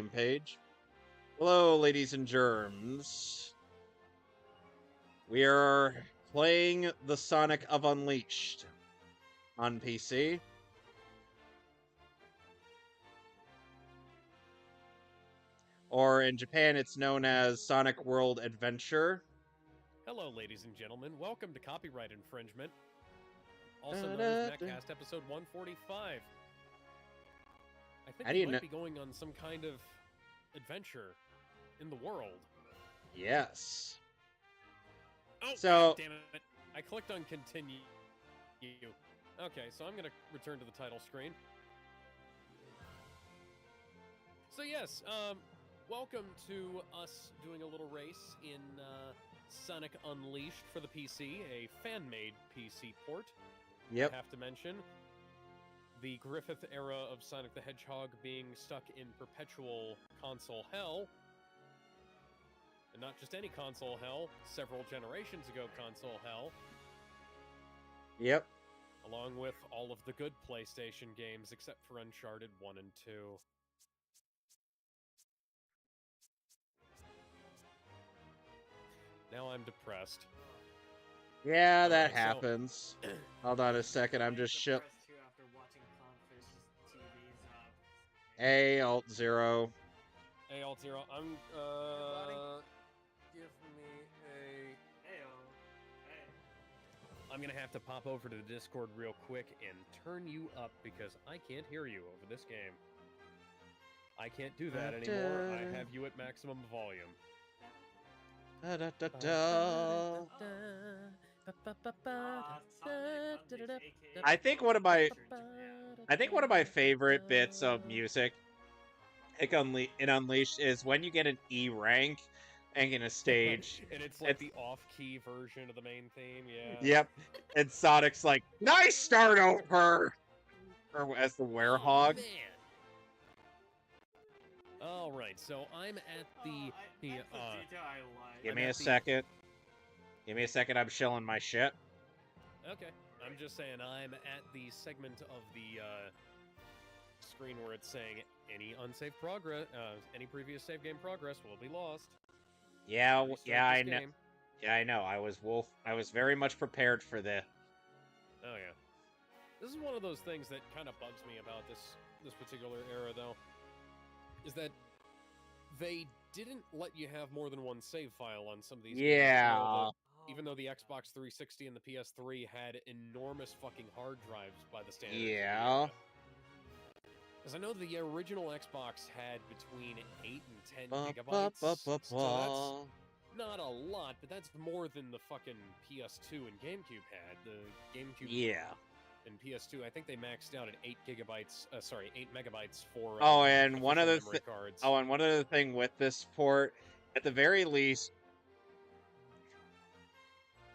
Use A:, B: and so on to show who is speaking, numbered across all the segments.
A: same page. Hello, ladies and germs. We are playing the Sonic of Unleashed on PC. Or in Japan, it's known as Sonic World Adventure.
B: Hello, ladies and gentlemen. Welcome to Copyright Infringement, also known as Mehcast episode 145. I think we might be going on some kind of adventure in the world.
A: Yes.
B: Oh,
A: so,
B: God damn it. I clicked on continue. Okay, so I'm going to return to the title screen. So yes, welcome to us doing a little race in Sonic Unleashed for the PC, a fan-made PC port.
A: Yep.
B: I have to mention the Griffith era of Sonic the Hedgehog being stuck in perpetual console hell. And not just any console hell, several generations ago console hell.
A: Yep.
B: Along with all of the good PlayStation games except for Uncharted 1 and 2. Now I'm depressed.
A: Yeah, that happens. So... Hold on a second, I'm just A, Alt 0.
B: A, Alt 0. I'm, give me a... I'm gonna have to pop over to the Discord real quick and turn you up because I can't hear you over this game. I can't do that anymore. I have you at maximum volume.
A: I think one of my favorite bits of music in Unleashed is when you get an E rank and in a stage.
B: And it's like the off-key version of the main theme, yeah.
A: Yep. And Sonic's like, nice start over! Or as the werehog.
B: Oh, man. Alright, so I'm at the...
A: Give me a second. Give me a second, I'm shilling my shit.
B: Okay. I'm just saying I'm at the segment of the screen where it's saying any unsaved progress, any previous save game progress will be lost.
A: Yeah, I know. Yeah, I know. I was very much prepared for this.
B: Oh yeah. This is one of those things that kind of bugs me about this particular era, though, is that they didn't let you have more than one save file on some of these games. Even though the Xbox 360 and the PS3 had enormous fucking hard drives by the standards.
A: Yeah.
B: Because I know the original Xbox had between 8 and 10 gigabytes. So that's not a lot, but that's more than the fucking PS2 and GameCube had. The GameCube and PS2, I think they maxed out at 8 gigabytes. 8 megabytes for.
A: And one other thing with this port, at the very least,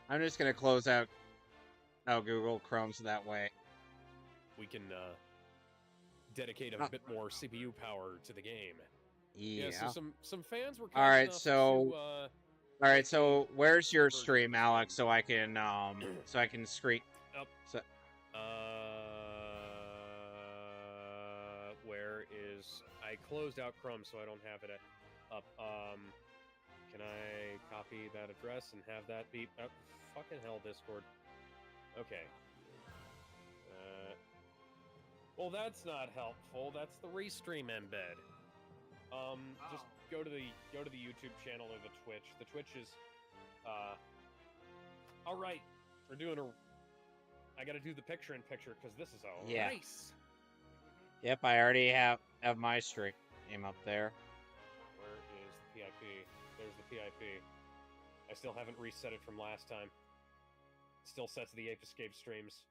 A: I'm just gonna close out Google Chrome so that way
B: we can dedicate a bit more CPU power to the game. Yeah. So some fans were.
A: All right. So where's your stream, Alex? So I can screen.
B: Where is? I closed out Chrome, so I don't have it up. Can I copy that address and have that be... Oh, fucking hell, Discord. Okay. Well, that's not helpful. That's the restream embed. Just go to the YouTube channel or the Twitch. The Twitch is... Alright. We're doing I gotta do the picture-in-picture, because this is nice.
A: Yep, I already have my stream up there.
B: Where is the PIP? There's the PIP. I still haven't reset it from last time. It still sets the Ape Escape streams.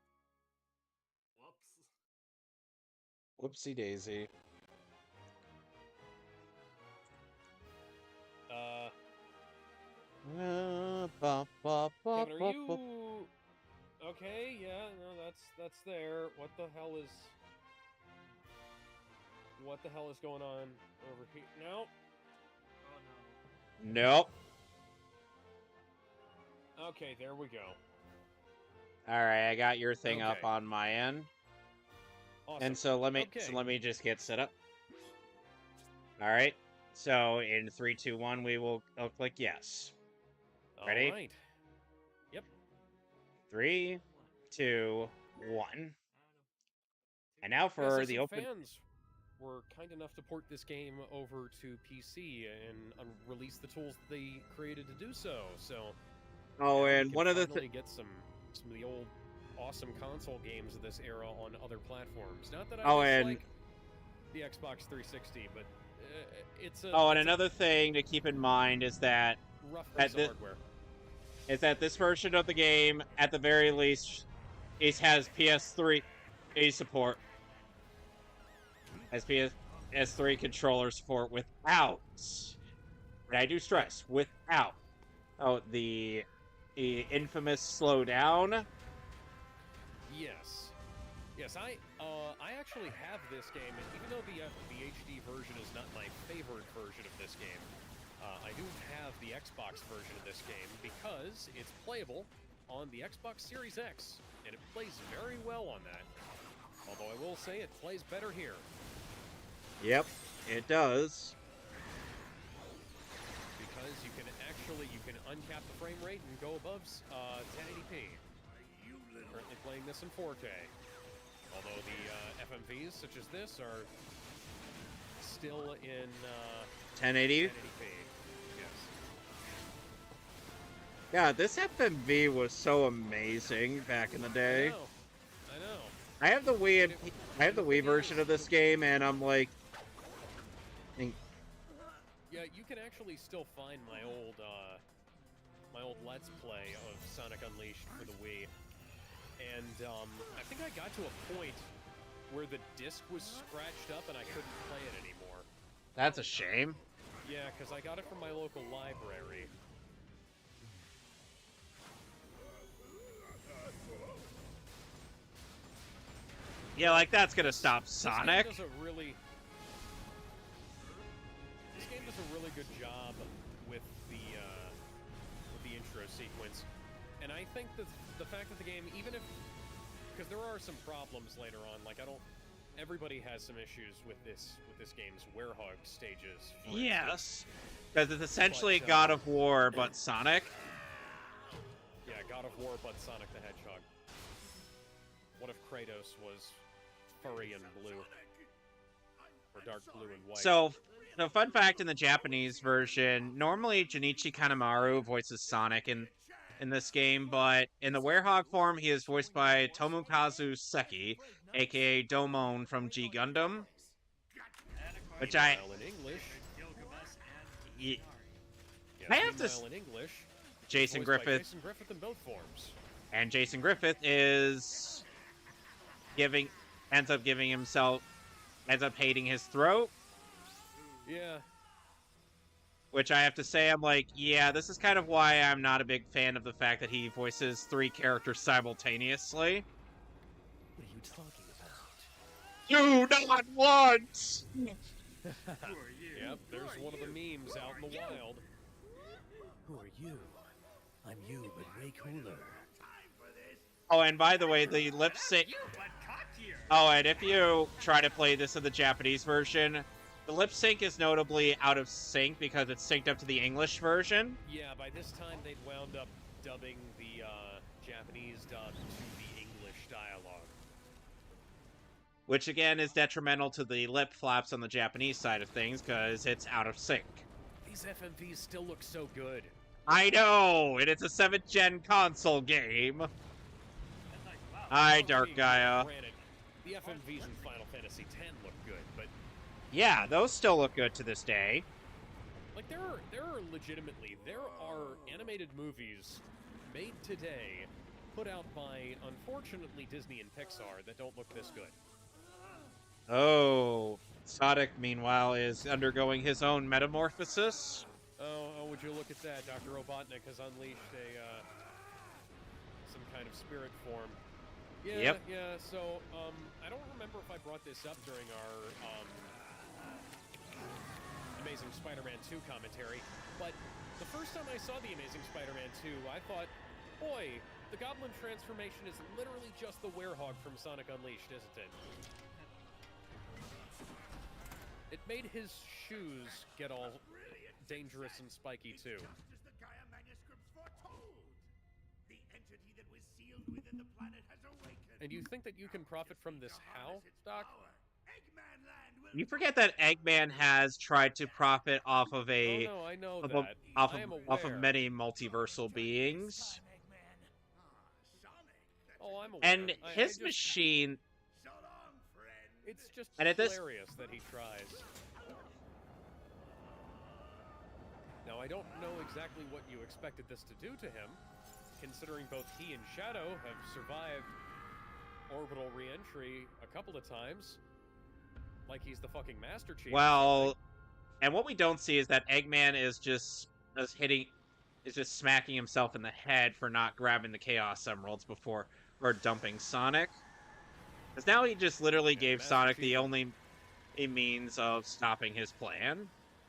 A: Whoops. Whoopsie daisy.
B: Kevin, are you... Okay, yeah, no, that's there. What the hell is going on over here? No. Oh no.
A: Nope.
B: Okay, there we go.
A: Alright, I got your thing up on my end.
B: Awesome.
A: And so let me just get set up. All right. So in 3, 2, 1, I'll click yes. Ready?
B: All right. Yep.
A: 3, 2, 1. And now for
B: so
A: the
B: some
A: open.
B: fans were kind enough to port this game over to PC and release the tools that they created to do so. So
A: Oh,
B: now
A: and
B: we
A: one
B: can
A: of the
B: finally get some of the old awesome console games of this era on other platforms. Not that I dislike the Xbox 360, but it's a
A: and another thing to keep in mind is that
B: rough piece of hardware.
A: Is that this version of the game, at the very least, has PS3 support. Has PS3 controller support without, and I do stress, without, the infamous slowdown.
B: Yes. Yes, I actually have this game, and even though the HD version is not my favorite version of this game, I do have the Xbox version of this game because it's playable on the Xbox Series X, and it plays very well on that. Although I will say it plays better here.
A: Yep, it does.
B: Because you can uncap the frame rate and go above 1080p. Currently playing this in 4K. Although the FMVs such as this are still in
A: 1080.
B: 1080p. Yes.
A: Yeah, this FMV was so amazing back in the day.
B: I know.
A: I have the Wii version of this game, and I'm like,
B: yeah, you can actually still find my old Let's Play of Sonic Unleashed for the Wii, and I think I got to a point where the disc was scratched up and I couldn't play it anymore.
A: That's a shame.
B: Yeah, because I got it from my local library.
A: Yeah, like that's gonna stop Sonic.
B: This game does a really good job with the intro sequence, and I think that the fact that the game, even if, because there are some problems later on, like everybody has some issues with this game's werehog stages.
A: Yes, because it's essentially God of War but Sonic.
B: Yeah, God of War but Sonic the Hedgehog. What if Kratos was furry and blue? Or dark blue and white?
A: So, the fun fact in the Japanese version, normally Junichi Kanemaru voices Sonic in this game, but in the werehog form, he is voiced by Tomokazu Seki, aka Domon from G Gundam. Which I have to. Jason Griffith.
B: Jason Griffith in both forms.
A: And Jason Griffith ends up hating his throat.
B: Yeah.
A: Which I have to say, I'm like, yeah, this is kind of why I'm not a big fan of the fact that he voices 3 characters simultaneously.
B: What are you talking
A: about? Do not once!
B: Yep, there's one of the memes out in the wild.
C: Who are you? I'm you, but way cooler.
A: Oh, and by the way, the lip sync... Oh, and if you try to play this in the Japanese version, the lip sync is notably out of sync because it's synced up to the English version.
B: Yeah, by this time they'd wound up dubbing the Japanese dub to the English dialogue.
A: Which again is detrimental to the lip flaps on the Japanese side of things because it's out of sync.
B: These FMVs still look so good.
A: I know, and it's a 7th gen console game. Hi, Dark Gaia.
B: Granted, the FMVs in Final Fantasy X look good, but
A: yeah, those still look good to this day.
B: Like there are animated movies made today, put out by unfortunately Disney and Pixar that don't look this good.
A: Oh, Sonic, meanwhile, is undergoing his own metamorphosis.
B: Oh, would you look at that? Dr. Robotnik has unleashed some kind of spirit form. Yeah,
A: yep.
B: Yeah, so, I don't remember if I brought this up during our, Amazing Spider-Man 2 commentary, but the first time I saw The Amazing Spider-Man 2, I thought, boy, the Goblin transformation is literally just the werehog from Sonic Unleashed, isn't it? It made his shoes get all dangerous and spiky too.
D: Just as the Gaia manuscripts foretold. The entity that was sealed within the planet has awakened.
B: And you think that you can profit from this how, Doc?
D: Eggman Land will
A: You forget that Eggman has tried to profit off of
B: Oh no, I know that. I am
A: off of
B: aware.
A: many multiversal beings,
D: Sonic.
B: Oh, I'm aware.
A: and
B: I
A: his
B: just,
A: machine.
D: So long, friend.
B: It's just
A: And at this-
B: hilarious that he tries. Now, I don't know exactly what you expected this to do to him, considering both he and Shadow have survived orbital re-entry a couple of times. Like he's the fucking Master Chief.
A: Well, and what we don't see is that Eggman is just smacking himself in the head for not grabbing the Chaos Emeralds before or dumping Sonic. Because now he just literally gave
B: Master
A: Sonic
B: Chief-
A: the only means of stopping his plan.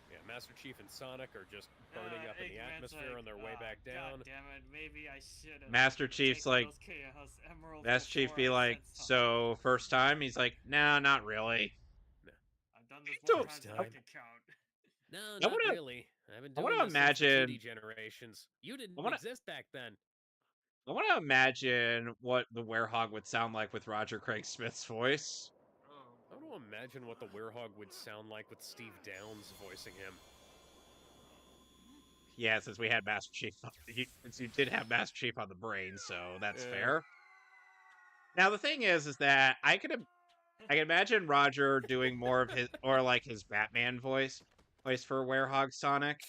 B: Yeah, Master Chief and Sonic are just burning up in the
E: Eggman's
B: atmosphere
E: like,
B: on their way back down.
E: God damn it, maybe I should have.
A: Master Chief's like, Master Chief be like, so first time? He's like, nah, not really.
E: I've done this
A: Don't-
E: more times than I
C: time.
E: can count.
B: No,
A: I
B: not
A: wanna-
B: really. I've been
A: I
B: doing
A: wanna
B: this since the 2D
A: imagine-
B: generations. You didn't
A: I wanna-
B: exist back then.
A: I want to imagine what the Werehog would sound like with Roger Craig Smith's voice.
B: I want to imagine what the Werehog would sound like with Steve Downes voicing him.
A: Yeah, since we had Master Chief, since you did have Master Chief on the brain, so that's
B: Yeah.
A: fair. Now the thing is that I can imagine Roger doing more of his or like his Batman voice for Werehog Sonic,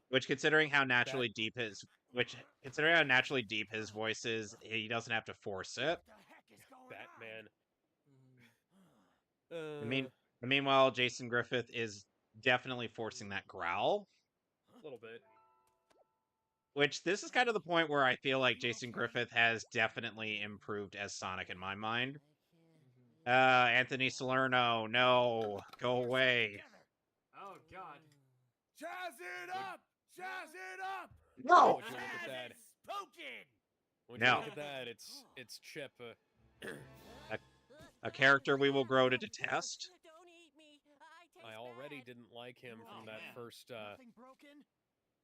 A: which considering how naturally deep his voice is, he doesn't have to force it.
B: Batman.
A: Meanwhile, Jason Griffith is definitely forcing that growl.
B: A little bit.
A: Which this is kind of the point where I feel like Jason Griffith has definitely improved as Sonic in my mind. Anthony Salerno, no, go away.
E: Oh god.
D: Jazz it up! Jazz it up!
A: No!
B: Would you look at that?
D: Spoken!
B: When
A: No.
B: you look at that, it's Chip.
A: A character we will grow to detest.
B: I already didn't like him from that
E: man.
B: first. From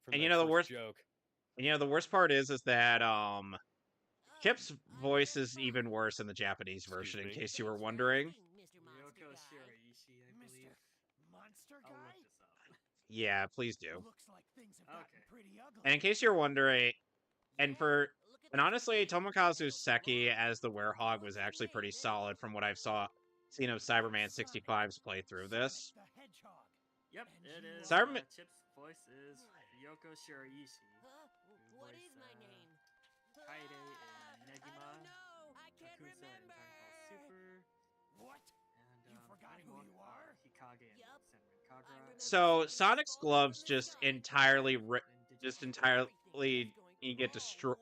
A: And
B: that
A: you know the
B: first
A: worst-
B: joke.
A: And you know, the worst part is that Chip's voice is even worse in the Japanese version, in
B: me?
A: case you were wondering.
E: Ryoko Shiraishi, I believe.
D: Monster
E: I'll
D: guy?
E: look this up.
A: Yeah, please do.
D: Looks like things have gotten
E: Okay.
D: pretty ugly.
A: And in case you're wondering, and honestly, Tomokazu Seki as the Werehog was actually pretty solid from what I've seen of Cyberman 65's playthrough this.
D: The hedgehog.
E: Yep, it is.
A: Cyberman-
E: Chip's voice is Ryoko Shiraishi.
F: What is my name?
E: Kaide in Negima,
F: I can't
E: Akusa in
F: remember.
E: Dragon Ball Super,
D: What?
E: and
D: You forgot who
E: Honeymoon,
D: you are?
E: Hikage in
F: Yup.
E: Senran Kagura.
F: remember
A: So
F: seeing
A: Sonic's
F: this
A: gloves
F: photo
A: just
F: in the
A: entirely
F: sky.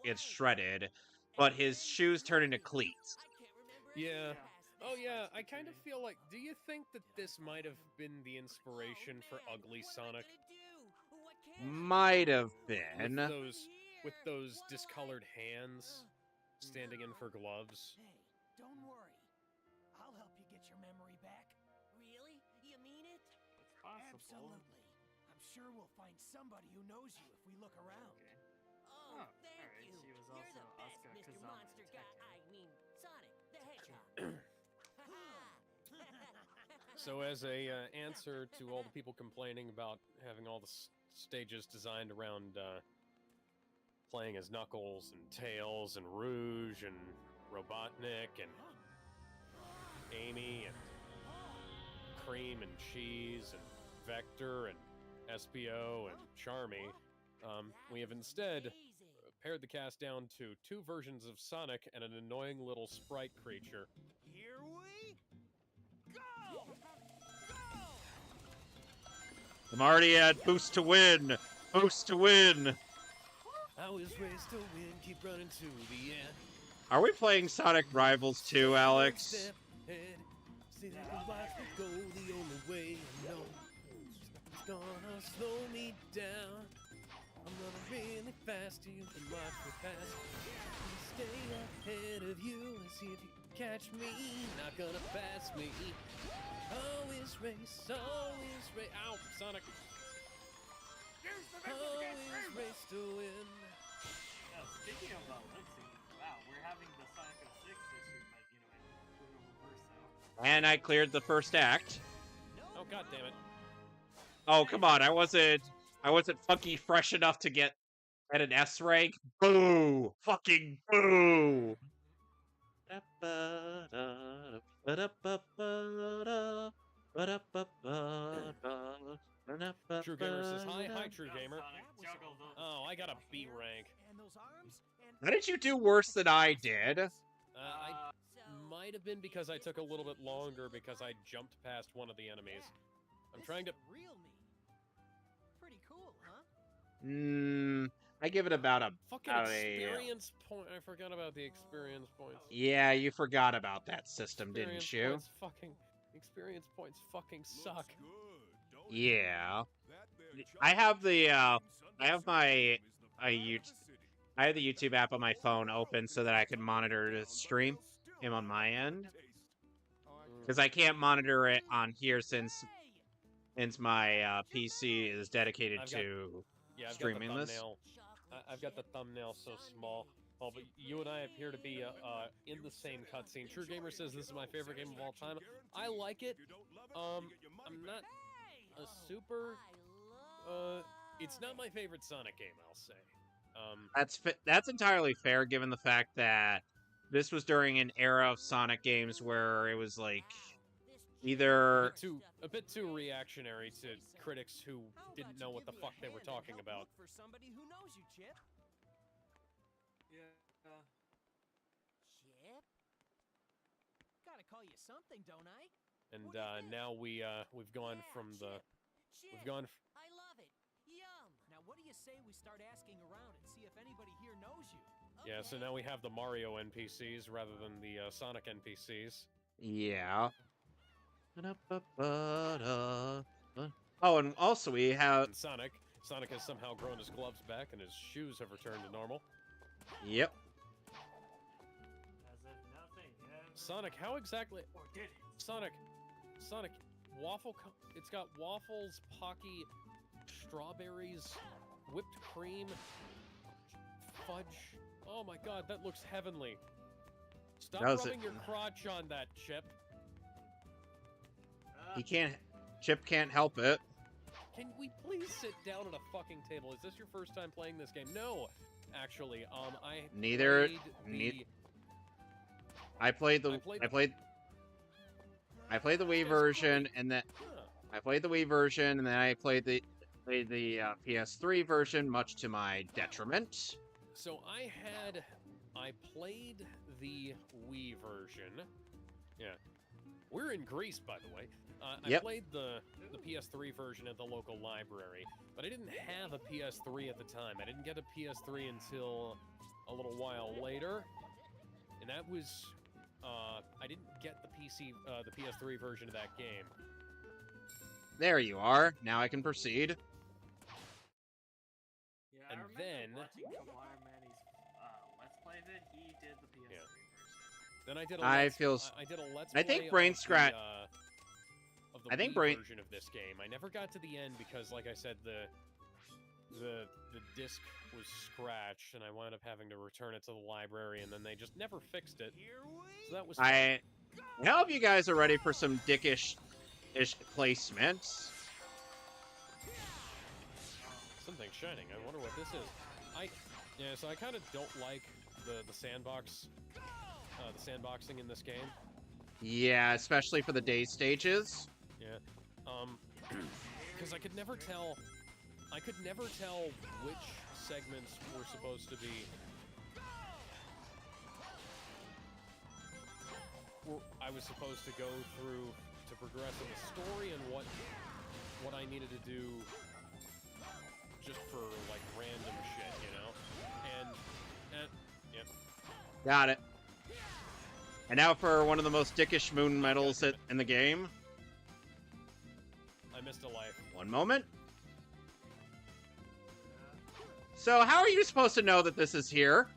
A: get shredded, but his shoes turn into cleats.
B: Yeah. Oh yeah, I kind of feel like. Do you think that this might have been the inspiration for Ugly Sonic?
A: Might have been.
B: With those discolored hands standing in for gloves.
D: Hey, don't worry. I'll help you get your memory back.
F: Really? You mean it?
E: It's possible.
D: Absolutely. I'm sure we'll find somebody who knows you if we look around.
E: Okay.
F: Oh,
E: Oh,
F: thank
E: alright,
F: you.
E: she was
F: You're the
E: also
F: best,
E: Asuka
F: Mr.
E: Kazama
F: Monster Guy.
E: Detective.
F: I mean, Sonic the Hedgehog.
B: So, as a answer to all the people complaining about having all the stages designed around playing as Knuckles and Tails and Rouge and Robotnik and Amy and Cream and Cheese and Vector and SPO and Charmy, we have instead pared the cast down to 2 versions of Sonic and an annoying little sprite creature.
D: Here we go!
A: I'm already at boost to win. Boost to win.
C: I was raised to win, keep running to the end.
A: Are we playing Sonic Rivals 2, Alex?
C: Step ahead, see that the lights will go the only way I know. It's gonna slow me down. I'm running really fast, you can watch me pass. Stay ahead of you and see if you catch me, not gonna pass me. Always race, always race. Ow, Sonic. Always race to win.
E: Yeah, speaking of lip syncing, wow, we're having the Sonic 06 issue, but you know, we're gonna reverse out.
A: And I cleared the first act.
C: Oh, god damn it.
A: Oh, come on. I wasn't funky fresh enough to get at an S rank. Boo! Fucking boo!
C: True Gamer says hi. Hi, True
E: Yeah,
C: Gamer.
E: Sonic juggled those.
C: Oh, I got a B rank.
F: And those arms and
A: How did you do worse than I did?
C: I might have been because I took a little bit longer because I jumped past one of the enemies. I'm trying to...
F: real neat. Pretty cool, huh?
A: I give it about a...
C: Fucking
A: about a,
C: experience point. I forgot about the experience points.
A: Yeah, you forgot about that system, didn't
C: Experience
A: you?
C: points fucking... Experience points fucking suck.
A: Yeah. I have the, I have my, I have the YouTube app on my phone open so that I can monitor the stream him on my end. Because I can't monitor it on here since my PC is dedicated
C: I've got-
A: to
C: Yeah, I've
A: streaming
C: got the
A: this.
C: thumbnail. I've got the thumbnail so small. Oh, but you and I appear to be in the same cutscene. True Gamer says this is my favorite game of all time. I like it. I'm not a super. It's not my favorite Sonic game, I'll say.
A: That's entirely fair given the fact that this was during an era of Sonic games where it was like either
C: A bit too reactionary to critics who didn't know what the fuck they were talking about.
F: For somebody who knows you, Chip.
E: Yeah.
F: Chip? Gotta call you something, don't I?
C: And
F: What is this?
C: now we've gone
F: Yeah,
C: from the
F: Chip.
C: we've gone.
F: I love it. Yum. Now, what do you say we start asking around and see if anybody here knows you?
C: Yeah, so
F: Okay.
C: now we have the Mario NPCs rather than the Sonic NPCs.
A: yeah. Oh, and also we have
C: And Sonic has somehow grown his gloves back and his shoes have returned to normal.
A: yep.
E: As if nothing ever.
C: Sonic, how exactly?
E: Or did it?
C: Sonic, it's got waffles, Pocky, strawberries, whipped cream, fudge. Oh my god, that looks heavenly. Stop
A: Does it?
C: rubbing your crotch on that, Chip.
A: Chip can't help it.
C: Can we please sit down at a fucking table? Is this your first time playing this game? No, actually, I
A: Neither-
C: played the...
A: I played the Wii
C: It's
A: version
C: great.
A: and then
C: Huh.
A: I played the Wii version and then I played the PS3 version, much to my detriment.
C: So I played the Wii version. Yeah. We're in Greece, by the way. I
A: Yep.
C: played the PS3 version at the local library, but I didn't have a PS3 at the time. I didn't get a PS3 until a little while later, and that was I didn't get the PS3 version of that game.
A: There you are. Now I can proceed.
E: Yeah,
C: And
E: I remember
C: then-
E: watching Kablar Manny's Let's Play vid. He did the PS3
C: Yeah.
E: version.
C: Then I did
A: I
C: did a let's
A: I think
C: play
A: Brain
C: of
A: Scratch-
C: of the
A: I think
C: Wii
A: Brain-
C: version of this game. I never got to the end because, like I said, the disc was scratched, and I wound up having to return it to the library, and then they just never fixed it. So that was fun.
A: I hope you guys are ready for some dickish placements.
C: Something shining. I wonder what this is. So I kind of don't like the sandboxing in this game.
A: Yeah, especially for the day stages.
C: Yeah. Because I could never tell which segments were supposed to be. I was supposed to go through to progress in the story and what I needed to do just for like random shit, you know? And yep.
A: Got it. And now for one of the most dickish moon medals in the game.
C: I missed a life.
A: One moment. So how are you supposed to know that this is here?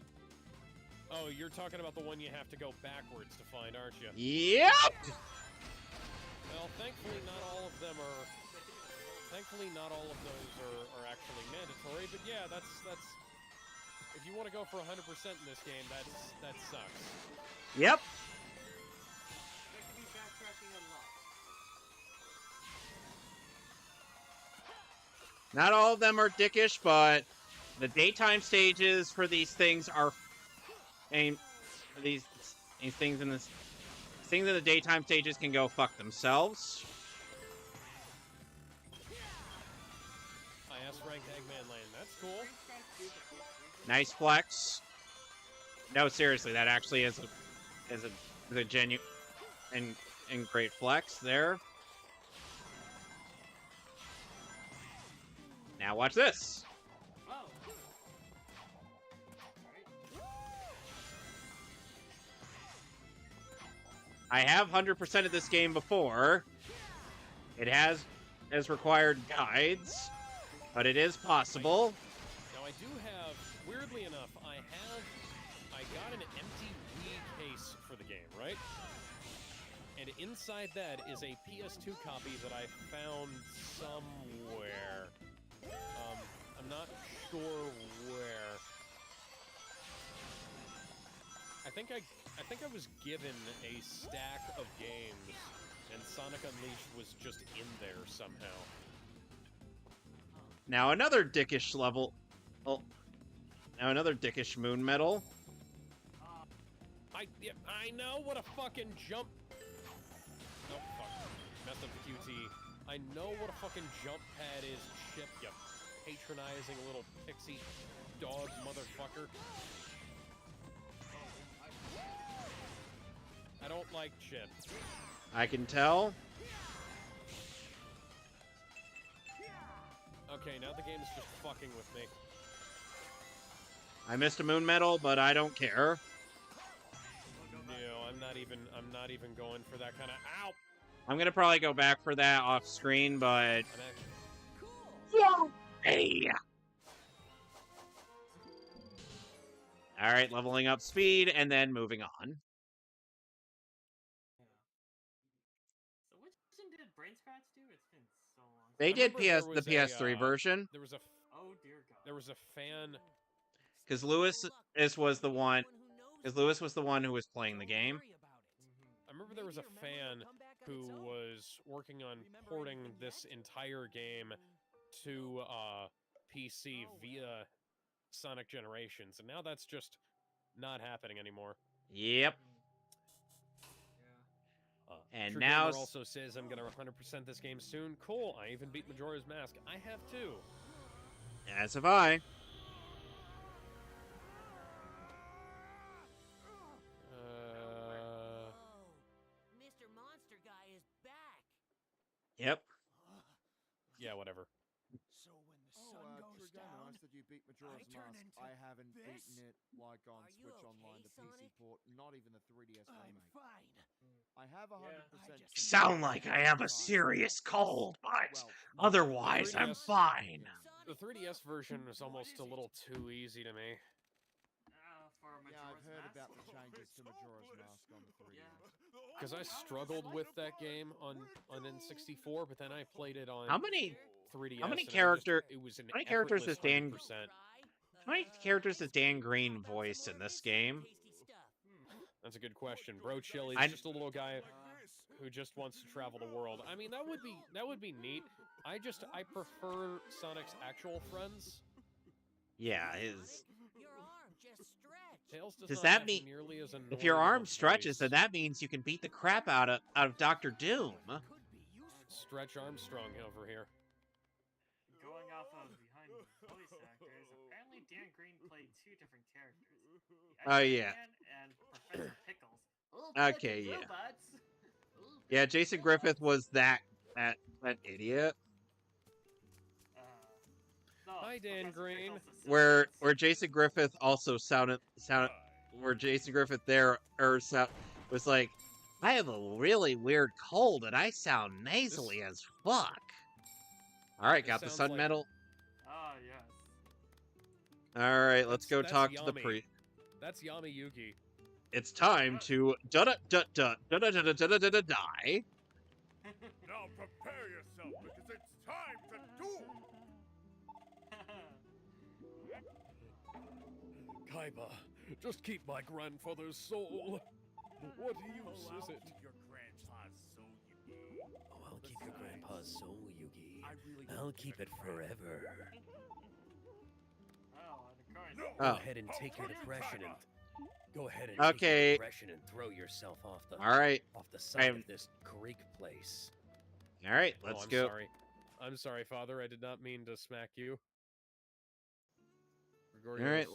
B: Oh, you're talking about the one you have to go backwards to find, aren't you?
A: Yep!
B: Well, thankfully not all of them are... Thankfully not all of those are actually mandatory, but yeah, that's... If you want to go for 100% in this game, that sucks.
A: Yep.
E: There could be backtracking unlocked.
A: Not all of them are dickish, but the daytime stages for these things are... And these things in this... Things in the daytime stages can go fuck themselves.
B: IS ranked Eggman Lane, that's cool.
A: Nice flex. No, seriously, that actually is a genuine and great flex there. Now watch this.
E: Oh.
A: I have 100% of this game before. It has required guides, but it is possible.
B: Now I do have, weirdly enough, I got an empty Wii case for the game, right? And inside that is a PS2 copy that I found somewhere. I'm not sure where. I think I was given a stack of games, and Sonic Unleashed was just in there somehow.
A: Now another dickish level. Oh, now another dickish moon medal.
B: I know what a fucking jump. Oh fuck! Messed up the QT. I know what a fucking jump pad is, Chip. You patronizing little pixie dog motherfucker. I don't like Chip.
A: I can tell.
B: Okay, now the game's just fucking with me.
A: I missed a moon medal, but I don't care.
B: No, I'm not even going for that kind of ow.
A: I'm gonna probably go back for that off screen, but
B: I'm actually,
F: Cool.
A: hey. All right, leveling up speed and then moving on.
E: So which version did Brain Scratch do? It's been so long.
A: They
B: I
A: did
B: remember
A: the
B: there was
A: PS3 version
B: there was a
E: Oh dear God.
B: there was a fan.
A: because Lewis was the one who was playing the game.
B: I remember there was a fan who was working on porting this entire game to PC via Sonic Generations, and now that's just not happening anymore.
A: Yep.
E: Yeah.
A: And
B: True
A: now
B: Gamer also says I'm gonna 100% this game soon. Cool. I even beat Majora's Mask. I have too.
A: as have I.
F: Mr. Monster Guy is back.
A: Yep.
B: Yeah, whatever.
G: So when the sun goes down,
D: I said you beat Majora's
G: I turn
D: Mask.
G: into
D: I haven't
G: this?
D: beaten it like on
F: Are you
D: Switch
F: okay,
D: Online, the
F: Sonic?
D: PC port, not even the 3DS
G: I'm
D: remake.
G: fine.
D: I have 100%.
G: I just
A: Sound like I have a serious cold, but otherwise I'm
B: 3DS
A: fine.
B: The 3DS version was almost a little too easy to me.
E: For
D: Yeah, I've
E: Majora's
D: heard
E: Mask.
D: about the changes to Majora's Mask on the 3DS.
B: Because I struggled with that game on N64, but then I played it on
A: How many
B: 3DS.
A: how many
B: and
A: character-
B: it was an
A: how many characters
B: effortless
A: does Dan-
B: 100%.
A: How many characters does Dan Green voice in this game?
B: That's a good question. Bro Chili's
A: I-
B: just a little guy who just wants to travel the world. I mean, that would be neat. I prefer Sonic's actual friends.
A: Yeah, his.
F: Your arm just stretched.
B: Tails does
A: Does
B: not
A: that
B: have
A: mean-
B: nearly as
A: If your
B: annoying of
A: arm
B: a
A: stretches,
B: voice.
A: then that means you can beat the crap out of Dr. Doom.
F: Could be useful.
B: Stretch Armstrong over here.
E: Going off of behind the voice actors, apparently Dan Green played two different characters. The
A: Oh, yeah.
E: Iceman and Professor Pickles.
A: Okay, yeah. Yeah, Jason Griffith was that idiot.
E: No,
B: Hi, Dan
E: Professor
B: Green.
E: Pickles is
A: Where Jason Griffith also sounded where Jason Griffith was like, I have a really weird cold and I sound nasally as fuck. All right,
B: This
A: got the
B: sounds
A: sun
B: like-
A: medal.
E: Ah, yes.
A: All right, let's go
B: That's
A: talk to the
B: yummy.
A: priest.
B: That's Yami Yugi.
A: It's time to die.
D: Now prepare yourself because it's time to duel.
B: Kaiba, just keep my grandfather's soul. What use
D: I'll
B: is it?
D: keep your grandpa's soul, Yugi.
H: Oh, I'll keep your grandpa's soul, Yugi.
D: I really
H: I'll
D: hope
H: keep
D: that
H: it forever.
E: Oh, and of course.
D: No.
H: Go
A: Oh.
H: ahead and take your depression and go ahead and take
A: Okay.
H: your depression and throw yourself off the
A: All right,
H: side
A: I'm-
H: of this creek place.
A: all right,
B: Oh,
A: let's
B: I'm
A: go.
B: sorry. I'm sorry, Father. I did not mean to smack you.
A: All right.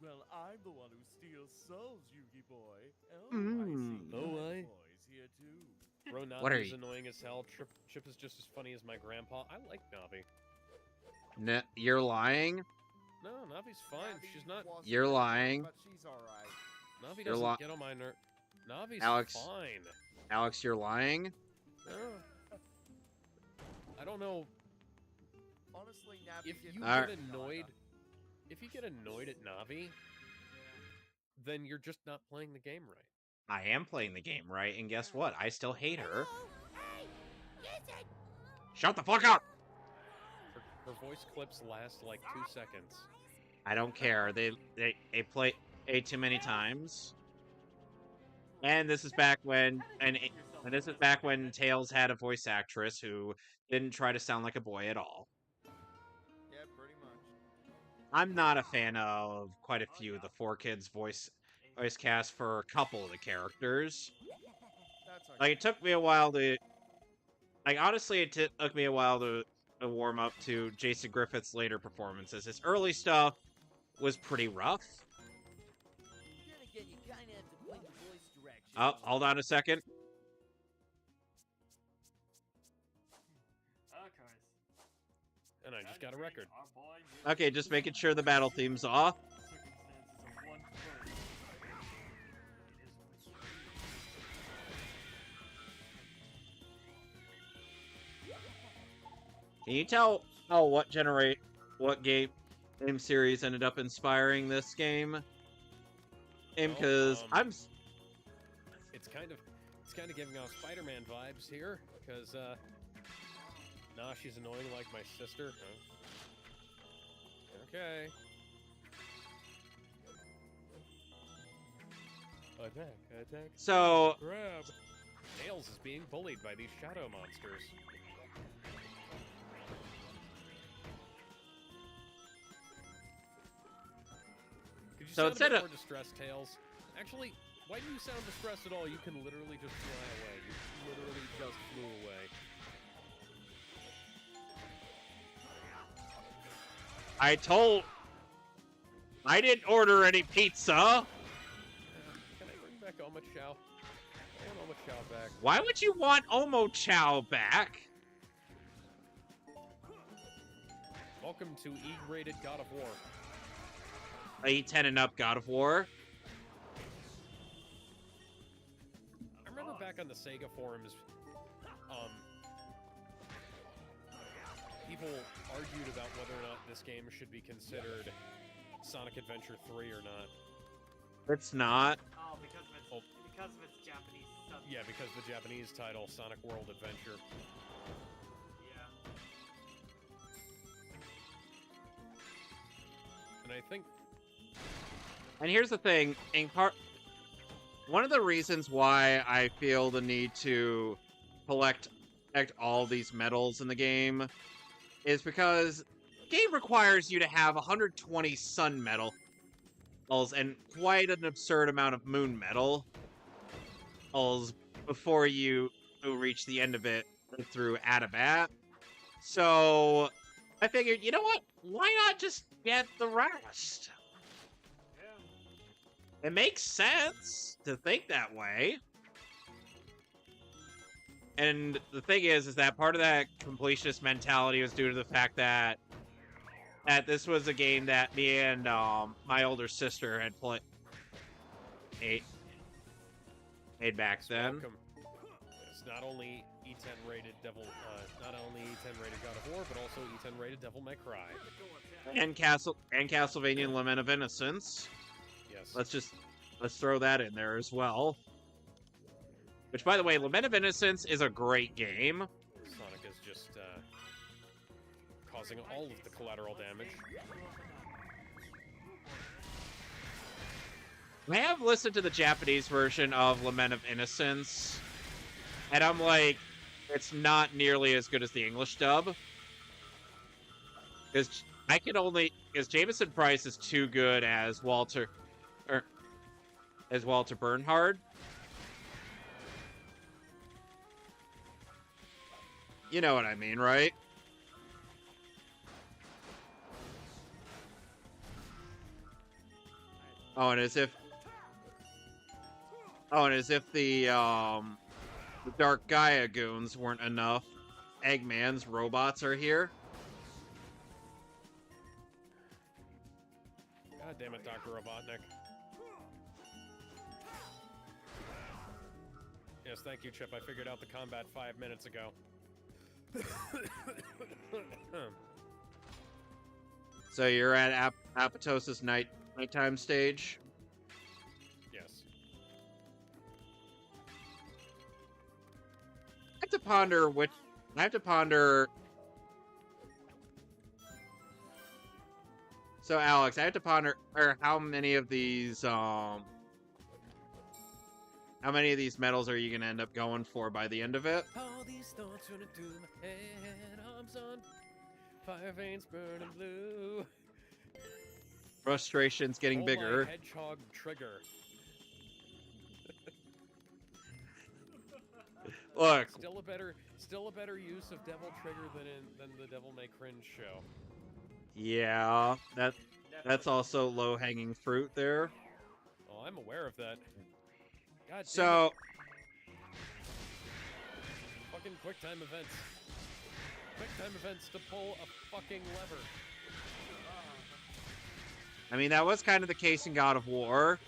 D: Well, I'm the one who steals souls, Yugi boy. Oh,
A: Mm.
D: I see.
B: Oh,
D: you have
B: I-
D: boys here too.
B: Bro,
A: What are
B: Navi's
A: you-
B: annoying as hell. Chip is just as funny as my grandpa. I like Navi.
A: You're lying.
B: No, Navi's fine. She's not.
A: You're lying.
G: But she's alright.
B: Navi
A: You're
B: doesn't get on my nerve. Navi's
A: Alex.
B: fine.
A: Alex, you're lying.
B: No. I don't know
G: Honestly, Navi
B: if
G: did
B: you
A: Alright.
B: get annoyed. If you get annoyed at Navi, then you're just not playing the game right.
A: I am playing the game right, and guess what? I still hate her. Shut the fuck up!
B: Her voice clips last like 2 seconds.
A: I don't care. They play too many times. And this is back when this is back when Tails had a voice actress who didn't try to sound like a boy at all.
G: Yeah, pretty much.
A: I'm not a fan of quite a few of the 4Kids voice cast for a couple of the characters.
G: That's okay.
A: Like, it took me a while to... Like, honestly, it took me a while to warm up to Jason Griffith's later performances. His early stuff was pretty rough.
F: Then again, you kind of have to point the voice direction.
A: Oh, hold on a second.
E: Of course.
B: And I just got a record.
E: Our boy
A: Okay, just making sure the battle theme's off.
E: circumstances of one person.
A: Can you tell what game series ended up inspiring this game? Because
B: It's kind of giving off Spider-Man vibes here, because nah, she's annoying like my sister. Okay. Attack.
A: so
B: Grab. Tails is being bullied by these shadow monsters. Could you
A: So
B: sound
A: instead
B: a
A: of-
B: bit more distressed, Tails? Actually, why do you sound distressed at all? You can literally just fly away. You literally just flew away.
A: I didn't order any pizza.
B: Can I bring back Oma Chow? I want Oma Chow back.
A: Why would you want Omo Chow back?
B: Welcome to E-rated God of War.
A: A 10 and up God of War.
B: I remember back on the Sega forums, people argued about whether or not this game should be considered Sonic Adventure 3 or not.
A: It's not.
E: Oh, because of its Japanese sub.
B: Yeah, because the Japanese title, Sonic World Adventure.
E: Yeah.
B: And I think
A: And here's the thing, one of the reasons why I feel the need to collect all these medals in the game is because the game requires you to have 120 sun medals and quite an absurd amount of moon medals before you reach the end of it through Atabat. So I figured, you know what? Why not just get the rest? It makes sense to think that way. And the thing is that part of that completionist mentality was due to the fact that this was a game that me and my older sister had made back then.
B: welcome. It's not only E10 rated not only E10 rated God of War, but also E10 rated Devil May Cry.
A: And Castlevania Lament of Innocence.
B: Yes.
A: Let's throw that in there as well. Which, by the way, Lament of Innocence is a great game.
B: Sonic is just causing all of the collateral damage.
A: I have listened to the Japanese version of Lament of Innocence, and I'm like, it's not nearly as good as the English dub. Because Jameson Price is too good as Walter Bernhard. You know what I mean, right? Oh, and as if the Dark Gaia goons weren't enough, Eggman's robots are here.
B: God damn it, Dr. Robotnik. Yes, thank you, Chip. I figured out the combat 5 minutes ago.
A: So you're at Apoptosis nighttime stage?
B: Yes.
A: I have to ponder. So Alex, I have to ponder how many of these medals are you gonna end up going for by the end of it?
B: All these thoughts running through my head, arms on fire, veins burning blue.
A: Frustration's getting bigger.
B: My hedgehog trigger.
A: Look,
B: Still a better use of Devil Trigger than the Devil May Cringe show.
A: yeah, that's also low-hanging fruit there.
B: Oh, I'm aware of that. God damn
A: So,
B: it. Fucking QuickTime events. QuickTime events to pull a fucking lever.
A: I mean, that was kind of the case in God of War.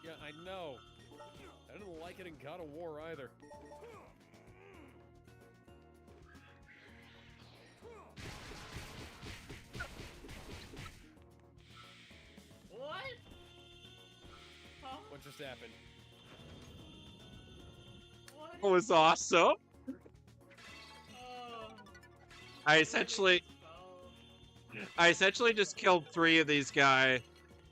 B: Yeah, I know. I didn't like it in God of War either.
E: What? Huh?
B: What just happened?
E: What?
A: It was awesome.
E: Oh.
A: I essentially just killed 3 of these guys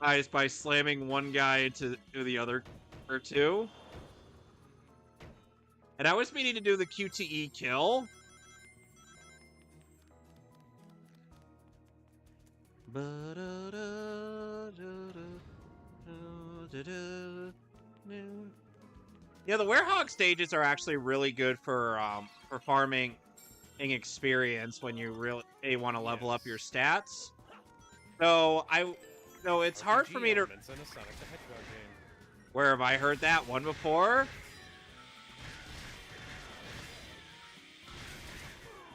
A: by slamming one guy into the other or 2. And I was meaning to do the QTE kill. Yeah, the Werehog stages are actually really good for farming experience when you really want to level up your stats. So it's hard for me to.
B: elements in a Sonic the Hedgehog game.
A: Where have I heard that one before?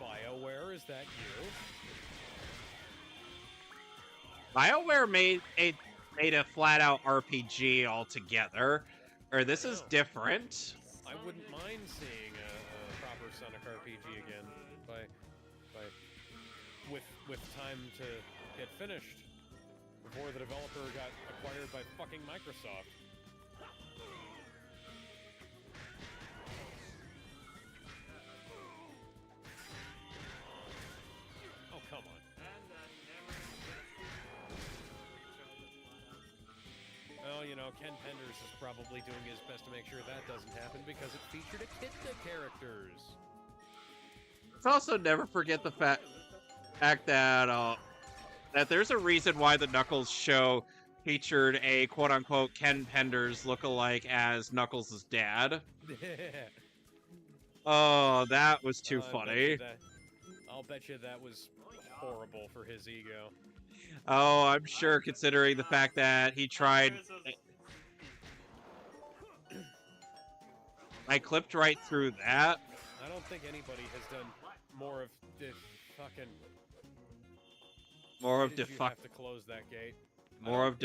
B: BioWare, is that you?
A: BioWare made a flat-out RPG altogether. Or this is different.
B: I wouldn't mind seeing a proper Sonic RPG again, with time to get finished before the developer got acquired by fucking Microsoft. Oh, come on. Well, you know, Ken Penders is probably doing his best to make sure that doesn't happen because it featured Echidna characters.
A: Let's also never forget the fact that there's a reason why the Knuckles show featured a quote-unquote Ken Penders lookalike as Knuckles' dad. Oh, that was too funny.
B: I'll bet you that was horrible for his ego.
A: Oh, I'm sure, considering the fact that he tried. I clipped right through that.
B: I don't think anybody has done more of the fucking.
A: More of
B: Did you have to close that gate?
A: More of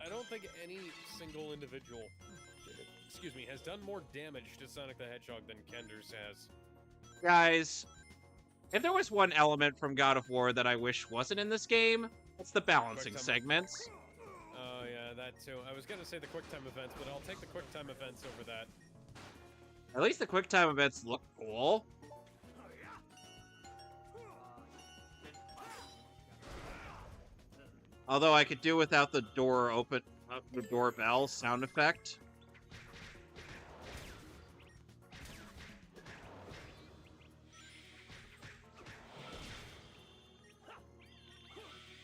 B: I don't think any single individual, excuse me, has done more damage to Sonic the Hedgehog than Kenders has.
A: Guys, if there was one element from God of War that I wish wasn't in this game, it's the balancing segments.
B: Oh yeah, that too. I was gonna say the QuickTime events, but I'll take the QuickTime events over that.
A: At least the QuickTime events look cool. Although I could do without the door open, the doorbell sound effect.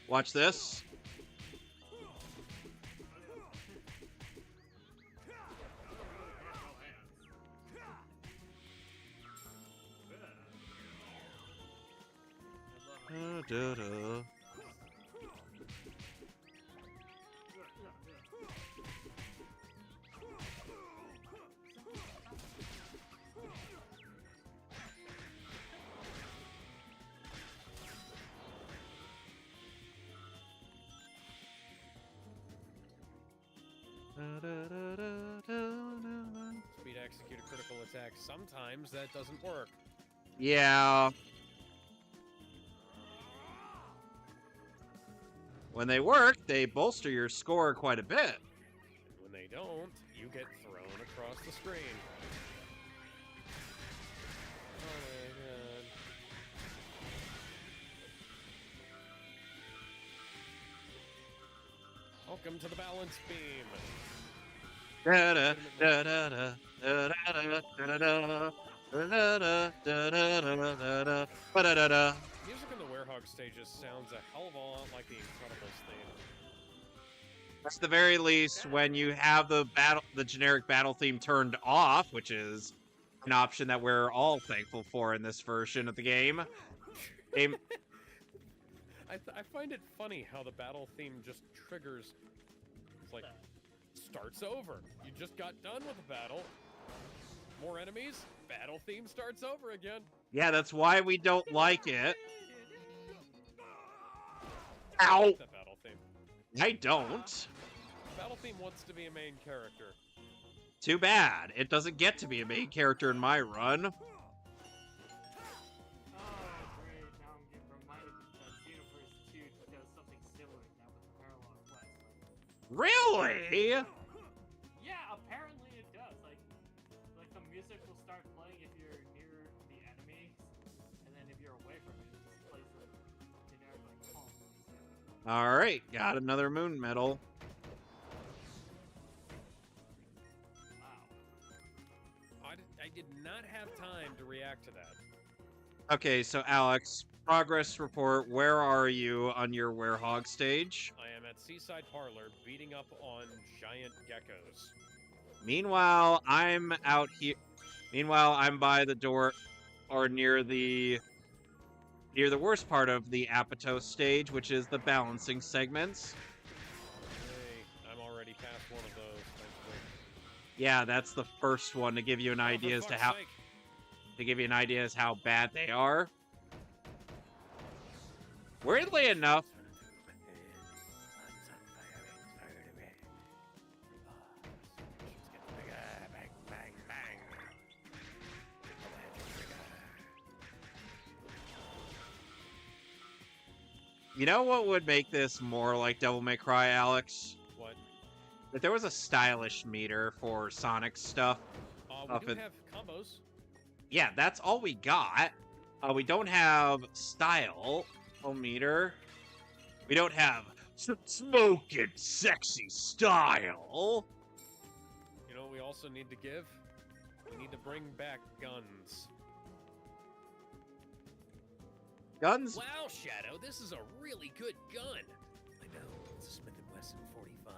A: Watch this. Da, da, da.
B: Speed execute a critical attack. Sometimes that doesn't work.
A: Yeah. When they work, they bolster your score quite a bit.
B: And when they don't, you get thrown across the screen. Oh my god. Welcome to the balance beam.
A: Da da da da da da da da da da.
B: Music in the Werehog stages sounds a hell of a lot like the Incredibles theme.
A: At the very least, when you have the generic battle theme turned off, which is an option that we're all thankful for in this version of the game.
B: I find it funny how the battle theme just triggers. It's like, starts over. You just got done with the battle. More enemies, battle theme starts over again.
A: Yeah, that's why we don't like it.
B: I
A: Ow!
B: like that battle theme.
A: I don't.
B: Battle theme wants to be a main character.
A: Too bad. It doesn't get to be a main character in my run.
E: Oh, great. Now I'm getting reminded that Xenoverse 2 does something similar now with the parallel quest.
A: Really?
E: Yeah, apparently it does. Like the music will start playing if you're near the enemies, and then if you're away from it, it just plays the generic like calm music.
A: Alright, got another moon medal.
E: Wow.
B: I did not have time to react to that.
A: Okay, so Alex, progress report. Where are you on your Werehog stage?
B: I am at Seaside Parlor beating up on giant geckos.
A: Meanwhile, I'm out here. Meanwhile, I'm by the door, or near the worst part of the Apatow stage, which is the balancing segments.
B: Hey, I'm already past one of those. Thankfully.
A: Yeah, that's the first one to give you an
B: Oh, for
A: idea as to
B: fuck's
A: how
B: sake.
A: how bad they are. Weirdly enough, you know what would make this more like Devil May Cry, Alex?
B: What?
A: If there was a stylish meter for Sonic stuff.
B: We
A: Up
B: do
A: in-
B: have combos.
A: Yeah, that's all we got. We don't have style meter. We don't have smoking sexy style.
B: You know what we also need to give? We need to bring back guns.
A: Guns.
H: Wow, Shadow, this is a really good gun. I know, it's a Smith & Wesson 45.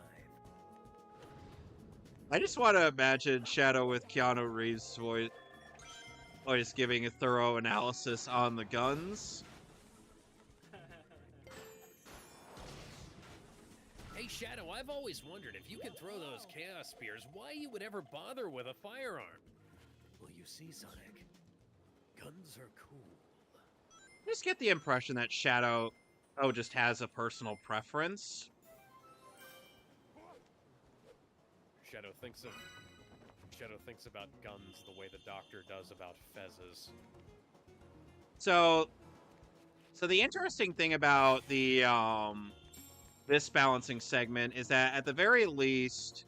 A: I just want to imagine Shadow with Keanu Reeves' voice giving a thorough analysis on the guns.
H: Hey, Shadow, I've always wondered if you can throw those Chaos Spears, why you would ever bother with a firearm. Well, you see, Sonic, guns are cool.
A: I just get the impression that Shadow, just has a personal preference.
B: Shadow thinks about guns the way the Doctor does about fezzes.
A: So the interesting thing about the this balancing segment is that at the very least,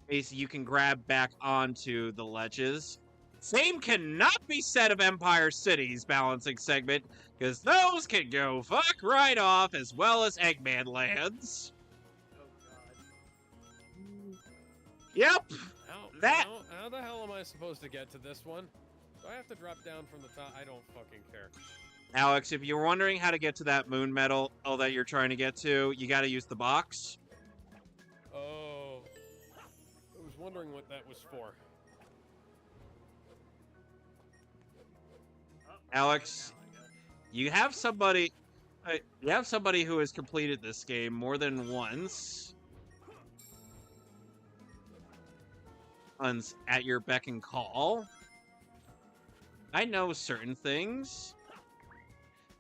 A: you can grab back onto the ledges. Same cannot be said of Empire City's balancing segment, because those can go fuck right off, as well as Eggman lands.
E: Oh god.
A: Yep. That-
B: How the hell am I supposed to get to this one? Do I have to drop down from the top? I don't fucking care.
A: Alex, if you're wondering how to get to that moon medal that you're trying to get to, you gotta use the box.
B: Oh. I was wondering what that was for.
E: Oh,
A: Alex,
E: now I guess.
A: you have somebody who has completed this game more than once. At your beck and call. I know certain things.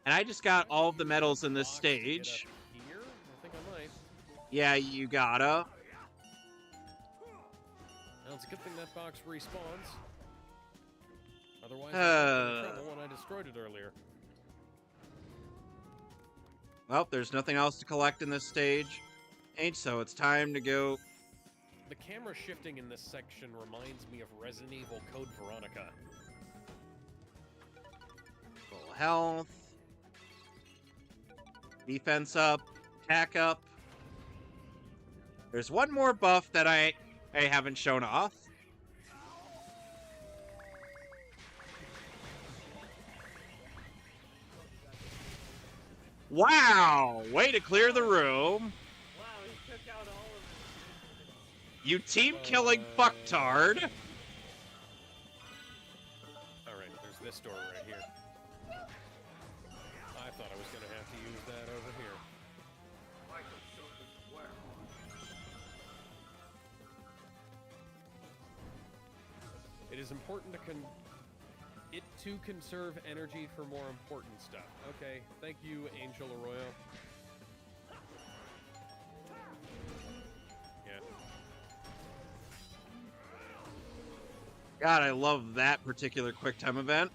A: And I just got all of the medals in this
B: Box to get
A: stage.
B: up here? I think I might.
A: Yeah, you gotta.
B: Well, it's a good thing that box respawns. Otherwise, I'd be in trouble when I destroyed it earlier.
A: Well, there's nothing else to collect in this stage. So it's time to go.
B: The camera shifting in this section reminds me of Resident Evil Code Veronica.
A: Full health. Defense up. Attack up. There's one more buff that I haven't shown off. Wow! Way to clear the room.
E: Wow, he took out all of it.
A: You team killing fucktard.
B: Alright, there's this door right here. I thought I was gonna have to use that over here. It is important to conserve energy for more important stuff. Okay, thank you, Angel Arroyo. Yeah.
A: God, I love that particular QuickTime event.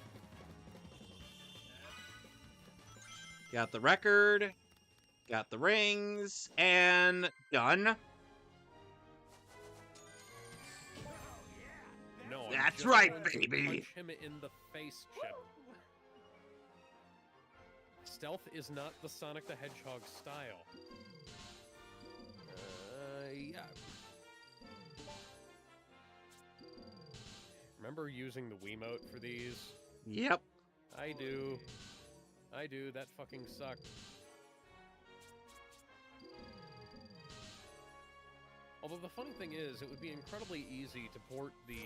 A: Got the record, got the rings, and done.
B: No, I'm
A: That's
B: just
A: right,
B: going to
A: baby.
B: Punch him in the face, Chip. Stealth is not the Sonic the Hedgehog style. Yeah. Remember using the Wiimote for these?
A: Yep.
B: I do. That fucking sucked. Although the funny thing is, it would be incredibly easy to port the,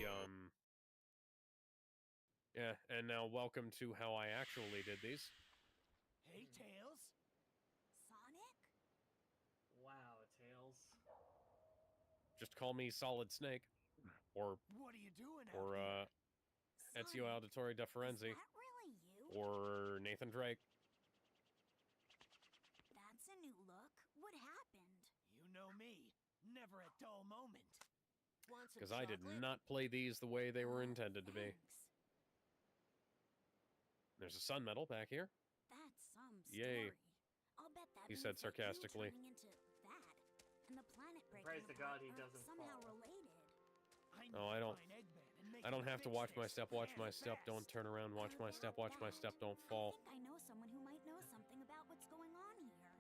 B: Yeah, and now welcome to how I actually did these.
F: Hey, Tails. Sonic?
E: Wow, Tails.
B: Just call me Solid Snake. Or,
F: What are you doing
B: or, Ezio Auditore da Firenze.
F: Is that really you?
B: Or Nathan Drake.
F: That's a new look. What happened? You know me. Never a dull moment.
B: Because I did not play these the way they were intended to be. There's a sun medal back here.
F: That's some
B: Yay.
F: story. I'll bet that
B: He
F: means
B: said
F: that you
B: sarcastically.
F: turning into that and the planet breaking
E: Praise to
F: apart
E: God he
F: are
E: doesn't
F: somehow
E: fall.
F: related.
B: Oh, I don't have to watch my step, don't turn around, watch my step, don't fall.
F: I think I know someone who might know something about what's going on here.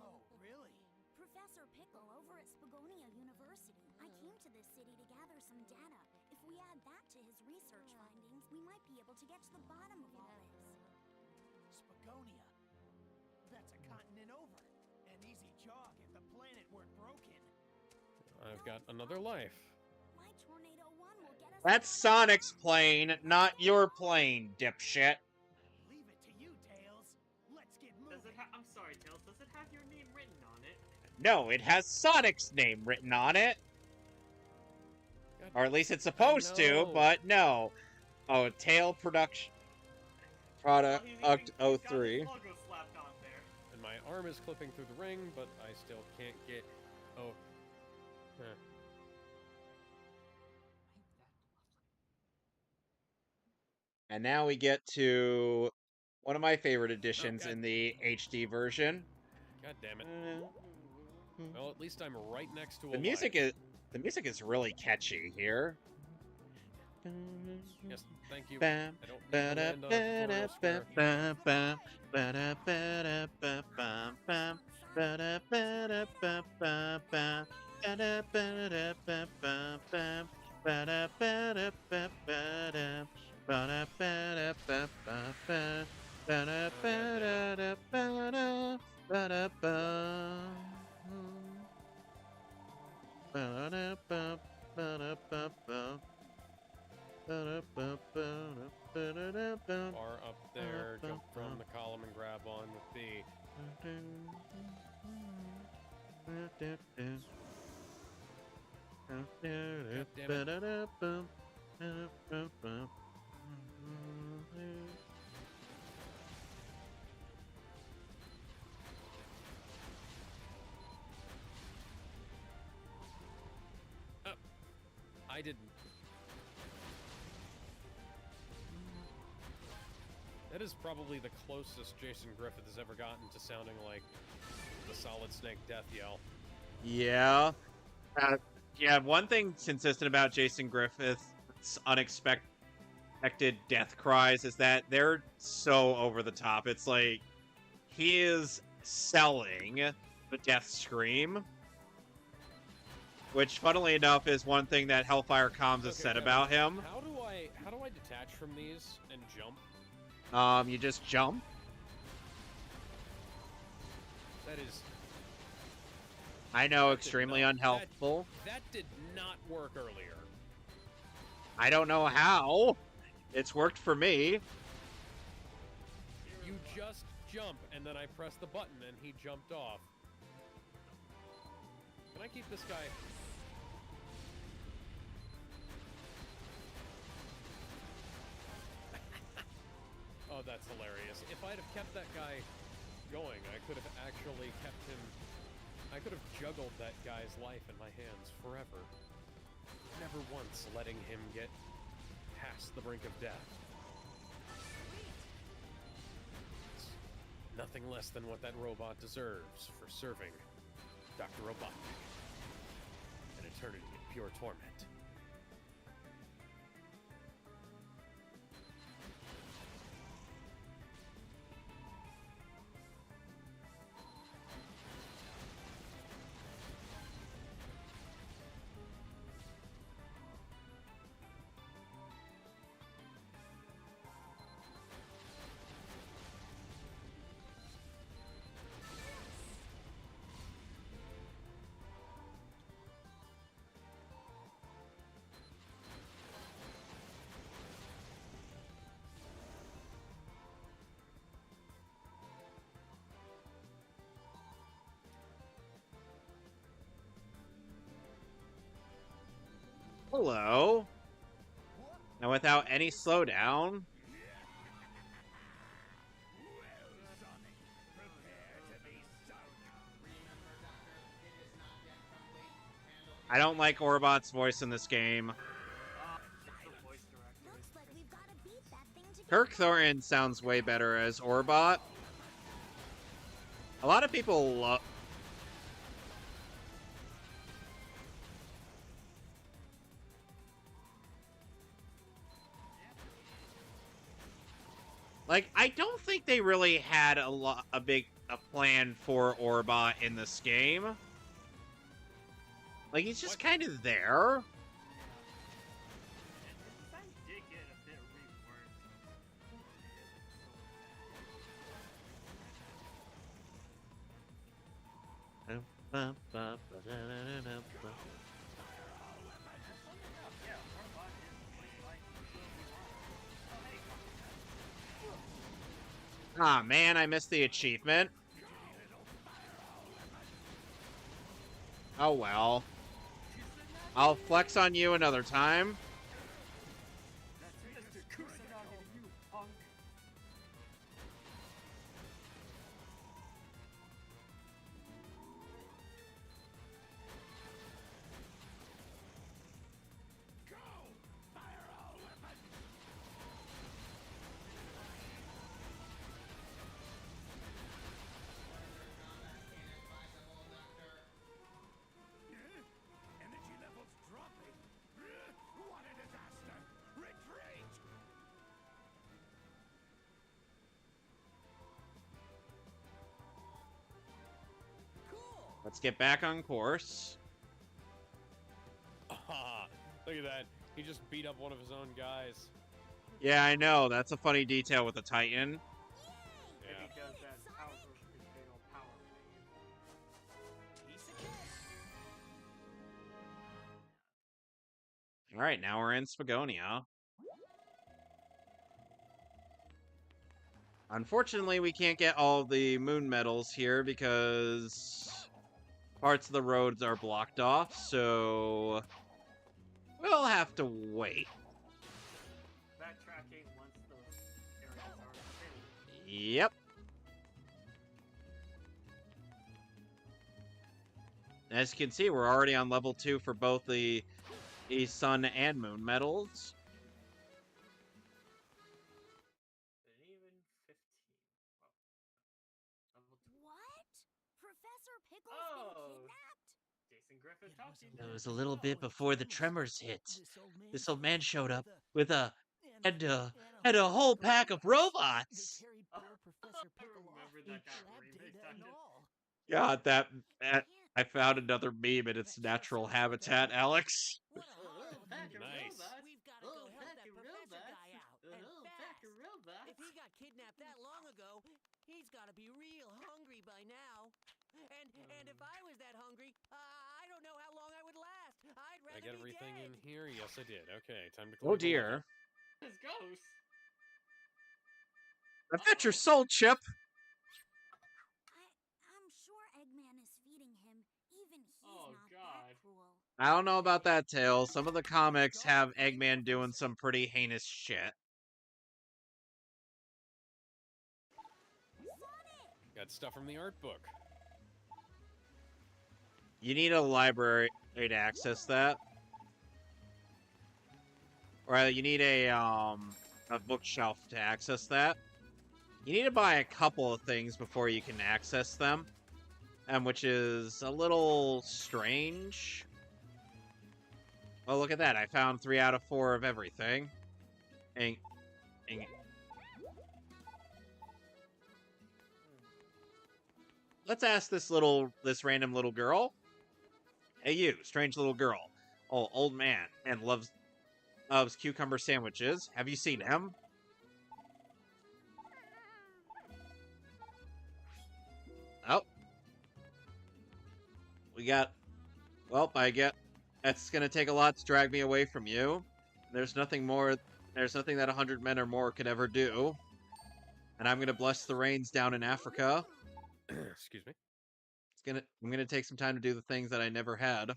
G: Oh, really?
F: Professor Pickle over at Spagonia University. I came to this city to gather some data. If we add that to his research findings, we might be able to get to the bottom of all this.
G: Spagonia. That's a continent over. An easy jog if the planet weren't broken.
B: I've got another life.
F: My Tornado 1 will get us.
A: That's Sonic's plane, not your plane, dipshit.
G: Leave it to you, Tails. Let's get moving.
E: Does it I'm sorry, Tails. Does it have your name written on it?
A: No, it has Sonic's name written on it.
B: God,
A: Or at least it's supposed to,
B: know.
A: but no. Oh, Tail Production. Product
E: He's got his
A: 03.
E: logo slapped on there.
B: And my arm is clipping through the ring, but I still can't get... Oh. Huh.
A: And now we get to one of my favorite editions
B: God.
A: in the HD version.
B: God damn it. Well, at least I'm right next to a
A: The music is really catchy here.
B: Yes, thank you.
A: Bam,
B: I don't need
A: ba
B: to
A: da
B: land on a tutorial square.
A: bam, bam, ba da bam, bam, ba da bam, bam, ba da bam, bam, bam, ba da ba ba da, ba da ba ba ba, ba da ba da ba da ba. Ba da ba ba da ba ba.
B: Far up there, jump from the column and grab on with B. I didn't. That is probably the closest Jason Griffith has ever gotten to sounding like the Solid Snake death yell.
A: Yeah. Yeah, one thing consistent about Jason Griffith's unexpected death cries is that they're so over the top. It's like he is selling the death scream, which, funnily enough, is one thing that Hellfire Comms has said about him.
B: How do I detach from these and jump?
A: You just jump.
B: That is.
A: I know, extremely unhelpful.
B: That did not work earlier.
A: I don't know how. It's worked for me.
B: You just jump, and then I pressed the button, and he jumped off. Can I keep this guy? Oh, that's hilarious. If I'd have kept that guy going, I could have actually kept him... I could have juggled that guy's life in my hands forever. Never once letting him get past the brink of death. It's nothing less than what that robot deserves for serving Dr. Robotnik. An eternity of pure torment.
A: Hello. Now, without any slowdown. I don't like Orbot's voice in this game. Kirk Thorin sounds way better as Orbot. A lot of people love... Like, I don't think they really had a plan for Orbot in this game. Like, he's just kind of there. Ah, man, I missed the achievement. Oh, well. I'll flex on you another time. Let's get back on course.
B: Ah, look at that. He just beat up one of his own guys.
A: Yeah, I know. That's a funny detail with the Titan.
B: Yeah.
E: Maybe because that powerful fatal power wave.
A: All right, now we're in Spagonia. Unfortunately, we can't get all of the moon medals here because parts of the roads are blocked off, so we'll have to wait.
E: Backtracking once those areas are cleared.
A: Yep. As you can see, we're already on level 2 for both the sun and moon medals.
E: And even 15. Wow. Level 2.
F: What? Professor Pickle's
E: Oh.
F: been kidnapped?
E: Jason Griffin talking.
A: It was a little bit before the tremors hit. This old man showed up with a had a whole pack of robots.
G: They carried
E: Oh,
G: poor Professor
E: I
G: Pickle off
E: remember
G: with
E: that got
G: lab
E: remixed,
G: data and
E: didn't it?
G: all.
A: God, that I found another meme in its natural habitat, Alex.
G: What a horrible
E: Pack
G: thing
E: of
G: to
B: Nice.
G: do.
E: robots.
G: We've got to go help
E: pack
G: that
E: of
G: professor
E: robots.
G: guy out. And
E: pack of
G: fast.
E: robots.
G: If he got kidnapped that long ago, he's got to be real hungry by now. And if I was that hungry, I don't know how long I would last. I'd rather
B: I get
G: be
B: everything
G: dead.
B: in here? Yes, I did. Okay, time to
A: Oh
B: clear the level.
A: dear.
E: His ghost.
A: I've got your
E: Uh-oh.
A: soul chip.
F: I'm sure Eggman is feeding him. Even he's
E: Oh,
F: not
E: God.
F: that cruel.
A: I don't know about that, Tails. Some of the comics have Eggman doing some pretty heinous shit.
B: Got stuff from the art book.
A: You need a library to access that. Or you need a bookshelf to access that. You need to buy a couple of things before you can access them. Which is a little strange. Oh, look at that. I found 3 out of 4 of everything. And let's ask this random little girl. Hey, you, strange little girl. Oh, old man, and loves cucumber sandwiches. Have you seen him? Oh. That's gonna take a lot to drag me away from you. There's nothing that 100 men or more could ever do. And I'm gonna bless the rains down in Africa.
B: Excuse me.
A: I'm gonna take some time to do the things that I never had.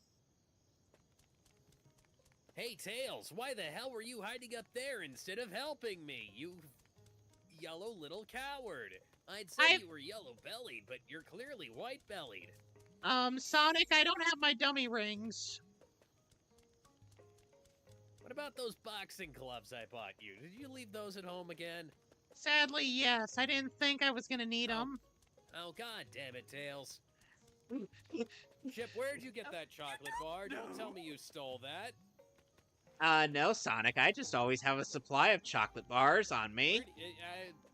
H: Hey, Tails, why the hell were you hiding up there instead of helping me? You yellow little coward. I'd say you were yellow-bellied, but you're clearly white-bellied.
A: Sonic, I don't have my dummy rings.
H: What about those boxing gloves I bought you? Did you leave those at home again?
A: Sadly, yes. I didn't think I was gonna need them.
H: Oh, god damn it, Tails.
B: Chip, where'd you get that chocolate bar? Don't tell me you stole that.
A: No, Sonic. I just always have a supply of chocolate bars on me.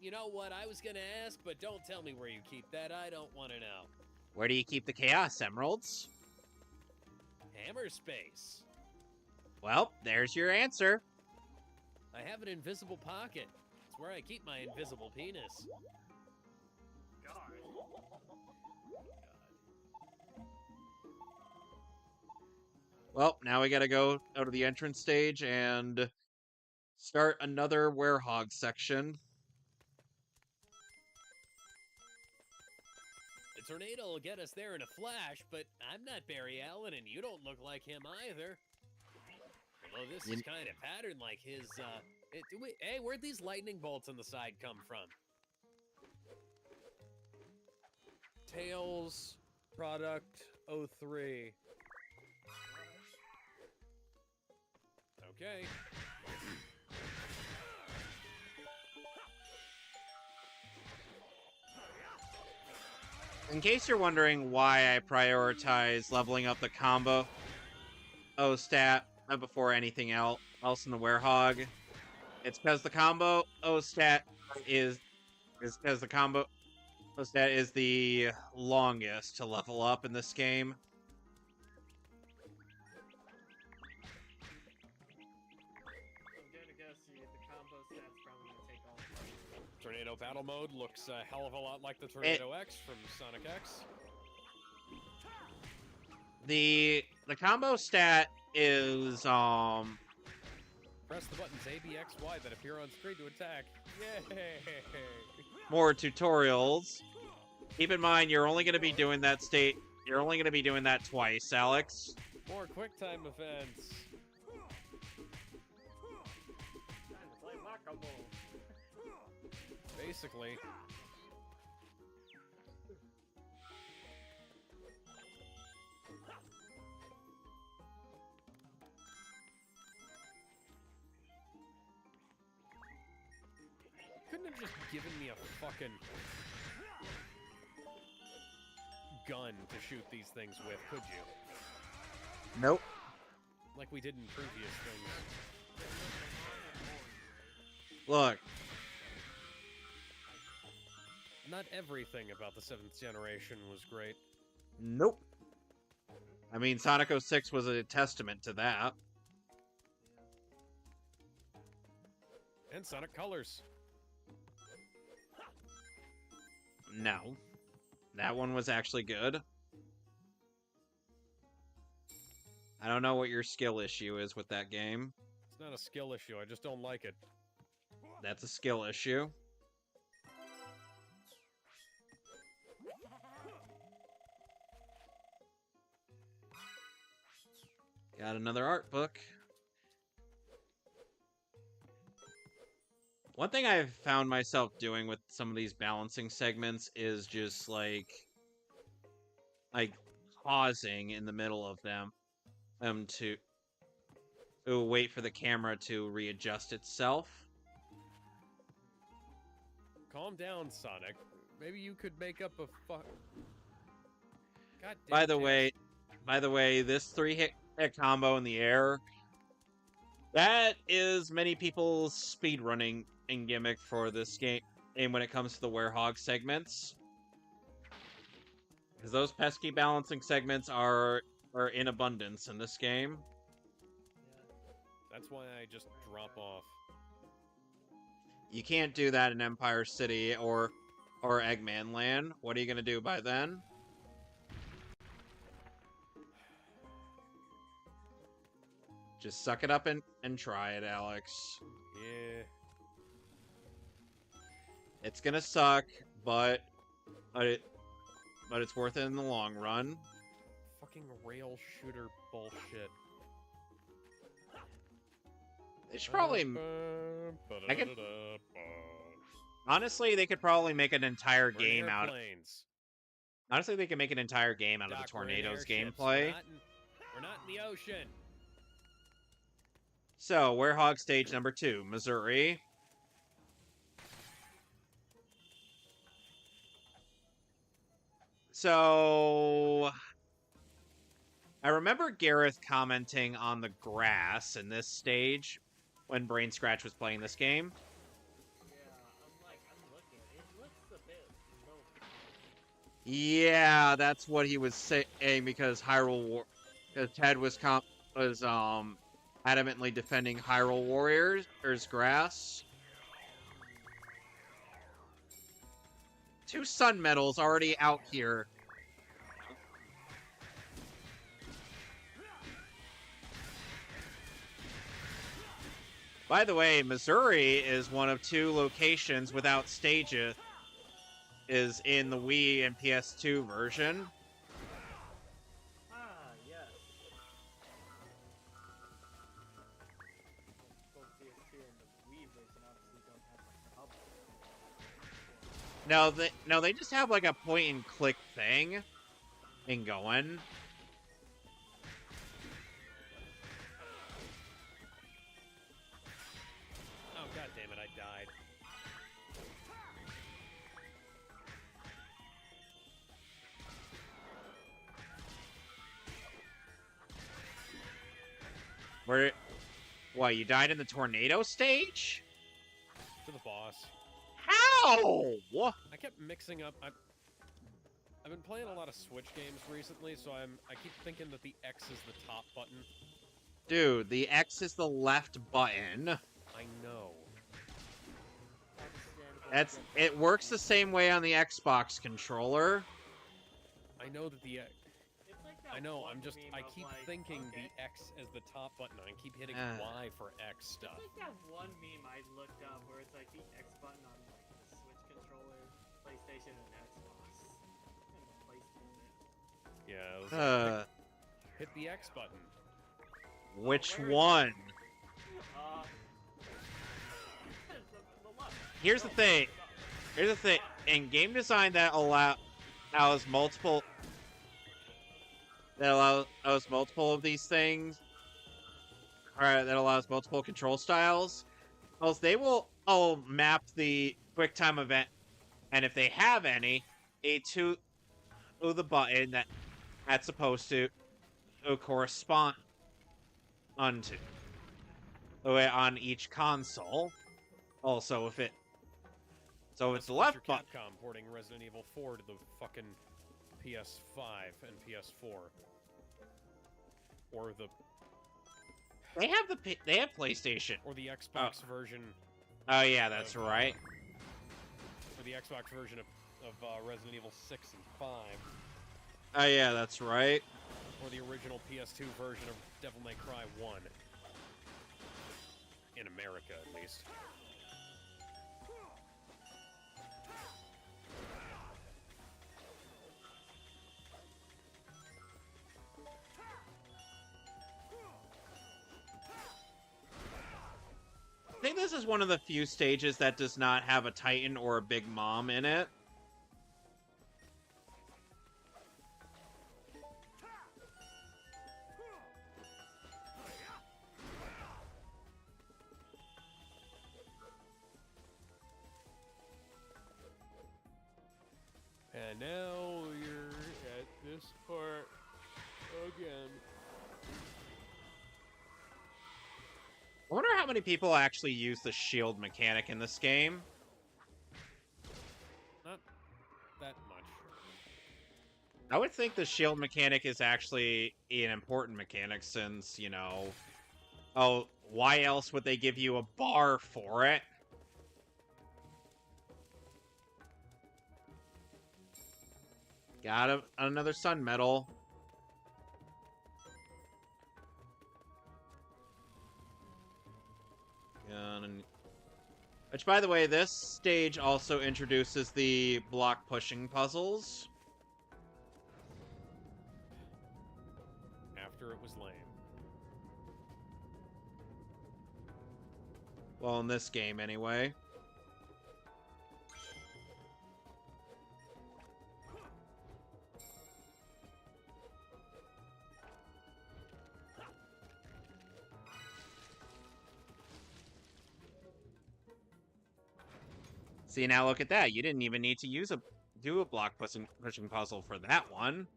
H: You know what? I was gonna ask, but don't tell me where you keep that. I don't want to know.
A: Where do you keep the Chaos Emeralds?
H: Hammer space.
A: Well, there's your answer.
H: I have an invisible pocket. It's where I keep my invisible penis.
E: God.
A: Well, now we gotta go out of the entrance stage and start another Werehog section.
H: The tornado will get us there in a flash, but I'm not Barry Allen, and you don't look like him either. Although this is kind of patterned like his, hey, where'd these lightning bolts on the side come from?
B: Tails, product 03. Okay.
A: In case you're wondering why I prioritize leveling up the combo stat before anything else in the Werehog, it's because the combo stat is because the combo That is the longest to level up in this game.
E: I'm gonna guess the combo stat's probably gonna take all of it.
B: Tornado battle mode looks a hell of a lot like the Tornado X from Sonic X.
A: The combo stat is
B: Press the buttons A, B, X, Y that appear on screen to attack. Yay!
A: more tutorials. Keep in mind, you're only going to be doing that You're only going to be doing that twice, Alex.
B: More quick time events.
E: Time to play Whack-A-Mole.
B: Basically. Couldn't have just given me a fucking gun to shoot these things with, could you?
A: Nope.
B: Like we did in previous things.
A: Look,
B: Not everything about the 7th generation was great.
A: nope. I mean, Sonic 06 was a testament to that.
B: And Sonic Colors.
A: No. That one was actually good. I don't know what your skill issue is with that game.
B: It's not a skill issue, I just don't like it.
A: That's a skill issue. Got another art book. One thing I've found myself doing with some of these balancing segments is just like pausing in the middle of them to wait for the camera to readjust itself.
B: Calm down, Sonic. Maybe you could make up a fuck. God damn
A: By the
B: it.
A: way, this 3-hit combo in the air, that is many people's speedrunning and gimmick for this game when it comes to the Werehog segments. Because those pesky balancing segments are in abundance in this game.
B: That's why I just drop off.
A: You can't do that in Empire City or Eggman Land. What are you going to do by then? Just suck it up and try it, Alex.
B: Yeah.
A: It's gonna suck, but it's worth it in the long run.
B: Fucking rail shooter bullshit.
A: They should probably... Honestly, they could probably make an entire game out of... Honestly, they could make an entire game out of the Tornadoes gameplay.
B: We're not in the ocean.
A: So, Werehog stage number 2, Missouri. So, I remember Gareth commenting on the grass in this stage when Brain Scratch was playing this game.
E: Yeah, I'm looking. It looks a bit low.
A: Yeah, that's what he was saying because because Ted was adamantly defending Hyrule Warriors grass. 2 Sun Medals already out here. By the way, Missouri is one of 2 locations without stages is in the Wii and PS2 version.
E: Ah, yes. Both PS2 and the Wii version obviously don't have like the hub.
A: No, they just have like a point and click thing and going.
B: Oh, god damn it, I died.
A: What, you died in the tornado stage?
B: To the boss.
A: How?
B: I kept mixing up. I've been playing a lot of Switch games recently, so I keep thinking that the X is the top button.
A: Dude, the X is the left button.
B: I know.
A: It works the same way on the Xbox controller.
B: I know that the
E: It's like that
B: I know,
E: one meme
B: I
E: of,
B: keep
E: like,
B: thinking
E: okay.
B: the X as the top button. I keep hitting Y for X stuff.
E: It's like that one meme I looked up where it's like the X button on like the Switch controller, PlayStation, and Xbox. Kind of placement it.
B: Yeah, it was like, hit the X button.
A: Which
E: Where is
A: one?
E: The left.
A: Here's the thing. Here's the thing. In game design, that allows multiple of these things, or that allows multiple control styles. Else they will map the QuickTime event, and if they have any, to the button that's supposed to correspond unto on each console. Also, if it's the left button.
B: Capcom porting Resident Evil 4 to the fucking PS5 and PS4. Or the
A: They have PlayStation.
B: or the Xbox version.
A: Oh yeah, that's right.
B: Or the Xbox version of Resident Evil 6 and 5.
A: Oh yeah, that's right.
B: Or the original PS2 version of Devil May Cry 1. In America, at least.
A: I think this is one of the few stages that does not have a Titan or a Big Mom in it.
B: And now you're at this part again.
A: I wonder how many people actually use the shield mechanic in this game.
B: Not that much.
A: I would think the shield mechanic is actually an important mechanic since, you know... Oh, why else would they give you a bar for it? Got another sun medal. Which, by the way, this stage also introduces the block pushing puzzles.
B: After it was lame.
A: Well, in this game, anyway. See, now look at that. You didn't even need to do a block pushing puzzle for that one.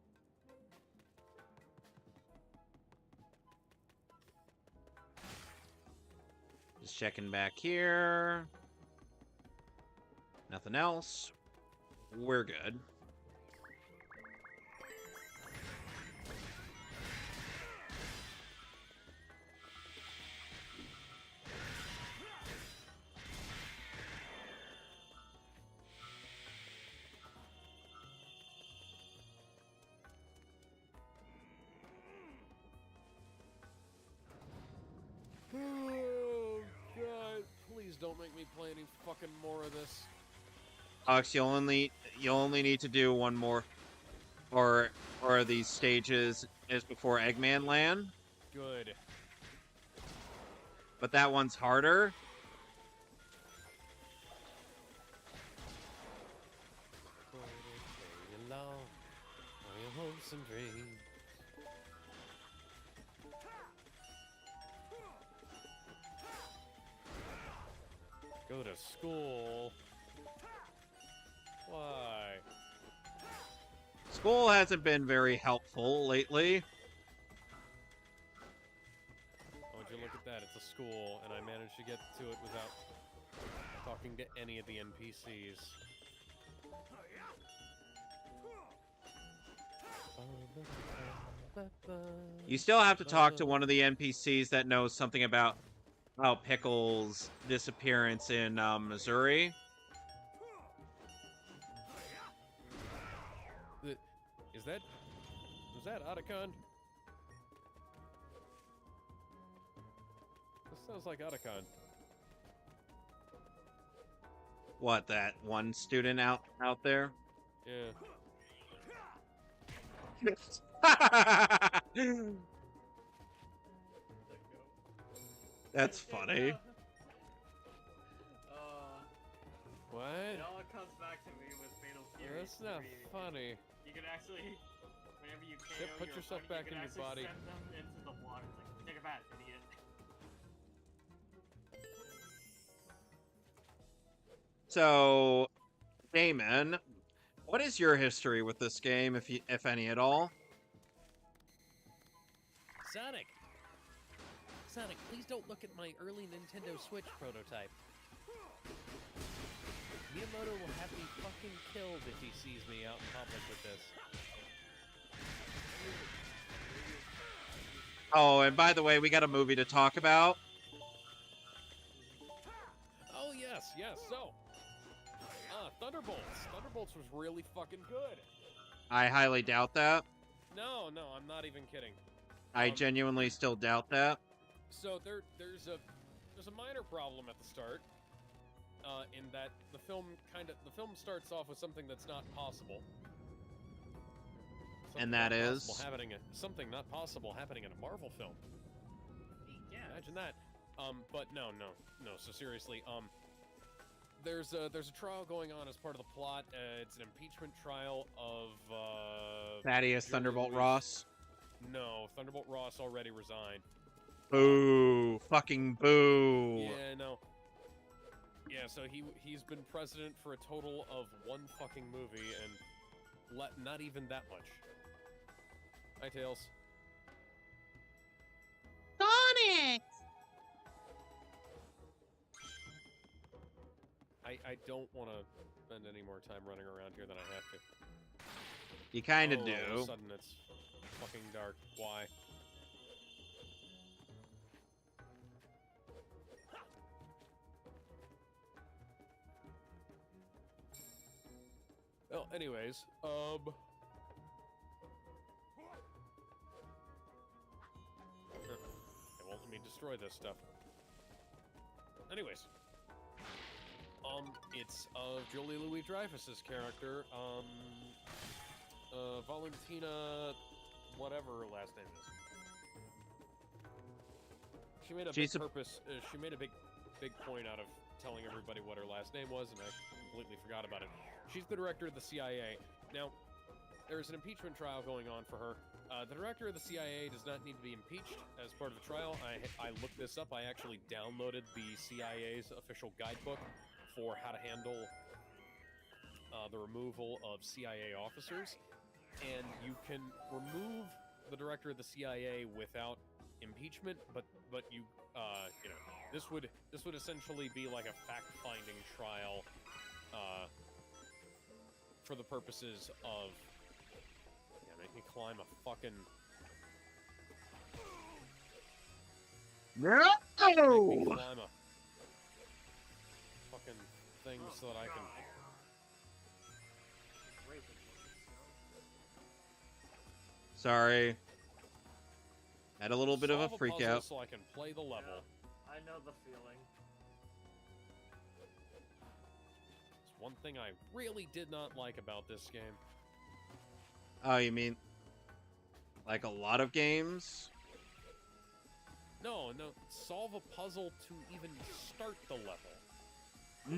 A: Just checking back here. Nothing else. We're good.
B: Oh, God. Please don't make me play any fucking more of this.
A: Alex, you'll only need to do one more, or these stages is before Eggman Land.
B: Good.
A: But that one's harder.
B: Along for your hopes and dreams. Go to school. Why?
A: School hasn't been very helpful lately.
B: Oh, would you look at that? It's a school, and I managed to get to it without talking to any of the NPCs.
A: You still have to talk to one of the NPCs that knows something about Pickle's disappearance in Missouri.
B: Is that Otacon? This sounds like Otacon.
A: What, that one student out there?
B: Yeah.
A: That's funny.
B: What?
E: It all comes back to me with Fatal Fury.
B: That's not
E: 3.
B: funny.
E: You can actually, whenever you KO
B: Yep, put
E: your
B: yourself
E: opponent,
B: back
E: you
B: in
E: can
B: your
E: actually
B: body.
E: send them into the water. It's like, take a bath, idiot.
A: So, Damon, what is your history with this game, if any at all?
H: Sonic! Sonic, please don't look at my early Nintendo Switch prototype. Miyamoto will have me fucking killed if he sees me out in public with this.
A: Oh, and by the way, we got a movie to talk about.
B: Oh, yes, so. Thunderbolts. Thunderbolts was really fucking good.
A: I highly doubt that.
B: No, I'm not even kidding.
A: I genuinely still doubt that.
B: So there's a minor problem at the start, in that the film starts off with something that's not possible.
A: And that is
B: something not possible happening in a Marvel film.
E: Yeah.
B: Imagine that. But no. So seriously, there's a trial going on as part of the plot. It's an impeachment trial of
A: Thaddeus
B: Julia
A: Thunderbolt
B: Louise.
A: Ross.
B: No, Thunderbolt Ross already resigned.
A: Boo! Fucking boo!
B: Yeah, no. Yeah, so he's been president for a total of one fucking movie and not even that much. Hi, Tails.
A: Sonic!
B: I don't want to spend any more time running around here than I have to.
A: You kind of
B: All of a
A: do.
B: sudden it's fucking dark. Why? Well, anyways, It won't let me destroy this stuff. Anyways. It's of Julie Louis-Dreyfus's character, Valentina, whatever her last name is. She made a she made a big point out of telling everybody what her last name was, and I completely forgot about it. She's the director of the CIA. Now, there's an impeachment trial going on for her. The director of the CIA does not need to be impeached as part of the trial. I looked this up. I actually downloaded the CIA's official guidebook for how to handle the removal of CIA officers, and you can remove the director of the CIA without impeachment, but you you know, this would essentially be like a fact-finding trial for the purposes of make me climb a fucking
A: No!
B: make me climb a fucking thing so that I can.
A: Sorry. Had a little bit of a
B: Solve
A: freak
B: puzzle
A: out.
B: so I can play the level.
E: Yeah, I know the feeling.
B: It's one thing I really did not like about this game.
A: Oh, you mean like a lot of games?
B: No, solve a puzzle to even start the level.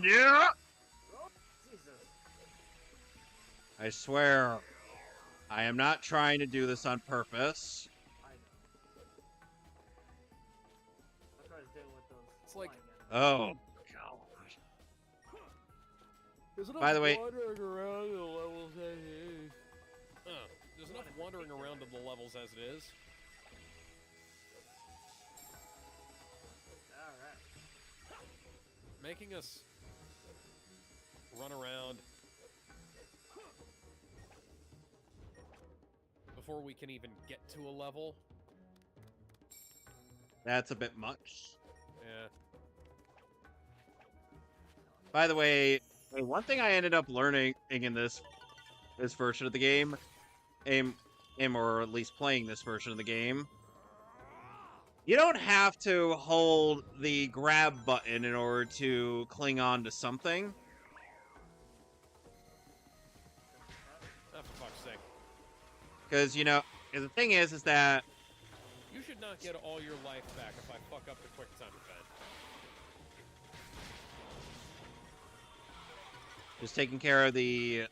A: Yeah.
E: Jesus.
A: I swear, I am not trying to do this on purpose.
E: I know. That's what I was doing with those.
B: It's like-
A: Oh, God. By the way,
B: wandering around in the levels as it is. There's enough wandering around in the levels as it is.
E: Alright.
B: Making us run around before we can even get to a level.
A: That's a bit much.
B: Yeah.
A: By the way, one thing I ended up learning in this version of the game, or at least playing this version of the game, you don't have to hold the grab button in order to cling on to something.
B: Oh, for fuck's sake.
A: Because, you know, the thing is that...
B: You should not get all your life back if I fuck up the quick time event.
A: Just taking care of the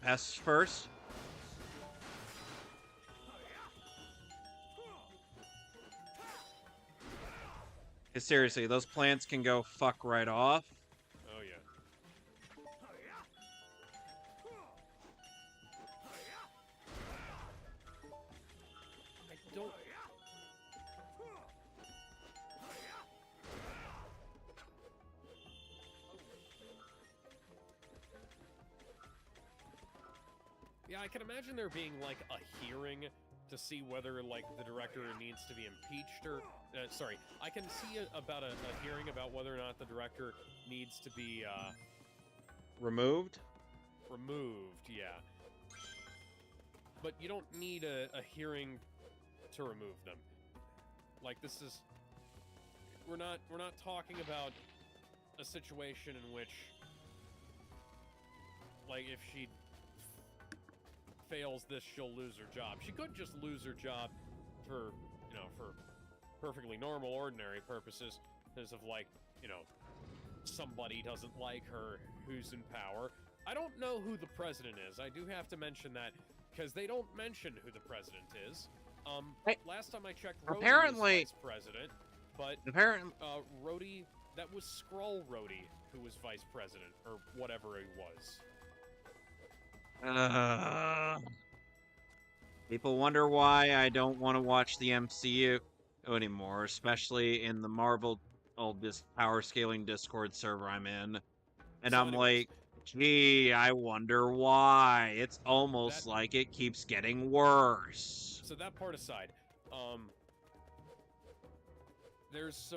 A: pests first. Because seriously, those plants can go fuck right off.
B: Oh yeah. I don't... Yeah, I can imagine there being, like, a hearing to see whether, like, the director needs to be impeached or... sorry, I can see about a hearing about whether or not the director needs to be,
A: Removed?
B: removed, yeah. But you don't need a hearing to remove them. Like, this is... We're not talking about a situation in which, like, if she fails this, she'll lose her job. She could just lose her job for, you know, for perfectly normal, ordinary purposes. As of, like, you know, somebody doesn't like her who's in power. I don't know who the president is. I do have to mention that, because they don't mention who the president is. Last time I checked, Rhodey
A: Apparently...
B: was vice president, but
A: Apparently...
B: Rhodey, that was Skrull Rhodey who was vice president, or whatever he was.
A: People wonder why I don't want to watch the MCU anymore, especially in the Marvel power scaling Discord server I'm in. And
B: So
A: I'm
B: anyways,
A: like, gee, I wonder why. It's almost like it keeps getting worse.
B: So that part aside, there's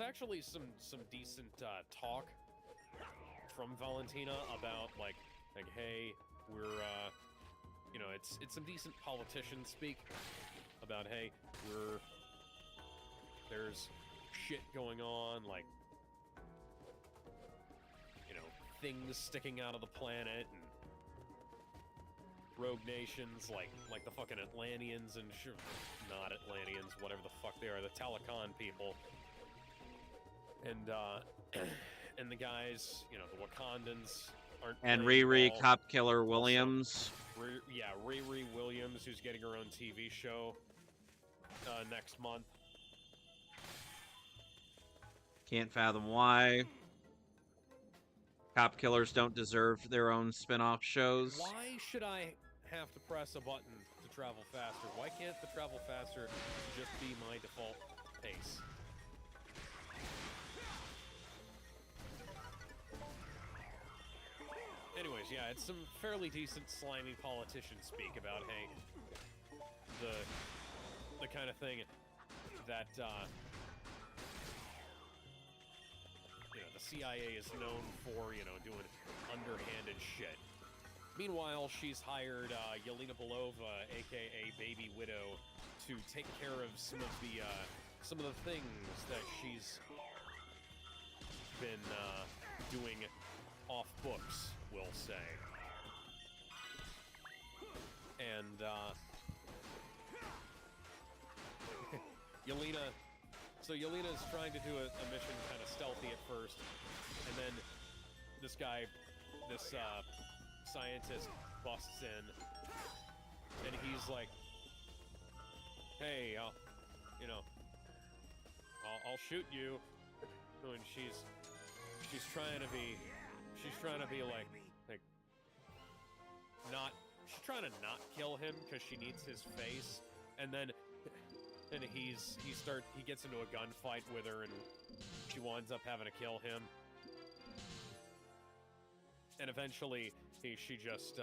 B: actually some decent talk from Valentina about like, hey, we're you know, it's some decent politician speak about, hey, there's shit going on, like, you know, things sticking out of the planet and rogue nations like the fucking Atlanteans and not Atlanteans, whatever the fuck they are, the Talakan people, and and the guys, you know, the Wakandans aren't.
A: And
B: playing
A: Riri
B: ball.
A: Cop Killer Williams.
B: Yeah, Riri Williams, who's getting her own TV show next month.
A: Can't fathom why. Cop killers don't deserve their own spin-off shows.
B: Why should I have to press a button to travel faster? Why can't the travel faster just be my default pace? Anyways, yeah, it's some fairly decent slimy politician speak about, hey, the kind of thing that, you know, the CIA is known for, you know, doing underhanded shit. Meanwhile, she's hired Yelena Belova, aka Baby Widow, to take care of some of the things that she's been doing off books, we'll say. And Yelena's trying to do a mission kind of stealthy at first, and then this scientist busts in, and he's like, "Hey, I'll shoot you." And she's trying to be like not. She's trying to not kill him because she needs his face, and then he gets into a gunfight with her, and she winds up having to kill him. And eventually, she just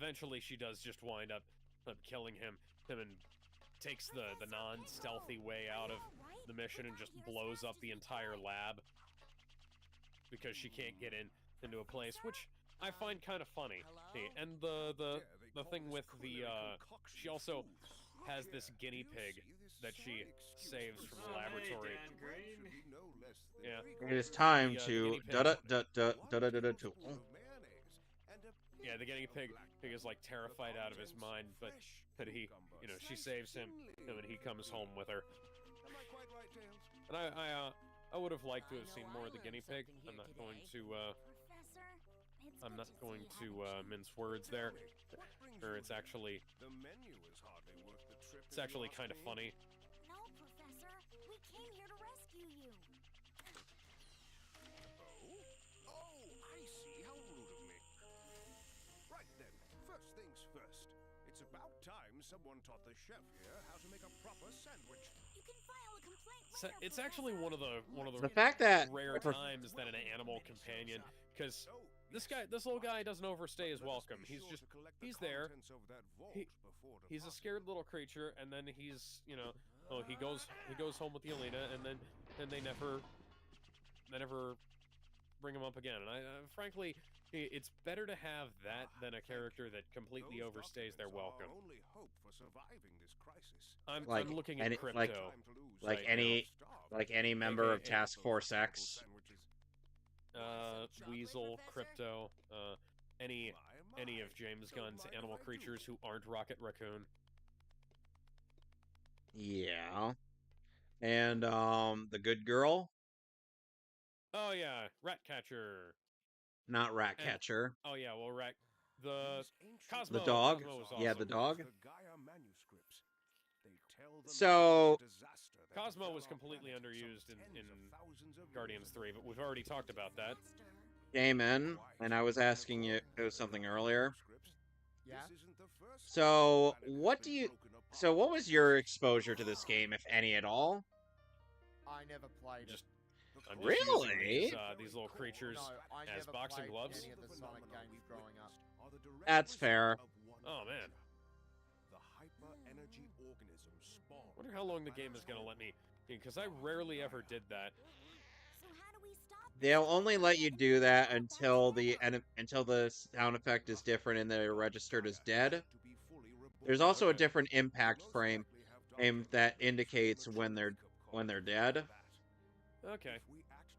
B: eventually she does just wind up killing him and takes the non-stealthy way out of the mission and just blows up the entire lab because she can't get into a place, which I find kind of funny. And the thing with the she also has this guinea pig that she saves from the laboratory.
E: Hey, Dan Green.
B: Yeah.
A: It is time
B: The
A: to
B: guinea pig.
A: da da da da da da da da to.
B: Yeah, the guinea pig is like terrified out of his mind, but he, you know, she saves him, and then he comes home with her. And I would have liked to have seen more of the guinea pig. I'm not going to mince words there. Or it's actually kind of funny.
F: No, Professor. We came here to rescue you.
D: Oh, I see. How rude of me. Right then, first things first. It's about time someone taught the chef here how to make a proper sandwich.
F: You can file a complaint later,
B: It's actually one of the
A: The fact that
B: rare times that an animal companion, because this little guy doesn't overstay his welcome. He's there. He's a scared little creature, and then he's, you know, he goes home with Yelena, and then they never bring him up again. And I frankly, it's better to have that than a character that completely overstays their welcome. I'm looking at Crypto.
A: like any member of Task Force X.
B: Weasel, Crypto, any of James Gunn's animal creatures who aren't Rocket Raccoon.
A: Yeah. And the good girl,
B: Oh yeah, Ratcatcher.
A: not Ratcatcher.
B: Oh yeah, well the Cosmo.
A: The dog?
B: Cosmo was
A: Yeah,
B: awesome.
A: the dog.
D: So
A: So
B: Cosmo was completely underused in Guardians 3, but we've already talked about that.
A: Damon, and I was asking you something earlier.
I: Yeah?
A: So what was your exposure to this game, if any at all?
I: I never played it.
B: I'm just
A: Really?
B: using these little creatures
I: No, I
B: as
I: never
B: boxing
I: played
B: gloves.
I: any of the Sonic games growing up.
A: That's fair.
B: Oh man, wonder how long the game is gonna let me, because I rarely ever did that.
F: So how do we stop
A: They'll only let you do that until the sound effect is different and they're registered as dead. There's also a different impact frame that indicates when they're dead.
B: Okay.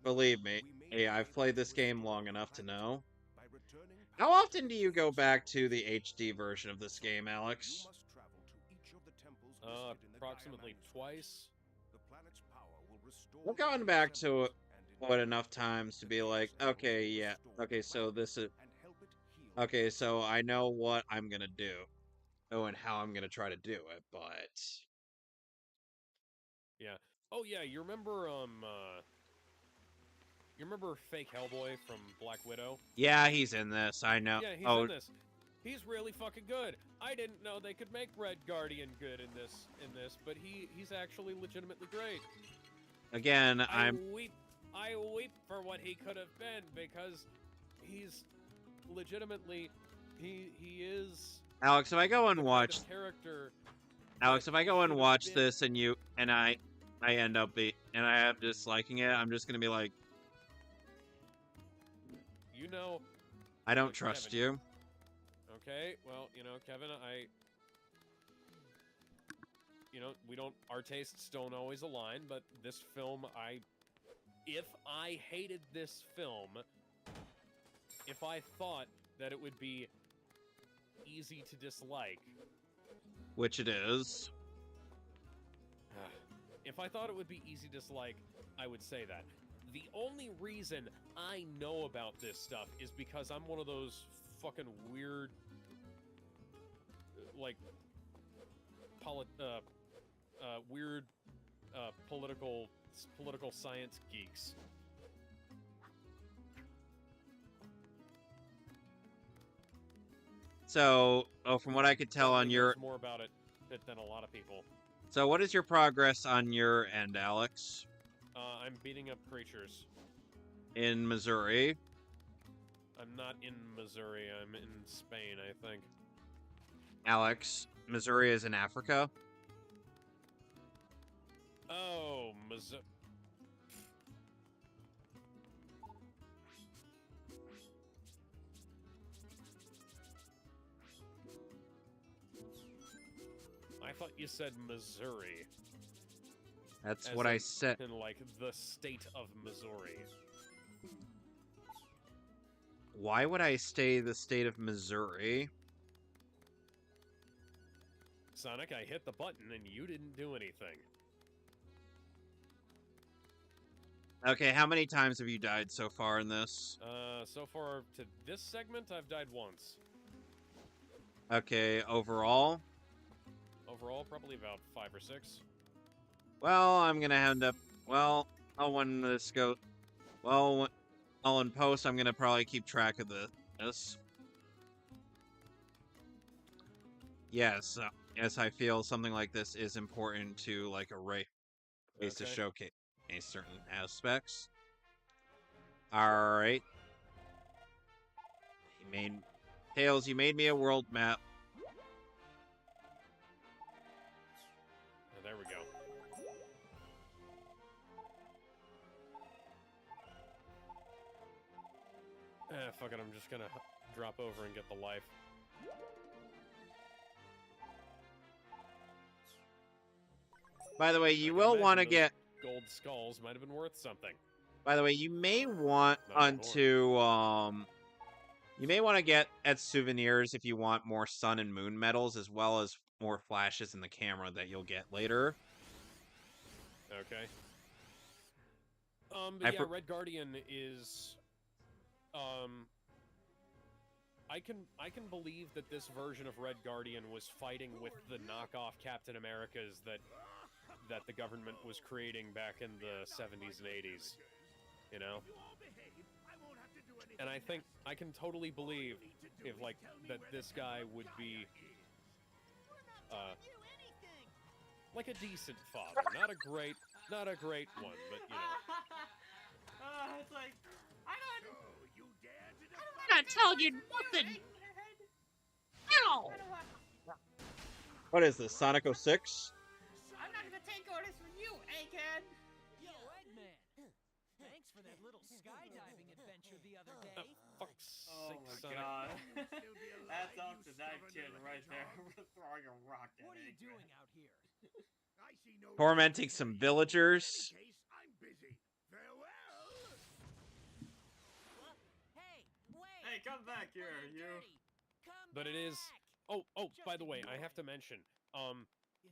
A: Believe me, I've played this game long enough to know. How often do you go back to the HD version of this game, Alex?
B: Approximately twice.
A: I've gone back to it enough times to be like, okay, yeah, okay, so so I know what I'm gonna do. Oh, and how I'm gonna try to do it, but
B: Yeah. Oh yeah, you remember fake Hellboy from Black Widow?
A: yeah, he's in this. I know.
B: Yeah, he's
A: Oh,
B: in this. He's really fucking good. I didn't know they could make Red Guardian good in this, but he's actually legitimately great.
A: again,
B: I weep for what he could have been, because he's legitimately he is
A: Alex. If I go and
B: the
A: watch,
B: kind of character.
A: Alex, if I go and
B: should have
A: watch
B: been-
A: this and I end up and I am disliking it, I'm just gonna be like,
B: You know,
A: I don't
B: Look,
A: trust
B: Kevin.
A: you.
B: okay, well, you know, Kevin, our tastes don't always align, but this film, if I hated this film, if I thought that it would be easy to dislike,
A: Which it is.
B: if I thought it would be easy to dislike, I would say that. The only reason I know about this stuff is because I'm one of those fucking weird, like, weird political science geeks.
A: So, from what I could tell on
B: Probably
A: your,
B: knows more about it than a lot of people.
A: so what is your progress on your end, Alex?
B: I'm beating up creatures.
A: In Missouri?
B: I'm not in Missouri. I'm in Spain, I think.
A: Alex, Missouri is in Africa.
B: Oh, Missouri. I thought you said Missouri.
A: That's
B: As
A: what I
B: in-
A: said.
B: In, like, the state of Missouri.
A: Why would I stay the state of Missouri?
B: Sonic, I hit the button and you didn't do anything.
A: Okay, how many times have you died so far in this?
B: So far to this segment, I've died once.
A: Okay, overall?
B: Overall, probably about 5 or 6.
A: Well, I'm gonna end up... Well, I'll when this go... Well, I'll in post, I'm gonna probably keep track of this. Yes, yes, I feel something like this is important to, like, a race to
B: Okay.
A: showcase certain aspects. Alright. Tails, you made me a world map.
B: Oh, there we go. Fuck it, I'm just gonna drop over and get the life.
A: By the way, you
B: I can
A: will
B: imagine
A: want to
B: those
A: get...
B: gold skulls might have been worth something.
A: By the way, you may want
B: Not
A: you may want to get as souvenirs if you want more sun and moon medals, as well as more flashes in the camera that you'll get later.
B: Okay. But yeah, Red Guardian is, I can believe that this version of Red Guardian was fighting with the knockoff Captain Americas that the government was creating back in the 70s and 80s, you know? And I think I can totally believe if, like, that this guy would be, like a decent father. Not a great one, but, you know.
E: It's like, I'm
J: not telling you nothing. Ow!
A: What is this, Sonic 06?
J: I'm not gonna take orders from you, Egghead.
G: Yo, Eggman! Thanks for that little skydiving adventure the other day.
B: Fuck's
E: Oh
B: sake,
E: my
B: Sonic.
E: god. That's off the knife kid right there. Throwing a rock at
G: What are you
E: Eggman.
G: doing out here?
A: Tormenting some villagers.
D: I'm busy. Farewell.
G: Hey, wait!
E: Hey, come back here, you.
G: Come
B: But it is.
G: back!
B: Oh, by the way, I have to mention,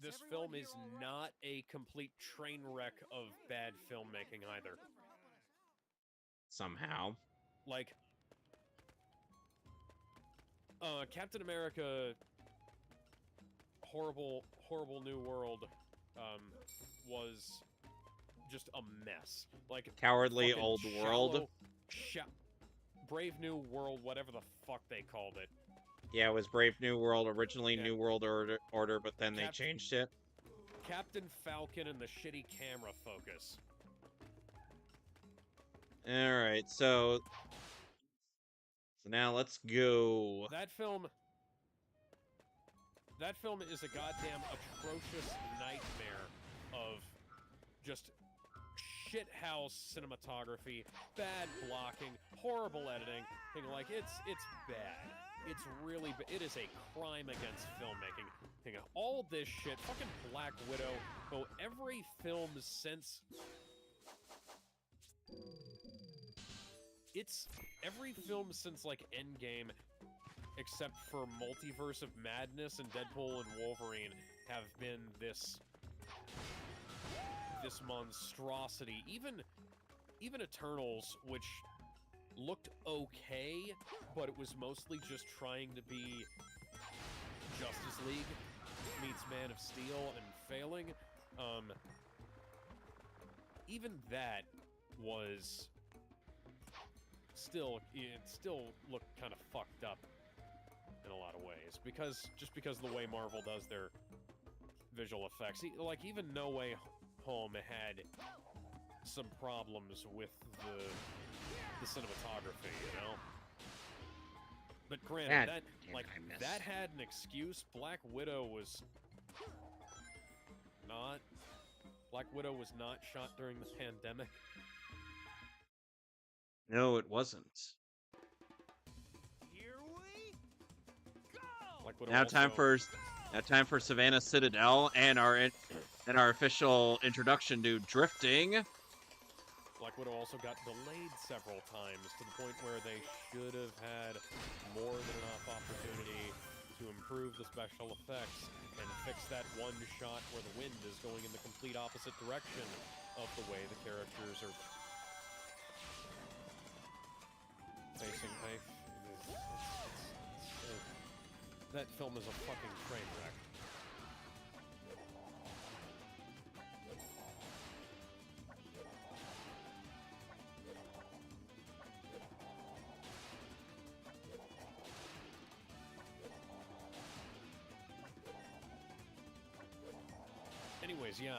B: this film
G: everyone
B: is
G: here all right?
B: not a complete train wreck of bad filmmaking either.
A: Somehow.
B: Like, Captain America, horrible New World, was just a mess. Like,
A: Cowardly
B: fucking
A: Old World.
B: Brave New World, whatever the fuck they called it.
A: Yeah, it was Brave New World, originally
B: Yeah.
A: New World Order, but then they changed it.
B: Captain Falcon and the shitty camera focus.
A: Alright, so now let's go.
B: That film is a goddamn atrocious nightmare of just shithouse cinematography, bad blocking, horrible editing. Like, it's bad. It's really it is a crime against filmmaking. All this shit, fucking Black Widow, every film since like Endgame, except for Multiverse of Madness and Deadpool and Wolverine, have been this monstrosity. Even Eternals, which looked okay, but it was mostly just trying to be Justice League meets Man of Steel and failing. Even that was it still looked kind of fucked up in a lot of ways, because the way Marvel does their visual effects. Like, even No Way Home had some problems with the cinematography, you know? But granted,
A: God
B: that
A: damn
B: like
A: it, I missed.
B: that had an excuse. Black Widow was not shot during the pandemic.
A: No, it wasn't.
D: Here we go!
B: Black Widow
A: Now
B: also,
A: time for Savannah Citadel and our official introduction to drifting.
B: Black Widow also got delayed several times to the point where they should have had more than enough opportunity to improve the special effects and fix that one shot where the wind is going in the complete opposite direction of the way the characters are facing. That film is a fucking train wreck. Anyways, yeah,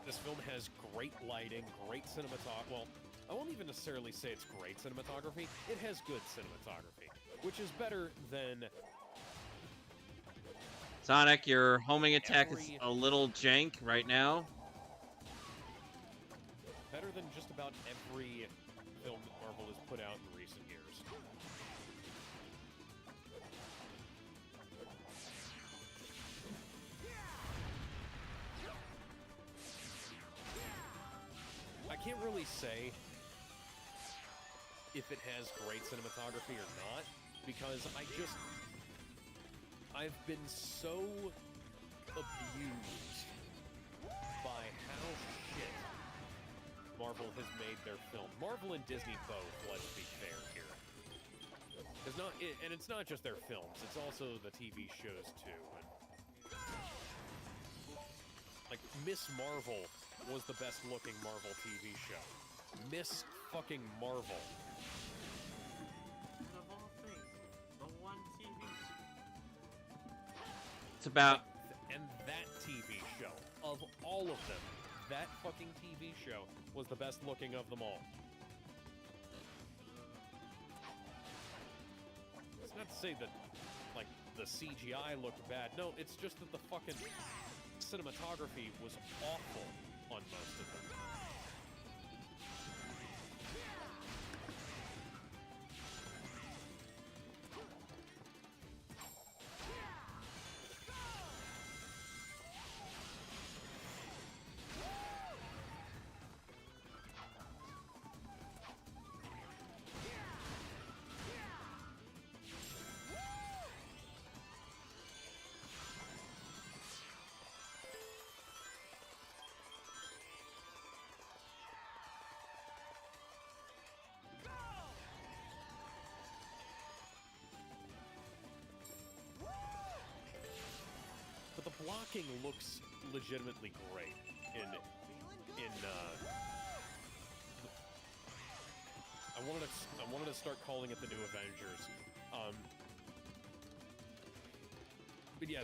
B: this film has great lighting, great cinematography. Well, I won't even necessarily say it's great cinematography. It has good cinematography, which is better than
A: Sonic, your homing attack is
B: every-
A: a little jank right now.
B: better than just about every film that Marvel has put out in recent years. I can't really say if it has great cinematography or not, because I've been so abused by how shit Marvel has made their film. Marvel and Disney both, let's be fair here. And it's not just their films, it's also the TV shows too. And, like, Miss Marvel was the best looking Marvel TV show. Miss fucking Marvel.
E: Of all things, the one TV
A: It's about
B: And that TV show, of all of them, that fucking TV show was the best looking of them all. It's not to say that, like, the CGI looked bad. No, it's just that the fucking cinematography was awful on most of them. But the blocking looks legitimately great in I wanted to start calling it the New Avengers. But yeah,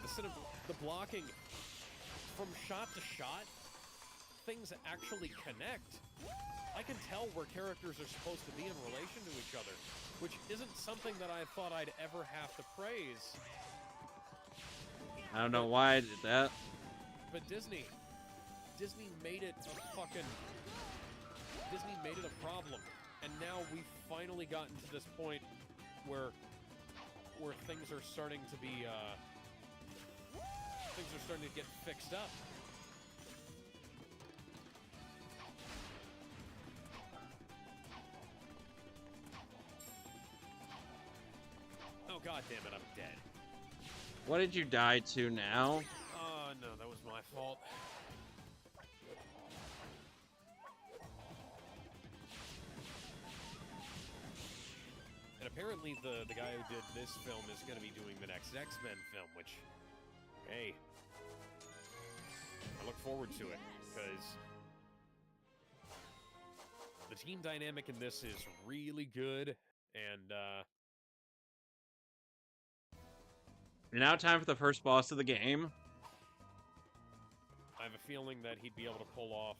B: the blocking from shot to shot, things actually connect. I can tell where characters are supposed to be in relation to each other, which isn't something that I thought I'd ever have to praise.
A: I don't know why I did that.
B: But Disney made it a problem, and now we've finally gotten to this point where things are starting to be get fixed up. Oh, god damn it, I'm dead.
A: What did you die to now?
B: Oh no, that was my fault. And apparently the guy who did this film is going to be doing the next X-Men film, which, hey, I look forward to it, because the team dynamic in this is really good, and
A: Now time for the first boss of the game.
B: I have a feeling that he'd be able to pull off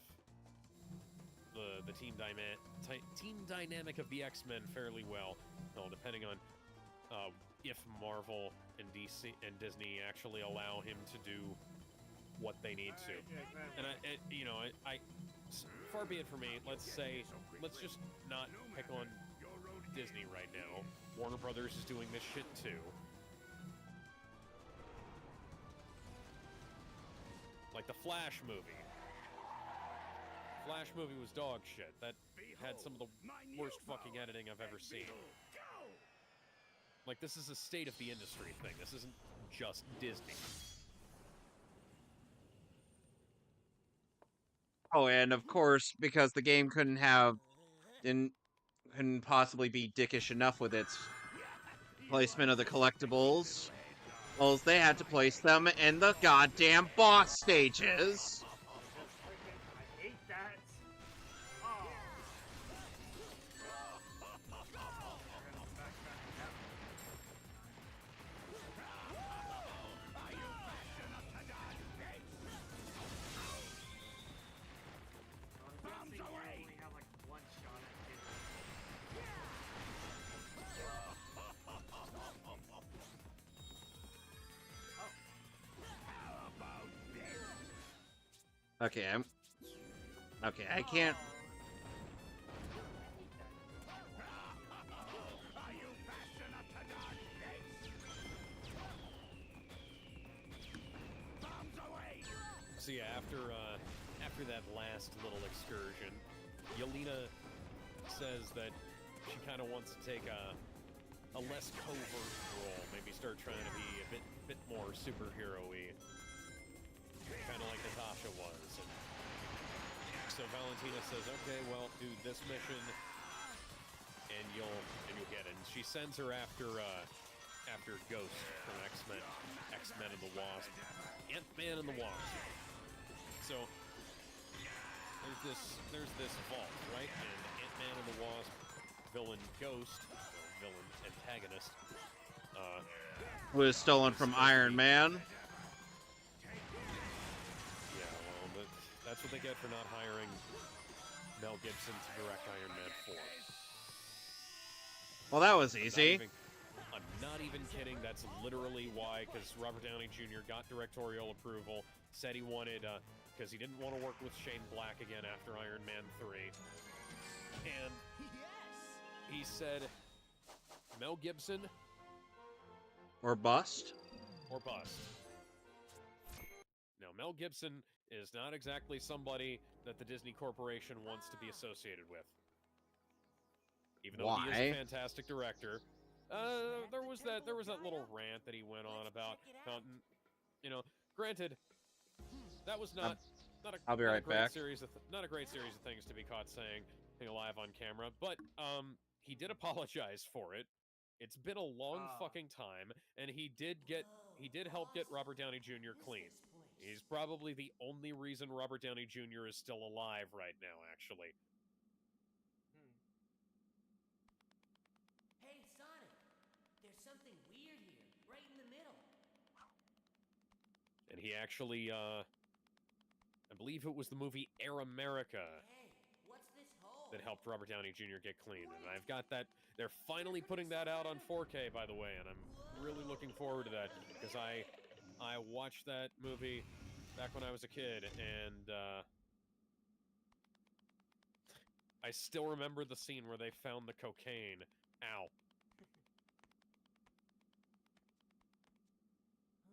B: the team dynamic of the X-Men fairly well. Well, depending on if Marvel and DC and Disney actually allow him to do what they need to. And far be it for me. Let's just not pick on Disney right now. Warner Brothers is doing this shit too. Like the Flash movie. Flash movie was dog shit. That had some of the worst fucking editing I've ever seen. Like, this is a state of the industry thing. This isn't just Disney.
A: Oh, and of course, because the game couldn't possibly be dickish enough with its placement of the collectibles, well, they had to place them in the goddamn boss stages.
E: I hate that. Oh. Only have like one shot at it.
A: Okay, I can't.
B: So yeah, after that last little excursion, Yelena says that she kind of wants to take a less covert role, maybe start trying to be a bit more superhero-y, kind of like Natasha was. And so Valentina says, "Okay, well, do this mission, and you'll get it." And she sends her after Ghost from X-Men and the Wasp, Ant-Man and the Wasp. So there's this vault, right? And Ant-Man and the Wasp, villain Ghost, villain antagonist,
A: Was stolen from Iron Man.
B: Yeah, well, that's what they get for not hiring Mel Gibson to direct Iron Man 4.
A: Well, that was easy.
B: I'm not even kidding. That's literally why, because Robert Downey Jr. got directorial approval, said he wanted, because he didn't want to work with Shane Black again after Iron Man 3. And he said, Mel Gibson
A: Or bust.
B: or bust. Now, Mel Gibson is not exactly somebody that the Disney Corporation wants to be associated with. Even though he is a fantastic director. There was that little rant that he went on about, granted, that was not
A: I'll be right back.
B: Not a great series of things to be caught saying live on camera, but he did apologize for it. It's been a long fucking time, and he did help get Robert Downey Jr. clean. He's probably the only reason Robert Downey Jr. is still alive right now, actually.
G: Hey, Sonic, there's something weird here, right in the middle.
B: And he actually, I believe it was the movie Air America
G: Hey, what's this hole?
B: that helped Robert Downey Jr. get clean. And I've got that. They're finally putting that out on 4K, by the way, and I'm really looking forward to that, because I watched that movie back when I was a kid, and I still remember the scene where they found the cocaine. Ow.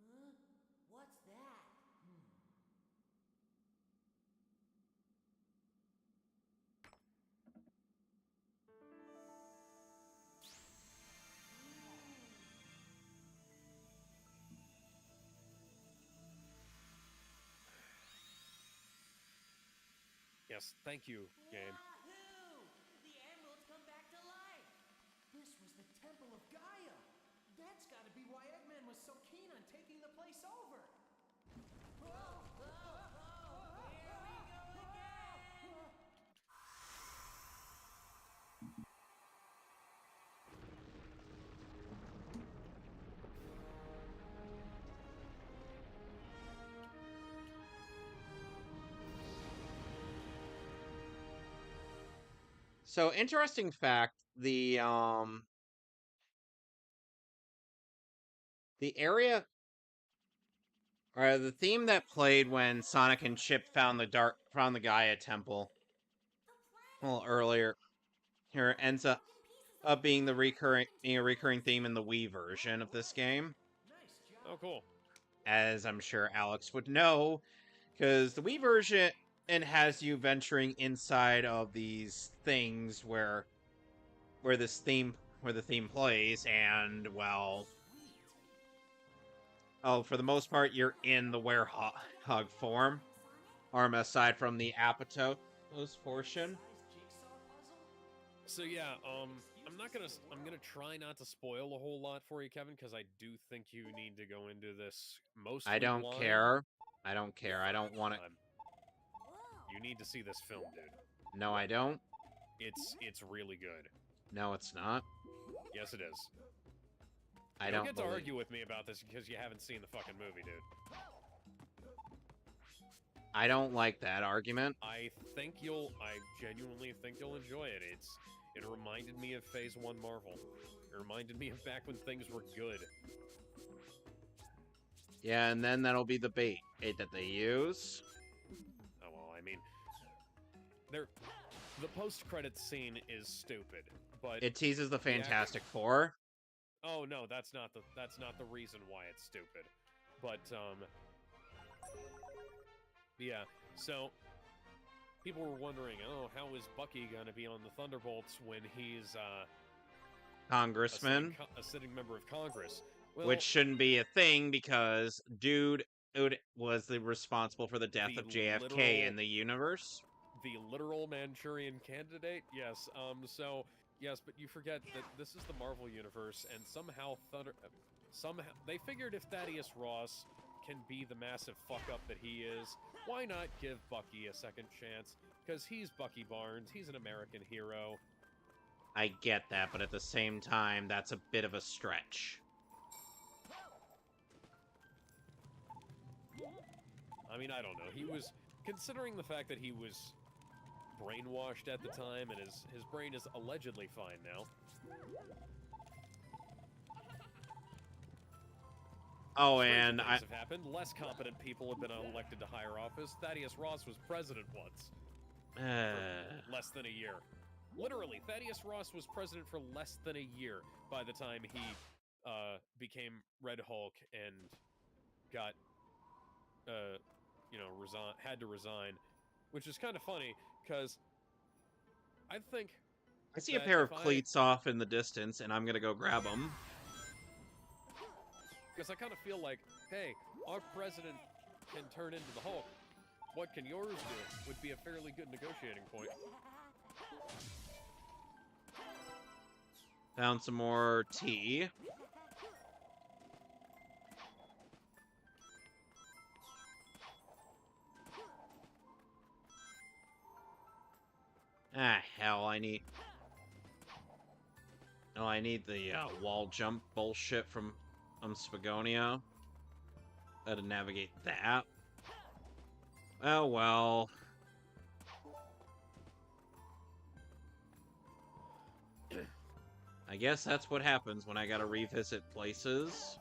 G: Huh? What's that?
B: Yes, thank you, game.
G: Wahoo! The emeralds come back to life.
K: This was the Temple of Gaia. That's gotta be why Eggman was so keen on taking the place over.
G: Whoa, whoa, whoa! Here we go again!
A: So, interesting fact, the The area, or the theme that played when Sonic and Chip found the Gaia Temple a little earlier here ends up being a recurring theme in the Wii version of this game,
B: Oh, cool.
A: as I'm sure Alex would know, because the Wii version has you venturing inside of these things where the theme plays, and well, for the most part, you're in the werehog form, aside from the Apotos portion.
B: So yeah, I'm gonna try not to spoil a whole lot for you, Kevin, because I do think you need to go into this mostly
A: I don't
B: blind.
A: care. I don't care. I don't want it.
B: You need to see this film, dude.
A: No, I don't.
B: It's really good.
A: No, it's not.
B: Yes, it is.
A: I
B: You
A: don't
B: get to
A: believe.
B: argue with me about this because you haven't seen the fucking movie, dude.
A: I don't like that argument.
B: I genuinely think you'll enjoy it. It reminded me of Phase 1 Marvel. It reminded me of back when things were good.
A: Yeah, and then that'll be the bait that they use.
B: Oh well, I mean, the post-credits scene is stupid, but
A: It teases the Fantastic Four.
B: oh no, that's not the reason why it's stupid. But yeah. So people were wondering, oh, how is Bucky gonna be on the Thunderbolts when he's
A: Congressman,
B: a sitting member of Congress? Well,
A: which shouldn't be a thing because dude was responsible for the death of JFK in the universe.
B: The literal Manchurian Candidate, yes. So yes, but you forget that this is the Marvel universe, and somehow they figured if Thaddeus Ross can be the massive fuck up that he is, why not give Bucky a second chance? Because he's Bucky Barnes, he's an American hero.
A: I get that, but at the same time, that's a bit of a stretch.
B: I mean, I don't know. He was, considering the fact that he was brainwashed at the time, and his brain is allegedly fine now.
A: Oh, and
B: things have happened. Less competent people have been elected to higher office. Thaddeus Ross was president once. For less than a year. Literally, Thaddeus Ross was president for less than a year by the time he became Red Hulk and got, had to resign. Which is kind of funny, because I think...
A: I see a pair of cleats off in the distance, and I'm gonna go grab them.
B: Because I kind of feel like, hey, our president can turn into the Hulk. What can yours do? Would be a fairly good negotiating point.
A: Found some more tea. Ah, hell, I need the wall jump bullshit from Spagonia. Gotta navigate that. Oh well. I guess that's what happens when I gotta revisit places.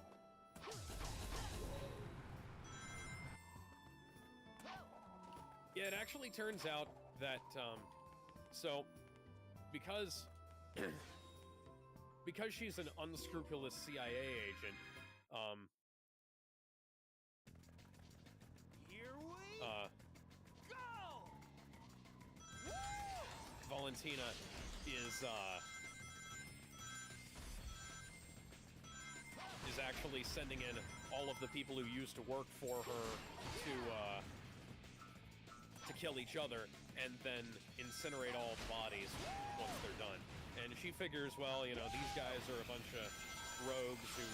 B: Yeah, it actually turns out that, so, because she's an unscrupulous CIA agent,
D: Here we go!
B: Valentina is actually sending in all of the people who used to work for her to kill each other and then incinerate all the bodies once they're done. And she figures, well, you know, these guys are a bunch of rogues who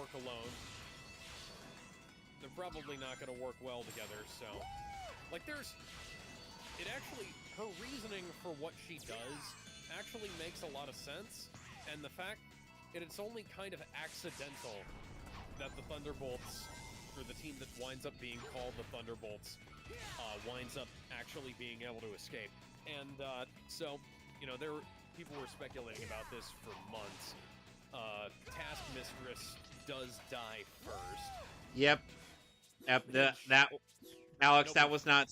B: work alone. They're probably not going to work well together, so... Like, her reasoning for what she does actually makes a lot of sense, and the fact that it's only kind of accidental that the Thunderbolts, or the team that winds up being called the Thunderbolts, winds up actually being able to escape. And so, you know, people were speculating about this for months, Task Mistress does die first.
A: Yep. That Alex, that was not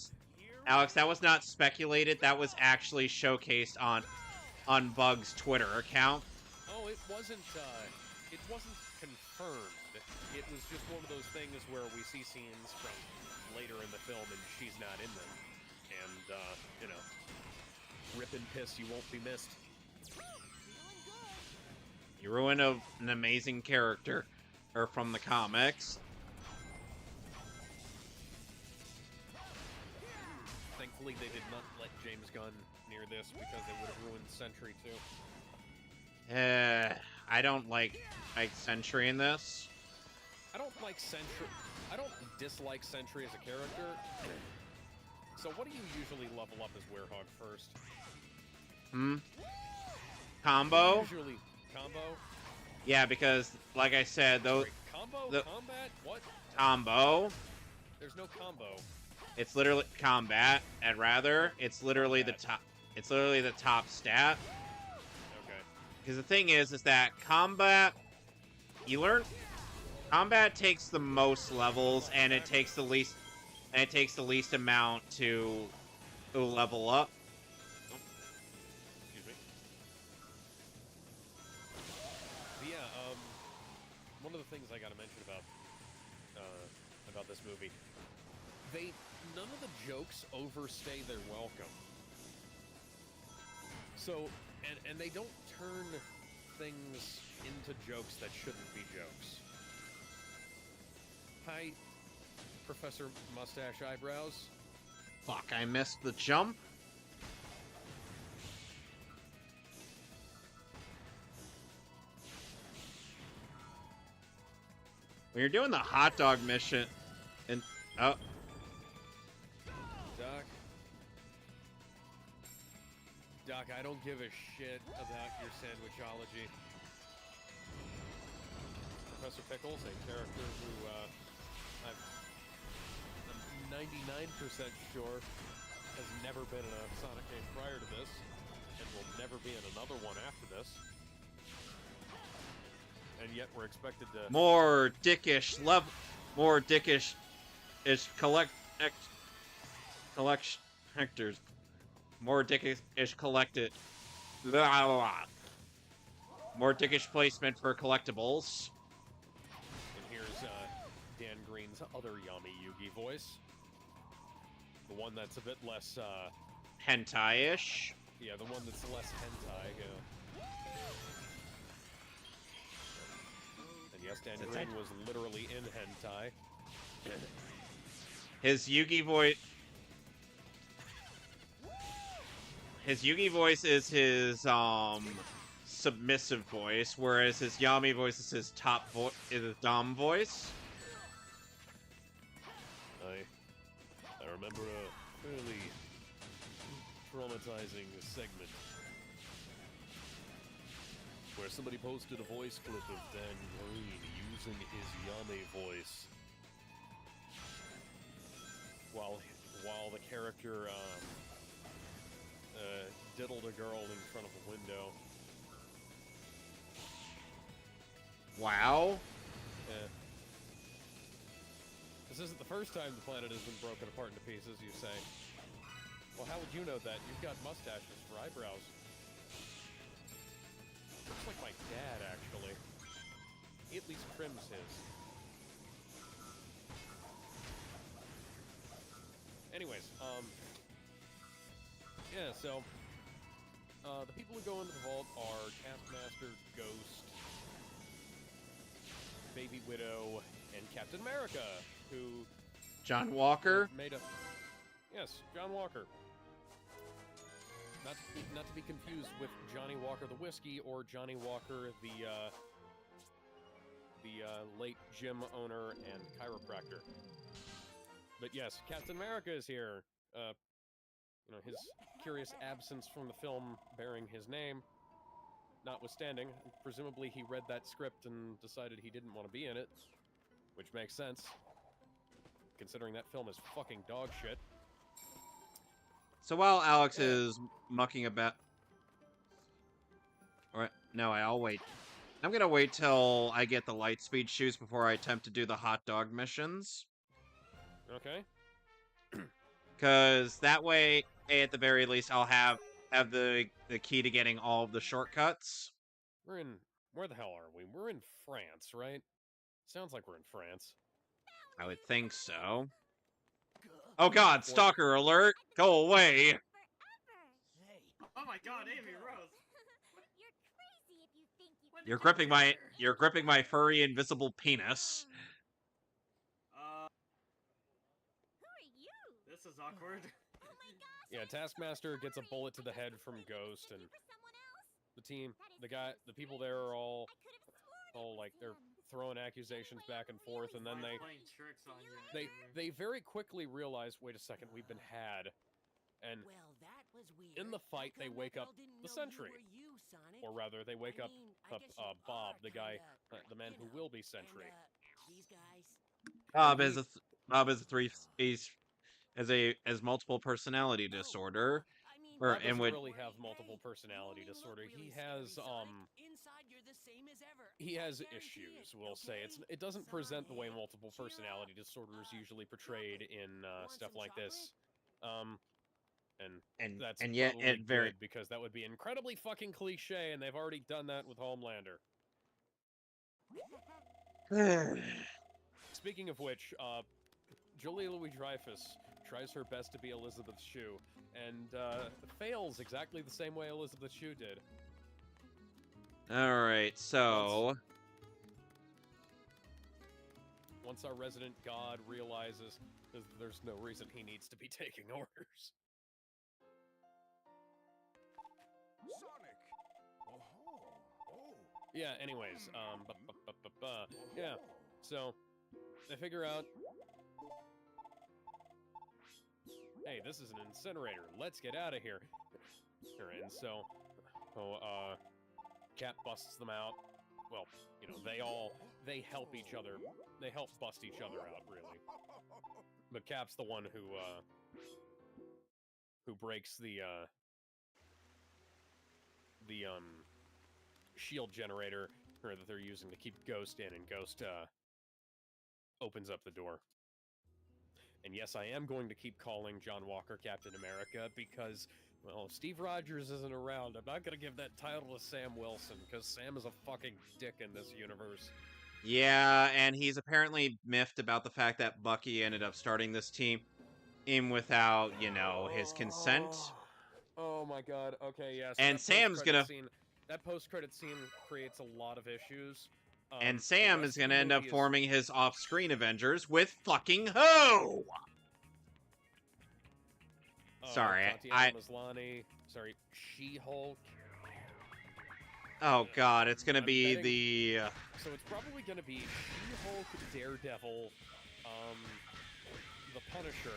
A: speculated. That was actually showcased on Bug's Twitter account.
B: Oh, it wasn't confirmed. It was just one of those things where we see scenes from later in the film and she's not in them. And, you know, rip and piss, you won't be missed.
A: You ruin an amazing character, or from the comics.
B: Thankfully, they did not let James Gunn near this because they would have ruined Sentry too.
A: I don't like Sentry in this.
B: I don't like Sentry. I don't dislike Sentry as a character. So, what do you usually level up as Werehog first?
A: Combo?
B: Usually combo.
A: Yeah, because like I said, those
B: combo combat what?
A: Combo.
B: There's no combo.
A: It's literally combat. I'd rather. It's literally the top. It's literally the top stat.
B: Okay.
A: Because the thing is that combat, you learn. Combat takes the most levels, and it takes the least. And it takes the least amount to level up.
B: Excuse me. But yeah, one of the things I gotta mention about this movie, none of the jokes overstay their welcome. So, and they don't turn things into jokes that shouldn't be jokes. Hi, Professor Mustache Eyebrows.
A: Fuck, I missed the jump. When you're doing the hot dog mission, and oh,
B: Doc, I don't give a shit about your sandwichology. Professor Pickles, a character who I'm 99% sure has never been in a Sonic game prior to this, and will never be in another one after this. And yet we're expected to...
A: more dickish collectors. More dickish collected. Blah, blah, blah. More dickish placement for collectibles.
B: And here's Dan Green's other Yami Yugi voice. The one that's a bit less,
A: hentai-ish.
B: Yeah, the one that's less hentai, yeah. And yes, Dan Green was literally in hentai.
A: His Yugi voice... His Yugi voice is his, submissive voice, whereas his Yami voice is his is his Dom voice.
B: I remember a fairly traumatizing segment where somebody posted a voice clip of Dan Green using his Yami voice while the character diddled a girl in front of a window.
A: Wow.
B: Yeah. This isn't the first time the planet has been broken apart into pieces, you say. Well, how would you know that? You've got mustaches for eyebrows. Looks like my dad, actually. He at least trims his. Anyways, yeah, so, the people who go into the vault are Taskmaster, Ghost, Baby Widow, and Captain America, who...
A: John Walker?
B: Made a... Yes, John Walker. Not to be confused with Johnny Walker the Whiskey or Johnny Walker the late gym owner and chiropractor. But yes, Captain America is here. You know, his curious absence from the film bearing his name notwithstanding, presumably he read that script and decided he didn't want to be in it, which makes sense, considering that film is fucking dog shit.
A: So while Alex is mucking about... Alright, no, I'll wait. I'm gonna wait till I get the light speed shoes before I attempt to do the hot dog missions.
B: Okay.
A: Because that way, at the very least, I'll have the key to getting all of the shortcuts.
B: Where the hell are we? We're in France, right? Sounds like we're in France.
A: I would think so. Oh god, stalker alert! Go away!
E: Oh my god, Amy Rose!
F: You're crazy if you think you
A: You're gripping my furry invisible penis.
F: Who are you?
E: This is awkward.
F: Oh my gosh!
B: Yeah, Taskmaster gets a bullet to the head from Ghost, and the team, the people there are all like they're throwing accusations back and forth, and then
E: Playing tricks on you.
B: they very quickly realize, wait a second, we've been had, and
G: Well, that was weird.
B: in the fight they wake up
G: didn't
B: the
G: know
B: Sentry,
G: you were you, Sonic.
B: or rather they wake up
G: I guess you
B: Bob,
G: are
B: the guy,
G: kinda,
B: the man who
G: you know,
B: will be Sentry.
G: and, these guys.
A: Bob is a three. He's as multiple personality disorder.
G: I mean,
A: Or
B: Bob
A: and
B: doesn't
A: would
B: really have multiple personality disorder. He has
G: Inside you're the same as ever.
B: he
G: I
B: has
G: guarantee
B: issues.
G: it,
B: We'll say
G: okay?
B: it doesn't present the way
G: Sonic,
B: multiple
G: cheer
B: personality
G: up.
B: disorder is usually portrayed in
G: want
B: stuff
G: some
B: like this. And that's
A: and yet
B: probably
A: it very
B: good because that would be incredibly fucking cliche, and they've already done that with Homelander. Speaking of which, Julia Louis-Dreyfus tries her best to be Elizabeth Shue, and fails exactly the same way Elizabeth Shue did.
A: all right. So
B: Once our resident god realizes there's no reason he needs to be taking orders.
D: Sonic! Oh.
B: Yeah, anyways, yeah, so, they figure out, hey, this is an incinerator, let's get out of here. And so, Cap busts them out. Well, you know, they help each other, they help bust each other out, really. But Cap's the one who breaks the shield generator that they're using to keep Ghost in, and Ghost opens up the door. And yes, I am going to keep calling John Walker Captain America because, well, if Steve Rogers isn't around, I'm not going to give that title to Sam Wilson, because Sam is a fucking dick in this universe.
A: yeah, and he's apparently miffed about the fact that Bucky ended up starting this team in without, his consent.
B: Oh my god. Okay, yeah. So
A: And Sam's gonna
B: that post-credit scene creates a lot of issues.
A: and
B: The
A: Sam
B: rest
A: is
B: of
A: gonna
B: the
A: end up
B: movie is-
A: forming his off-screen Avengers with fucking who? Sorry,
B: Tatiana Maslany. Sorry, She-Hulk.
A: Oh god, it's gonna be
B: betting-
A: the.
B: So it's probably gonna be She-Hulk, Daredevil, the Punisher.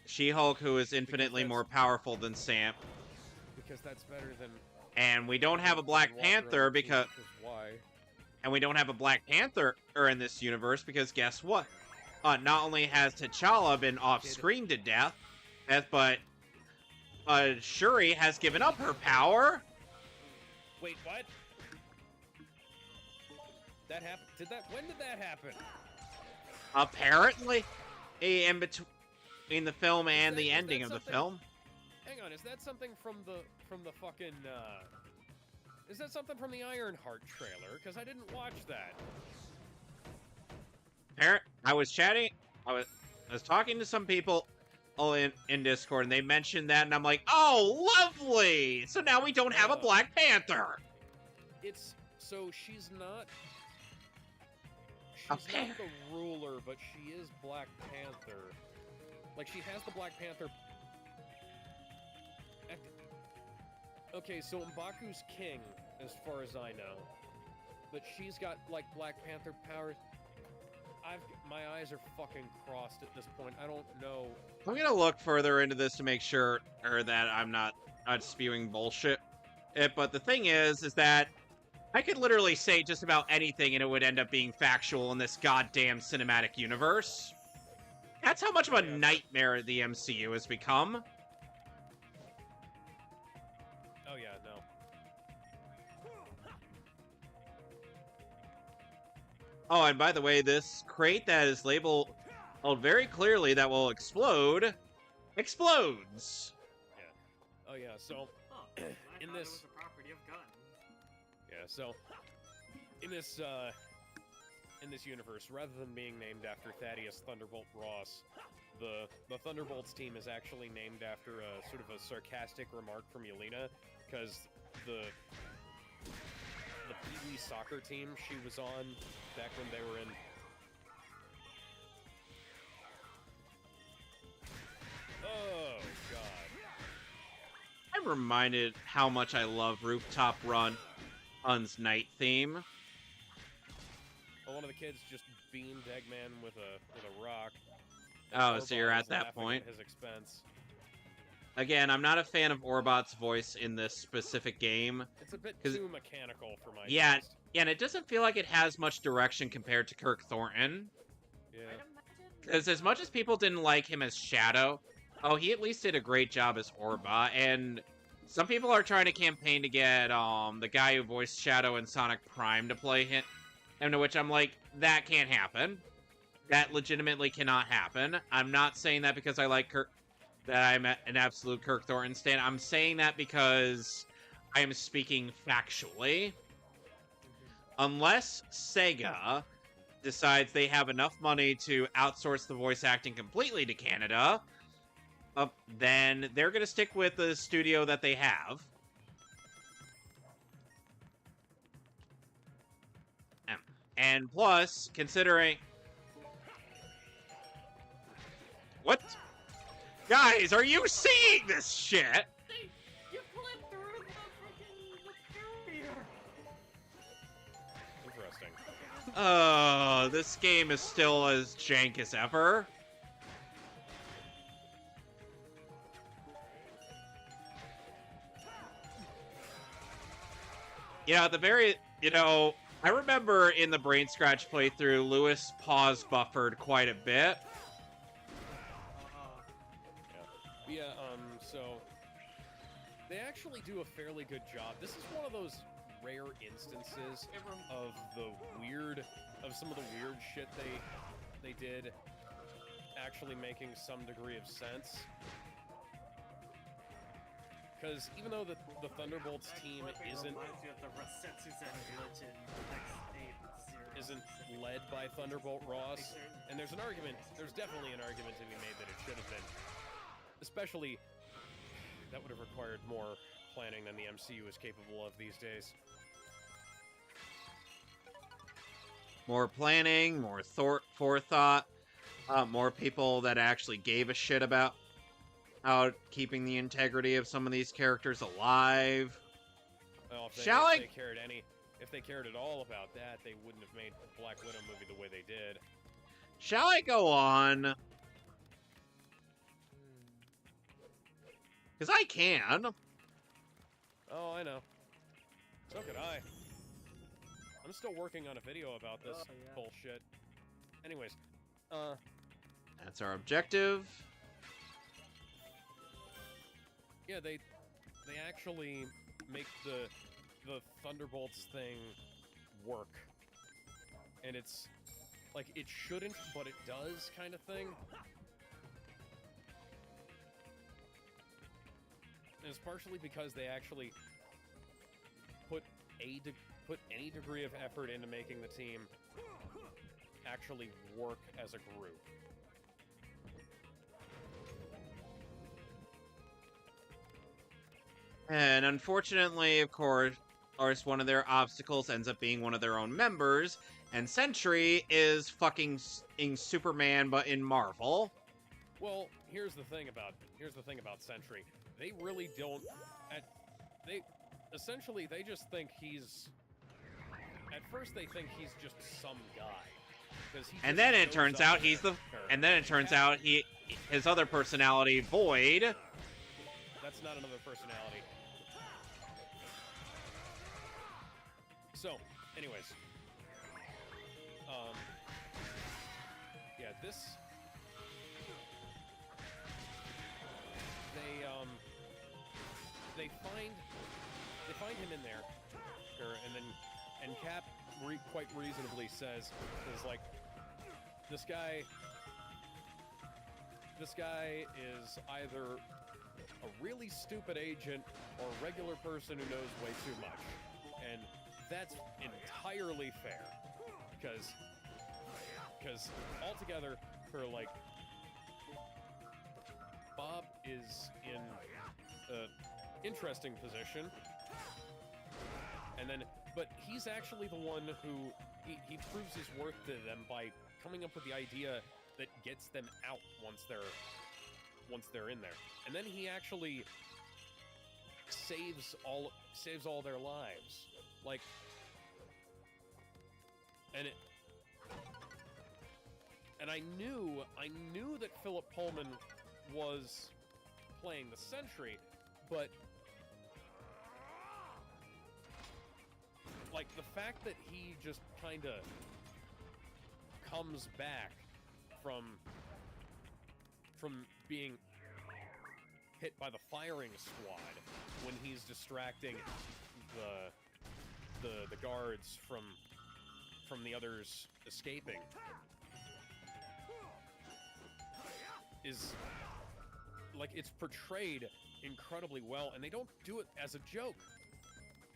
A: She-Hulk, who is infinitely more powerful than Sam.
B: Because that's better than.
A: And we don't have a Black Panther because.
B: Why?
A: And we don't have a Black Panther in this universe because guess what? Not only has T'Challa been off-screen to death, but Shuri has given up her power.
B: Wait, what? That happened? When did that happen?
A: Apparently, in between the film and the ending of the film.
B: Hang on, is that something from the fucking? Is that something from the Ironheart trailer? Because I didn't watch that.
A: I was chatting. I was talking to some people in Discord, and they mentioned that, and I'm like, oh, lovely! So now we don't have a Black Panther.
B: So she's not.
A: Okay.
B: She's not the ruler, but she is Black Panther. Like, she has the Black Panther. Okay, so M'Baku's king, as far as I know. But she's got, like, Black Panther powers. My eyes are fucking crossed at this point. I don't know.
A: I'm gonna look further into this to make sure that I'm not spewing bullshit. But the thing is that I could literally say just about anything and it would end up being factual in this goddamn cinematic universe. That's how much of a nightmare the MCU has become.
B: Oh yeah, no.
A: Oh, and by the way, this crate that is labeled very clearly that will explode, explodes.
B: Oh yeah, so
E: Oh, I
B: in
E: thought it
B: this,
E: was a property of guns.
B: yeah, so in this universe, rather than being named after Thaddeus Thunderbolt Ross, the Thunderbolts team is actually named after a sort of a sarcastic remark from Yelena, because the Pee Wee soccer team she was on back when they were in. Oh God!
A: I'm reminded how much I love Rooftop Run's night theme.
B: Well, one of the kids just beamed Eggman with a rock.
A: Oh, so you're
B: Orbot
A: at
B: was
A: that
B: laughing
A: point.
B: at his expense.
A: Again, I'm not a fan of Orbot's voice in this specific game.
B: It's a bit
A: 'Cause-
B: too mechanical for my
A: Yeah,
B: taste.
A: yeah, and it doesn't feel like it has much direction compared to Kirk Thornton.
B: Yeah.
E: I'd imagine.
A: Because as much as people didn't like him as Shadow, oh, he at least did a great job as Orbot, and some people are trying to campaign to get the guy who voiced Shadow in Sonic Prime to play him, and to which I'm like, that can't happen. That legitimately cannot happen. I'm not saying that because I like Kirk, that I'm an absolute Kirk Thornton stan. I'm saying that because I am speaking factually. Unless Sega decides they have enough money to outsource the voice acting completely to Canada, then they're going to stick with the studio that they have. And plus, considering... What? Guys, are you seeing this shit?
E: You flipped through the barrier.
B: Interesting.
A: Oh, this game is still as jank as ever. Yeah, I remember in the Brain Scratch playthrough, Lewis pause buffered quite a bit.
B: Yeah, so they actually do a fairly good job. This is one of those rare instances of some of the weird shit they did actually making some degree of sense. Because even though the Thunderbolts team isn't led by Thunderbolt Ross, and there's definitely an argument to be made that it should have been. Especially, that would have required more planning than the MCU is capable of these days.
A: More planning, more forethought, more people that actually gave a shit about keeping the integrity of some of these characters alive.
B: Well, if they cared at all about that, they wouldn't have made the Black Widow movie the way they did.
A: Shall I go on? Because I can.
B: Oh, I know. So could I. I'm still working on a video about this bullshit. Anyways,
A: that's our objective.
B: Yeah, they actually make the Thunderbolts thing work. And it's like it shouldn't, but it does kind of thing. And it's partially because they actually put any degree of effort into making the team actually work as a group.
A: And unfortunately, of course, one of their obstacles ends up being one of their own members, and Sentry is fucking Superman, but in Marvel.
B: Well, here's the thing about Sentry. They really don't. They just think he's. At first, they think he's just some guy.
A: And then it turns out his other personality, Void.
B: That's not another personality. So, anyways, yeah, they find him in there, and Cap quite reasonably says is like, this guy is either a really stupid agent or a regular person who knows way too much. And that's entirely fair. Because altogether, for like, Bob is in an interesting position. And then, but he's actually the one who, he proves his worth to them by coming up with the idea that gets them out once they're in there. And then he actually saves all their lives. Like, and I knew that Philip Pullman was playing the Sentry, but like the fact that he just kind of comes back from being hit by the firing squad when he's distracting the guards from the others escaping is like, it's portrayed incredibly well, and they don't do it as a joke.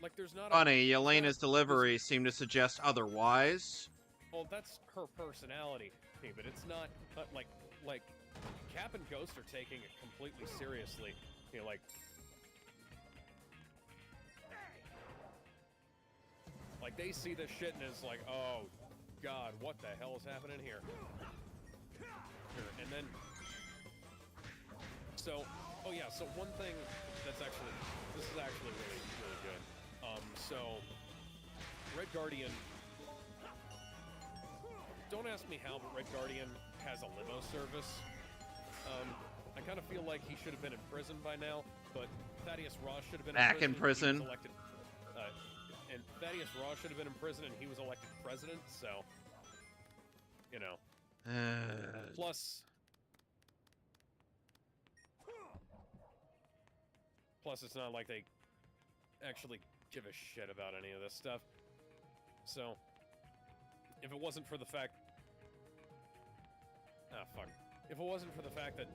B: Like, there's not
A: Funny, Yelena's delivery seemed to suggest otherwise.
B: Well, that's her personality, but it's not like Cap and Ghost are taking it completely seriously. You know, like they see this shit and it's like, oh God, what the hell is happening here? And then, so one thing this is actually really, really good. So Red Guardian, don't ask me how, but Red Guardian has a limo service. I kind of feel like he should have been in prison by now, but Thaddeus Ross should have been
A: back in prison.
B: He was elected, and Thaddeus Ross should have been in prison, and he was elected president. So, you know. Plus, it's not like they actually give a shit about any of this stuff. So, if it wasn't for the fact... If it wasn't for the fact that,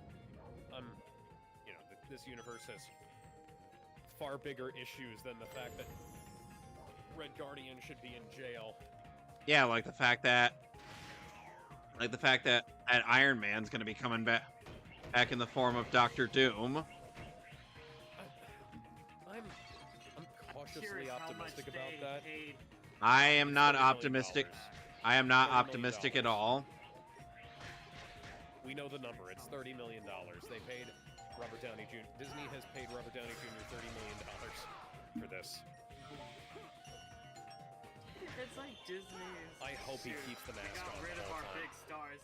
B: you know, that this universe has far bigger issues than the fact that Red Guardian should be in jail.
A: Yeah, like the fact that Iron Man's gonna be coming back in the form of Doctor Doom.
B: I'm cautiously optimistic about that.
A: I am not optimistic. I am not optimistic at all.
B: We know the number. It's $30 million. They paid Robert Downey Jr. Disney has paid Robert Downey Jr. $30 million for this.
E: It's like Disney.
B: I hope he keeps the mask on.
E: Got rid of our big stars.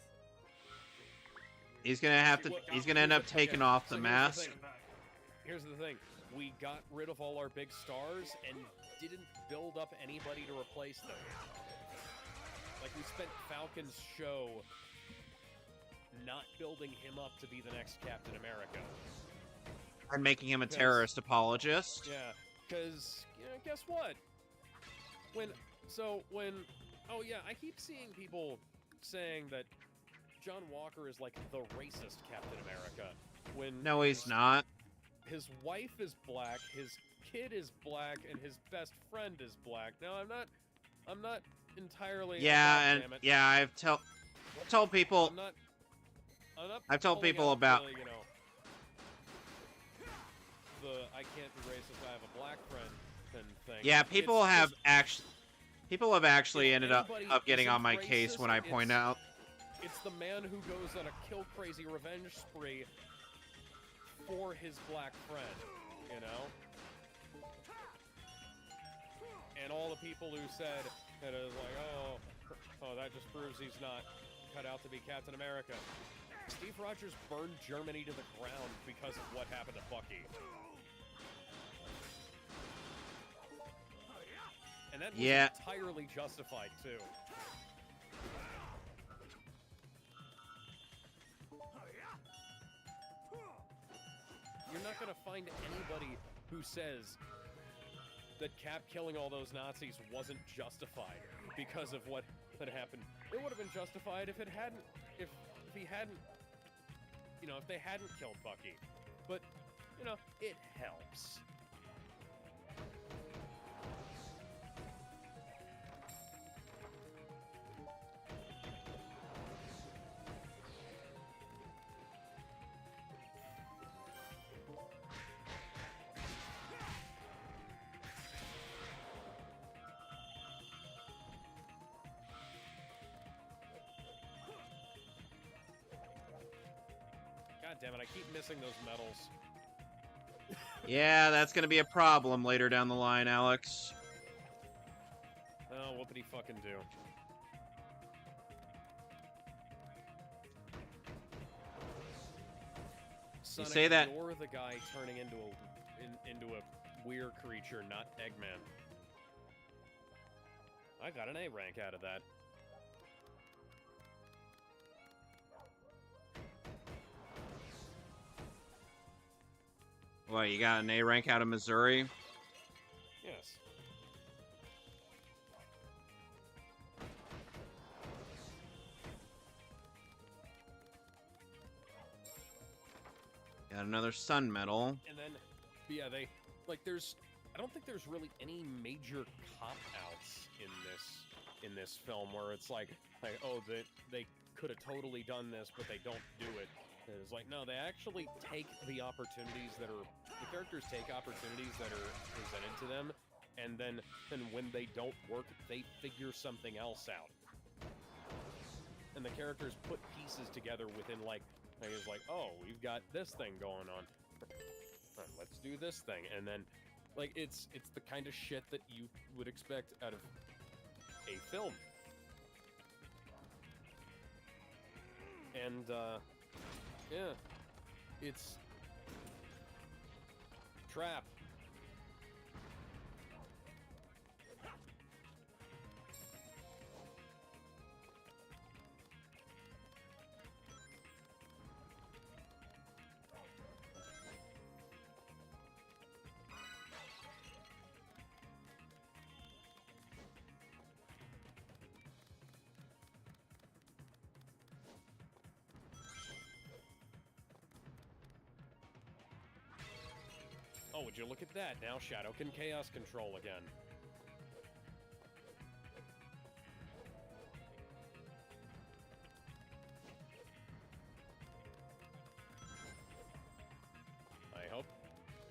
A: He's gonna have to. He's gonna end up taking off the mask.
B: Here's the thing. We got rid of all our big stars and didn't build up anybody to replace them. Like, we spent Falcon's show not building him up to be the next Captain America.
A: And making him a terrorist apologist.
B: Yeah, because, you know, guess what? Oh yeah, I keep seeing people saying that John Walker is like the racist Captain America. When
A: no, he's not.
B: His wife is black, his kid is black, and his best friend is black. Now, I'm not entirely...
A: Yeah, and yeah, I've told people... I've told people about...
B: you know, I can't be racist, I have a black friend thing.
A: Yeah, people have actually ended up getting on my case when I point out.
B: It's the man who goes on a kill-crazy revenge spree for his black friend, you know? And all the people who said that it was like, oh, that just proves he's not cut out to be Captain America. Steve Rogers burned Germany to the ground because of what happened to Bucky. And that was entirely justified, too. You're not going to find anybody who says that Cap killing all those Nazis wasn't justified. because of what had happened. It would have been justified if it hadn't, if he hadn't, you know, if they hadn't killed Bucky. But, you know, it helps. God damn it, I keep missing those medals.
A: Yeah, that's gonna be a problem later down the line, Alex.
B: Oh, what did he fucking do? Sonic,
A: say that-
B: you're the guy turning into a weird creature, not Eggman. I got an A rank out of that.
A: What, you got an A rank out of Missouri?
B: Yes.
A: Got another Sun Medal.
B: And then, yeah, they, like, I don't think there's really any major cop-outs in this film where it's like, oh, they could have totally done this, but they don't do it. It's like, no, they actually take the opportunities that are, the characters take opportunities that are presented to them, and then when they don't work, they figure something else out. And the characters put pieces together within, like, it's like, oh, we've got this thing going on. Let's do this thing. And then, like, it's the kind of shit that you would expect out of a film. And, yeah, it's Trap. Oh, would you look at that? Now Shadow can chaos control again.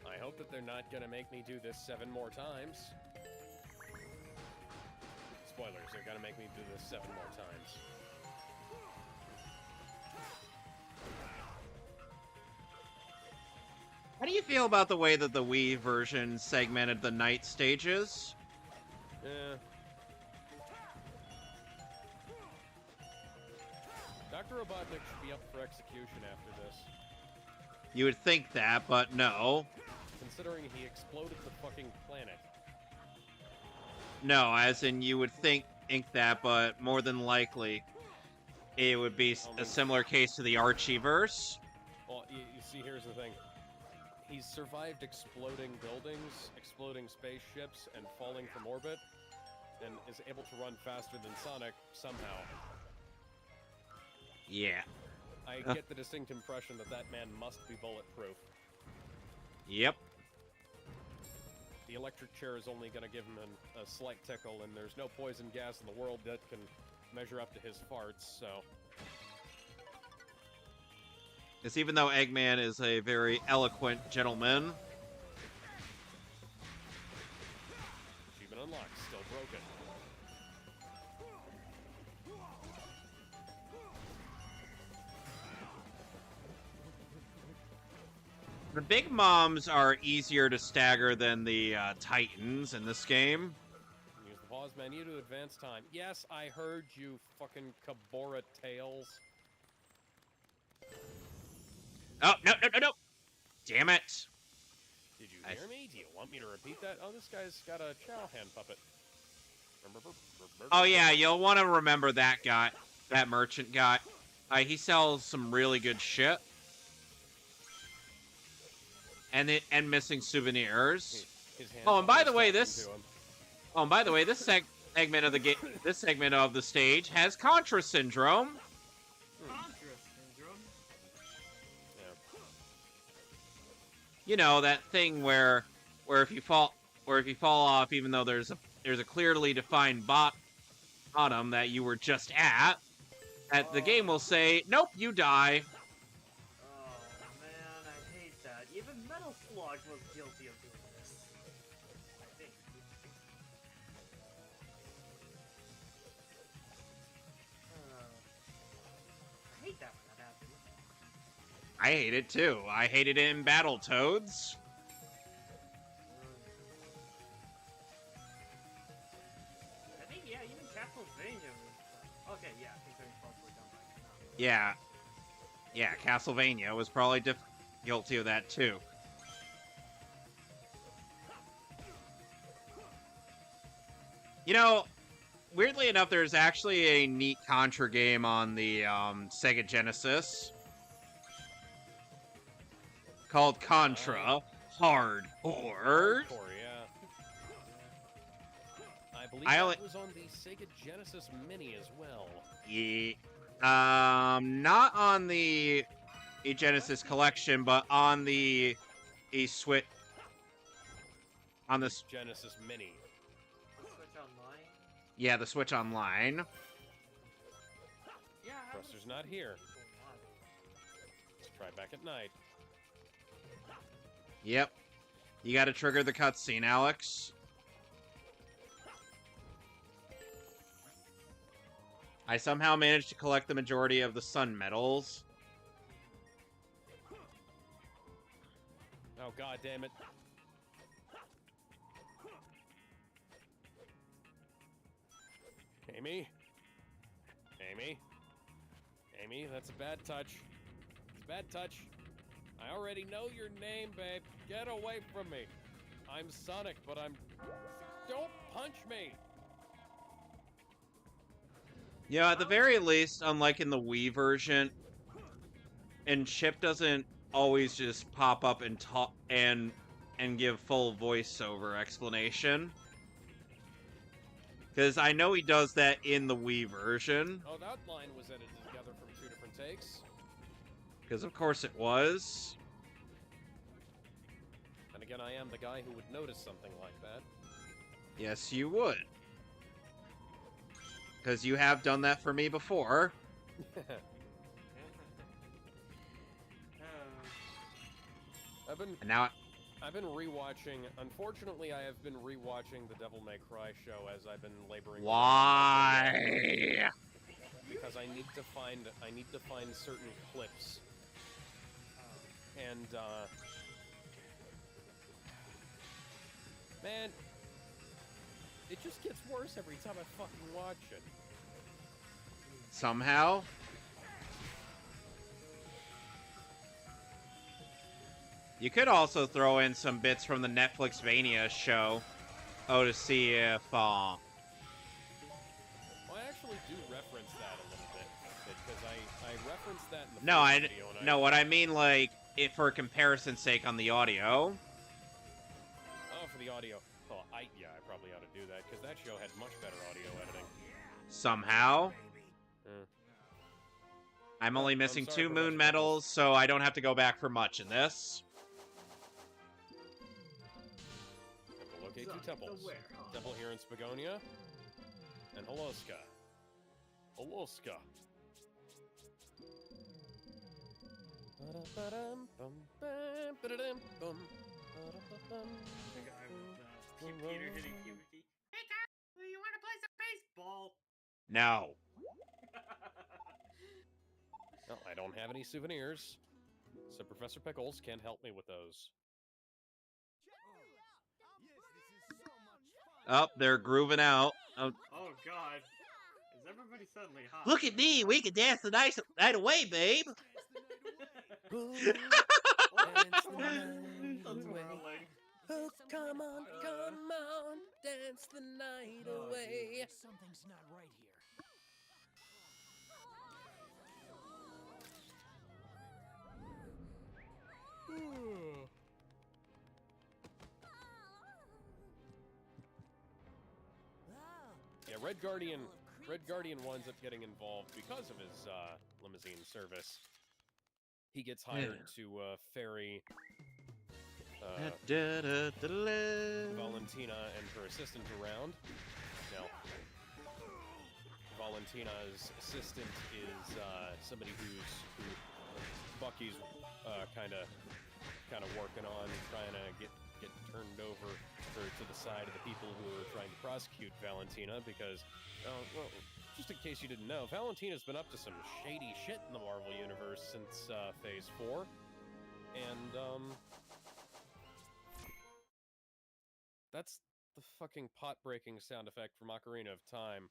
B: I hope that they're not gonna make me do this 7 more times. Spoilers, they're gonna make me do this 7 more times.
A: How do you feel about the way that the Wii version segmented the night stages?
B: Yeah. Dr. Robotnik should be up for execution after this.
A: You would think that, but no.
B: Considering he exploded the fucking planet.
A: No, as in you would think that, but more than likely it would be a similar case to the Archieverse.
B: Well, you see, here's the thing. He's survived exploding buildings, exploding spaceships, and falling from orbit, and is able to run faster than Sonic somehow.
A: Yeah.
B: I get the distinct impression that that man must be bulletproof.
A: Yep.
B: The electric chair is only going to give him a slight tickle, and there's no poison gas in the world that can measure up to his farts, so...
A: Because even though Eggman is a very eloquent gentleman...
B: Achievement unlocked, still broken.
A: The Big Moms are easier to stagger than the Titans in this game.
B: Use the pause menu to advance time. Yes, I heard you, fucking Kabora Tails.
A: Oh, no. Damn it.
B: Did you hear me? Do you want me to repeat that? Oh, this guy's got a chow hand puppet.
A: Oh, yeah, you'll want to remember that guy. That merchant guy. He sells some really good shit. And missing souvenirs.
B: His
A: Oh, and by the way, this segment of the game, this segment of the stage has Contra Syndrome.
E: Contra syndrome.
B: Yeah.
A: You know, that thing where if you fall off, even though there's a clearly defined bottom that you were just at, the game will say, nope, you die.
E: Oh man, I hate that. Even Metal Slug was guilty of doing this. I think. I hate that when that happens.
A: I hate it too. I hated it in Battletoads.
E: I think, yeah, even Castlevania was... okay, yeah, considering both were done by Konami.
A: Yeah. Yeah, Castlevania was probably guilty of that too. You know, weirdly enough, there's actually a neat Contra game on the Sega Genesis called Contra Hard Horde.
B: Hardcore, yeah. I believe
A: I
B: that
A: only-
B: was on the Sega Genesis Mini as well.
A: Yeah, not on the Genesis collection, but on the Switch. On the
B: Genesis Mini.
E: Switch Online?
A: yeah, the Switch Online.
E: Yeah, I was
B: Presser's not here.
E: people not.
B: Let's try back at night.
A: Yep. You got to trigger the cutscene, Alex. I somehow managed to collect the majority of the sun medals.
B: Oh, god damn it. Amy? Amy? Amy, that's a bad touch. It's a bad touch. I already know your name, babe. Get away from me. I'm Sonic, but I'm... Don't punch me!
A: You know, at the very least, unlike in the Wii version, and Chip doesn't always just pop up and talk and give full voiceover explanation. Because I know he does that in the Wii version.
B: Oh, that line was edited together from 2 different takes.
A: Because of course it was.
B: And again, I am the guy who would notice something like that.
A: Yes, you would. Because you have done that for me before.
B: I've been
A: And now,
B: rewatching. Unfortunately, I have been rewatching the Devil May Cry show as I've been laboring.
A: why?
B: Because I need to find certain clips. And man, it just gets worse every time I fucking watch it.
A: Somehow. You could also throw in some bits from the Netflix Mania show. Oh, to see if,
B: Well, I actually do reference that a little bit, because I referenced that in the
A: No,
B: first video. And
A: no, what I mean, like, if for comparison's sake on the audio.
B: Oh, for the audio. Oh, yeah, I probably ought to do that, because that show had much better audio editing.
A: Somehow. I'm only
B: I'm
A: missing
B: sorry,
A: 2 moon
B: Professor
A: medals, so I don't have to go back for much in this.
B: Have to locate 2
E: Sonic
B: temples.
E: the Werewolf.
B: Temple here in Spagonia, and Holoska. Holoska.
E: The guy with the computer hitting puberty. Hey, Kyle, you want to play some baseball?
A: No.
B: Well, I don't have any souvenirs, so Professor Pickles can't help me with those.
A: Oh, they're grooving out. Oh,
E: Oh, God. Is everybody suddenly hot?
A: look at me, we can dance the night away, babe.
E: That's whirling.
B: Oh, come on, dance the night away.
K: Something's not right here.
B: Red Guardian winds up getting involved because of his limousine service. He gets hired to ferry Valentina and her assistant around. Now, Valentina's assistant is somebody who Bucky's kind of working on, trying to get turned over to the side of the people who are trying to prosecute Valentina, because, well, just in case you didn't know, Valentina's been up to some shady shit in the Marvel Universe since Phase 4, and, that's the fucking pot-breaking sound effect from Ocarina of Time.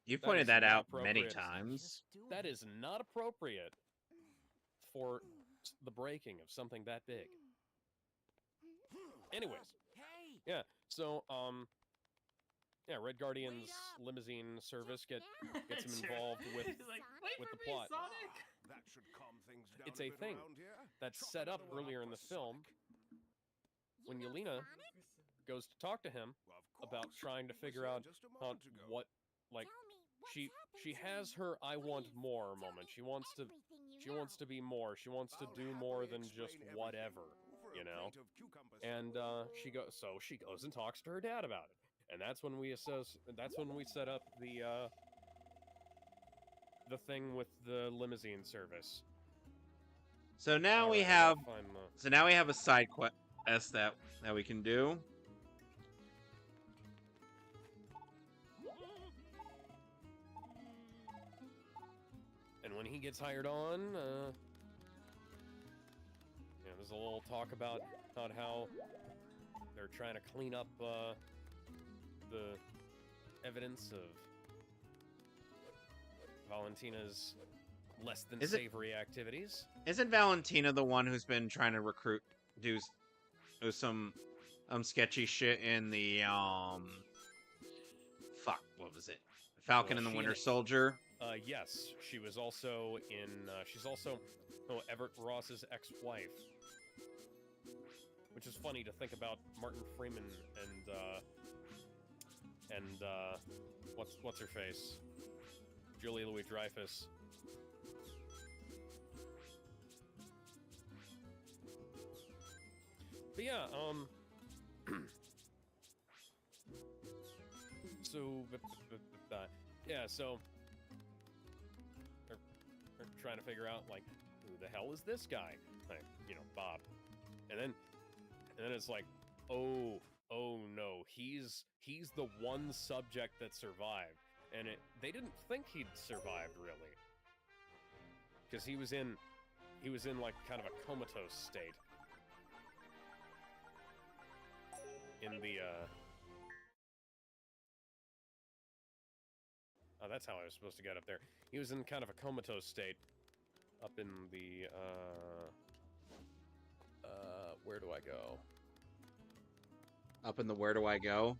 A: You pointed that out many times.
B: That is not appropriate for the breaking of something that big. Anyways, yeah, so, yeah, Red Guardian's limousine service gets him involved with the plot.
D: That should calm things down
B: It's a thing that's set up earlier in the film when Yelena goes to talk to him about trying to figure out what, like, she has her "I want more" moment. She wants to be more. She wants to do more than just whatever, you know. And she goes and talks to her dad about it. And that's when we set up the thing with the limousine service.
A: So now we have a side quest that we can do.
B: And when he gets hired on, there's a little talk about how they're trying to clean up the evidence of Valentina's less than savory activities.
A: Isn't Valentina the one who's been trying to do some sketchy shit in the fuck, what was it? Falcon and the Winter Soldier?
B: Yes, she was also in she's also Everett Ross's ex-wife. Which is funny to think about Martin Freeman and what's her face? Julia Louis-Dreyfus. But yeah, so they're trying to figure out, like, who the hell is this guy? Like, Bob. And then it's like, oh no, he's the one subject that survived. And they didn't think he'd survived, really. Because he was in like kind of a comatose state. In the oh, that's how I was supposed to get up there. He was in kind of a comatose state up in the where do I go?
A: Up in the where do I go?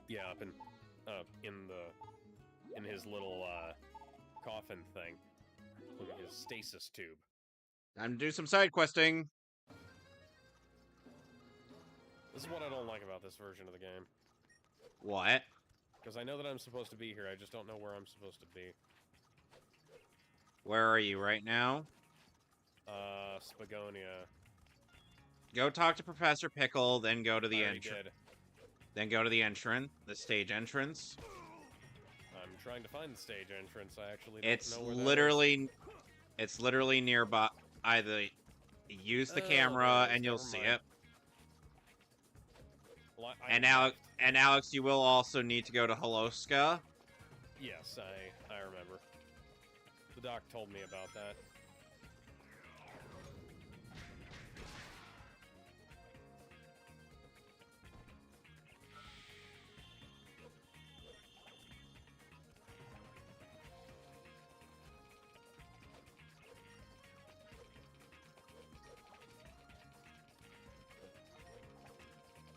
B: Yeah, up in his little coffin thing. Look at his stasis tube.
A: Time to do some side questing.
B: This is what I don't like about this version of the game.
A: What?
B: Because I know that I'm supposed to be here, I just don't know where I'm supposed to be.
A: Where are you right now?
B: Spagonia.
A: Go talk to Professor Pickle, then go to the entrance.
B: Did.
A: Then go to the stage entrance.
B: I'm trying to find the stage entrance. I actually don't
A: It's
B: know where
A: it's literally nearby. Either use the camera and you'll see it.
B: Well,
A: And Alex, you will also need to go to Holoska.
B: Yes, I remember. The doc told me about that.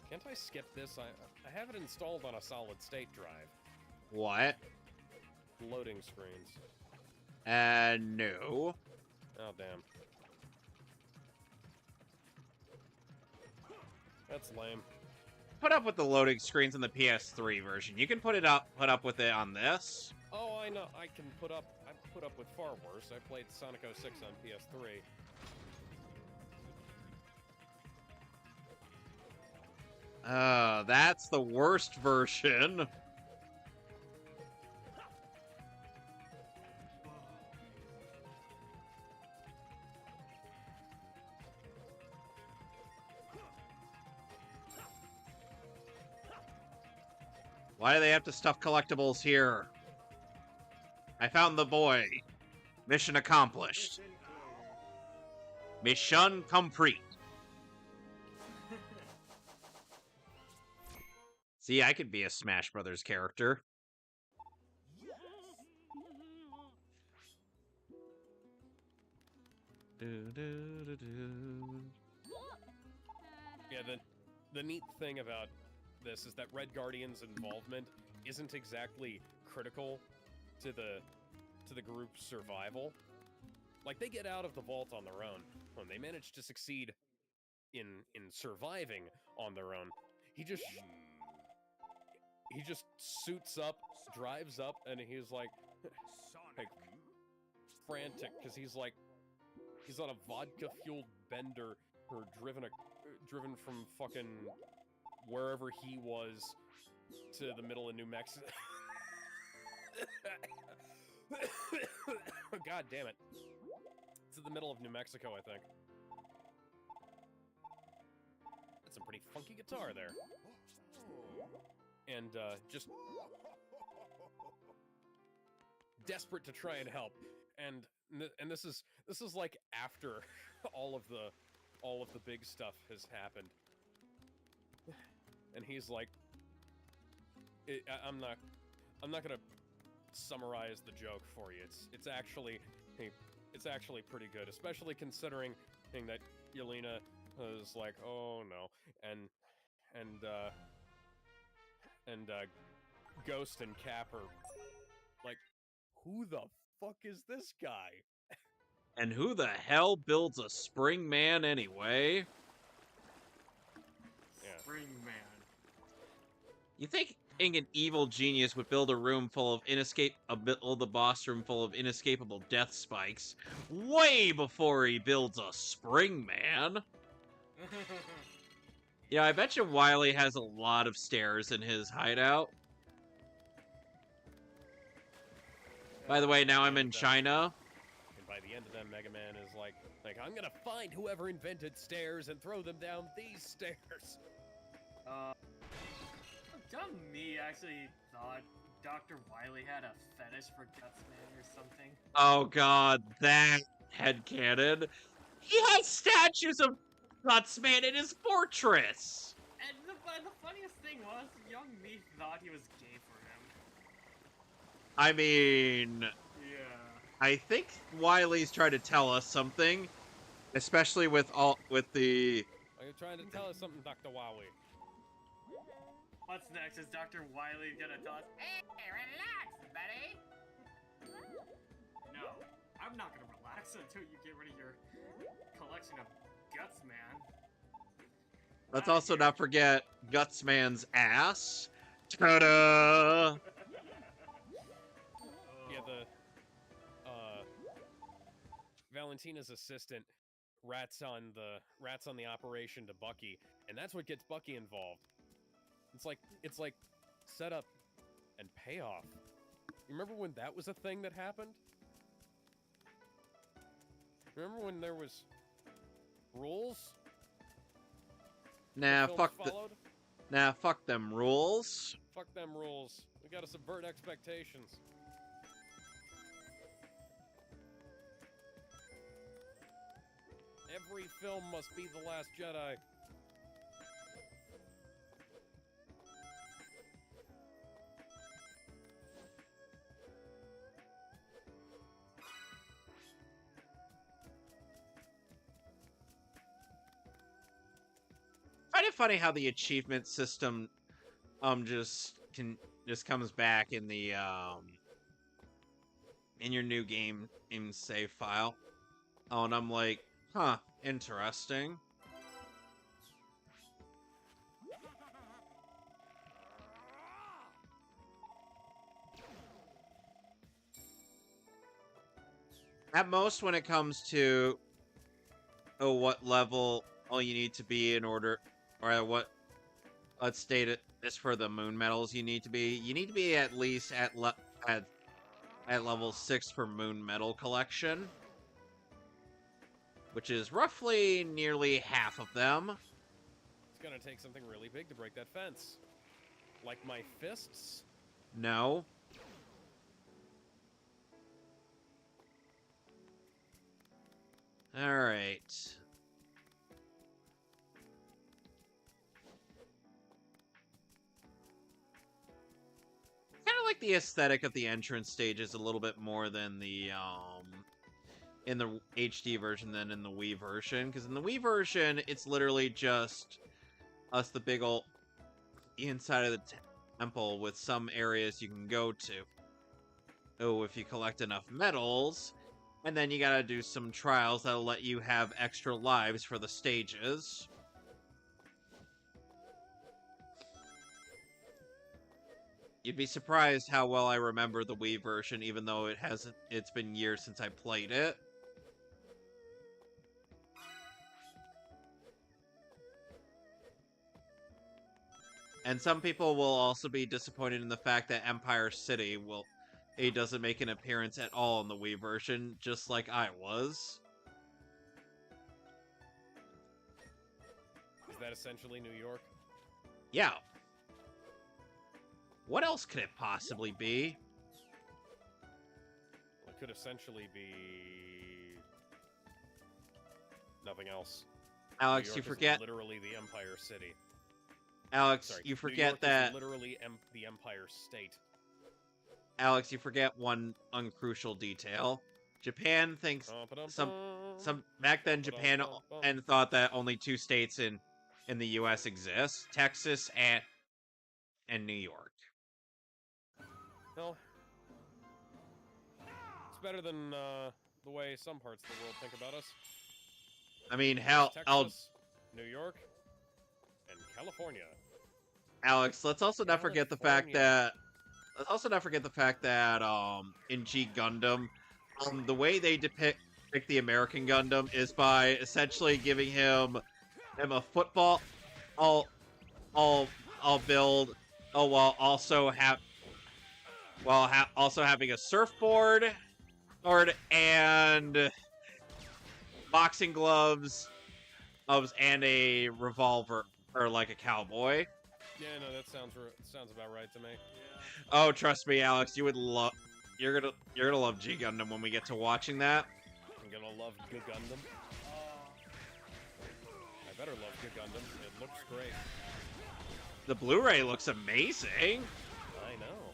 B: Can't I skip this? I have it installed on a solid state drive.
A: What?
B: Loading screens.
A: No.
B: Oh, damn. That's lame.
A: put up with the loading screens in the PS3 version. You can put up with it on this.
B: Oh, I know. I put up with far worse. I played Sonic 06 on PS3.
A: That's the worst version. Why do they have to stuff collectibles here? I found the boy. Mission accomplished. Mission complete. See, I could be a Smash Brothers character.
B: Yeah, the neat thing about this is that Red Guardian's involvement isn't exactly critical to the group's survival. Like, they get out of the vault on their own. When they manage to succeed in surviving on their own, he just suits up, drives up, and he's like frantic because he's on a vodka-fueled bender or driven from fucking wherever he was to the middle of New Mexico. God damn it. To the middle of New Mexico, I think. That's some pretty funky guitar there. And, just desperate to try and help. And this is like after all of the big stuff has happened. And he's like, I'm not gonna summarize the joke for you. It's actually pretty good, especially considering that Yelena is like, oh no, and Ghost and Cap are like, who the fuck is this guy?
A: And who the hell builds a Spring Man anyway?
B: Yeah.
E: Spring Man.
A: You think an evil genius would build a room full of the boss room full of inescapable death spikes way before he builds a Spring Man? Yeah, I bet you Wily has a lot of stairs in his hideout. By the way, now I'm in China.
B: And by the end of them, Mega Man is like, I'm gonna find whoever invented stairs and throw them down these stairs.
E: Dumb me actually thought Dr. Wily had a fetish for Gutsman or something.
A: Oh god, that headcanon. He has statues of Gutsman in his fortress!
E: And the funniest thing was, young me thought he was gay for him.
A: I mean...
E: Yeah.
A: I think Wily's trying to tell us something. Especially with the...
B: Are you trying to tell us something, Dr. Wily?
E: What's next? Is Dr. Wily gonna tell us, hey, relax, buddy? No, I'm not gonna relax until you get rid of your collection of Guts Man.
A: Let's also not forget Gutsman's ass. Ta-da!
B: Yeah, Valentina's assistant rats on the operation to Bucky, and that's what gets Bucky involved. It's like setup and payoff. You remember when that was a thing that happened? Remember when there was rules?
A: Nah, fuck them rules.
B: Fuck them rules. We gotta subvert expectations. Every film must be The Last Jedi.
A: I find it funny how the achievement system just comes back in the in your new game save file. Oh, and I'm like, huh, interesting. At most, when it comes to what level all you need to be in order, or at what, let's state it as for the moon medals you need to be at least at level 6 for moon medal collection, which is roughly nearly half of them.
B: It's gonna take something really big to break that fence. Like my fists?
A: No. Alright. Kind of like the aesthetic of the entrance stages a little bit more than the, in the HD version than in the Wii version. Because in the Wii version, it's literally just us, the big ol' inside of the temple with some areas you can go to. Oh, if you collect enough medals, and then you gotta do some trials that'll let you have extra lives for the stages. You'd be surprised how well I remember the Wii version, even though it's been years since I played it. And some people will also be disappointed in the fact that Empire City doesn't make an appearance at all in the Wii version, just like I was.
B: Is that essentially New York?
A: Yeah. What else could it possibly be?
B: Well, it could essentially be nothing else.
A: Alex,
B: New York
A: you
B: is
A: forget.
B: literally the Empire City.
A: Alex,
B: Sorry,
A: you
B: New
A: forget
B: York
A: that.
B: is literally the Empire State.
A: Alex, you forget one uncrucial detail. Japan thinks back then Japan and thought that only 2 states in the U.S. exist: Texas and New York.
B: Well, it's better than the way some parts of the world think about us.
A: I mean, hell,
B: Texas, New York, and California.
A: Alex, let's also not forget the fact that in G Gundam, the way they depict the American Gundam is by essentially giving him a football, all build, while also having a surfboard, and boxing gloves, and a revolver, or like a cowboy.
B: Yeah, no, that sounds about right to me.
A: Oh, trust me, Alex, you're gonna love G Gundam when we get to watching that.
B: I'm gonna love G Gundam. I better love G Gundam. It looks great.
A: The Blu-ray looks amazing.
B: I know.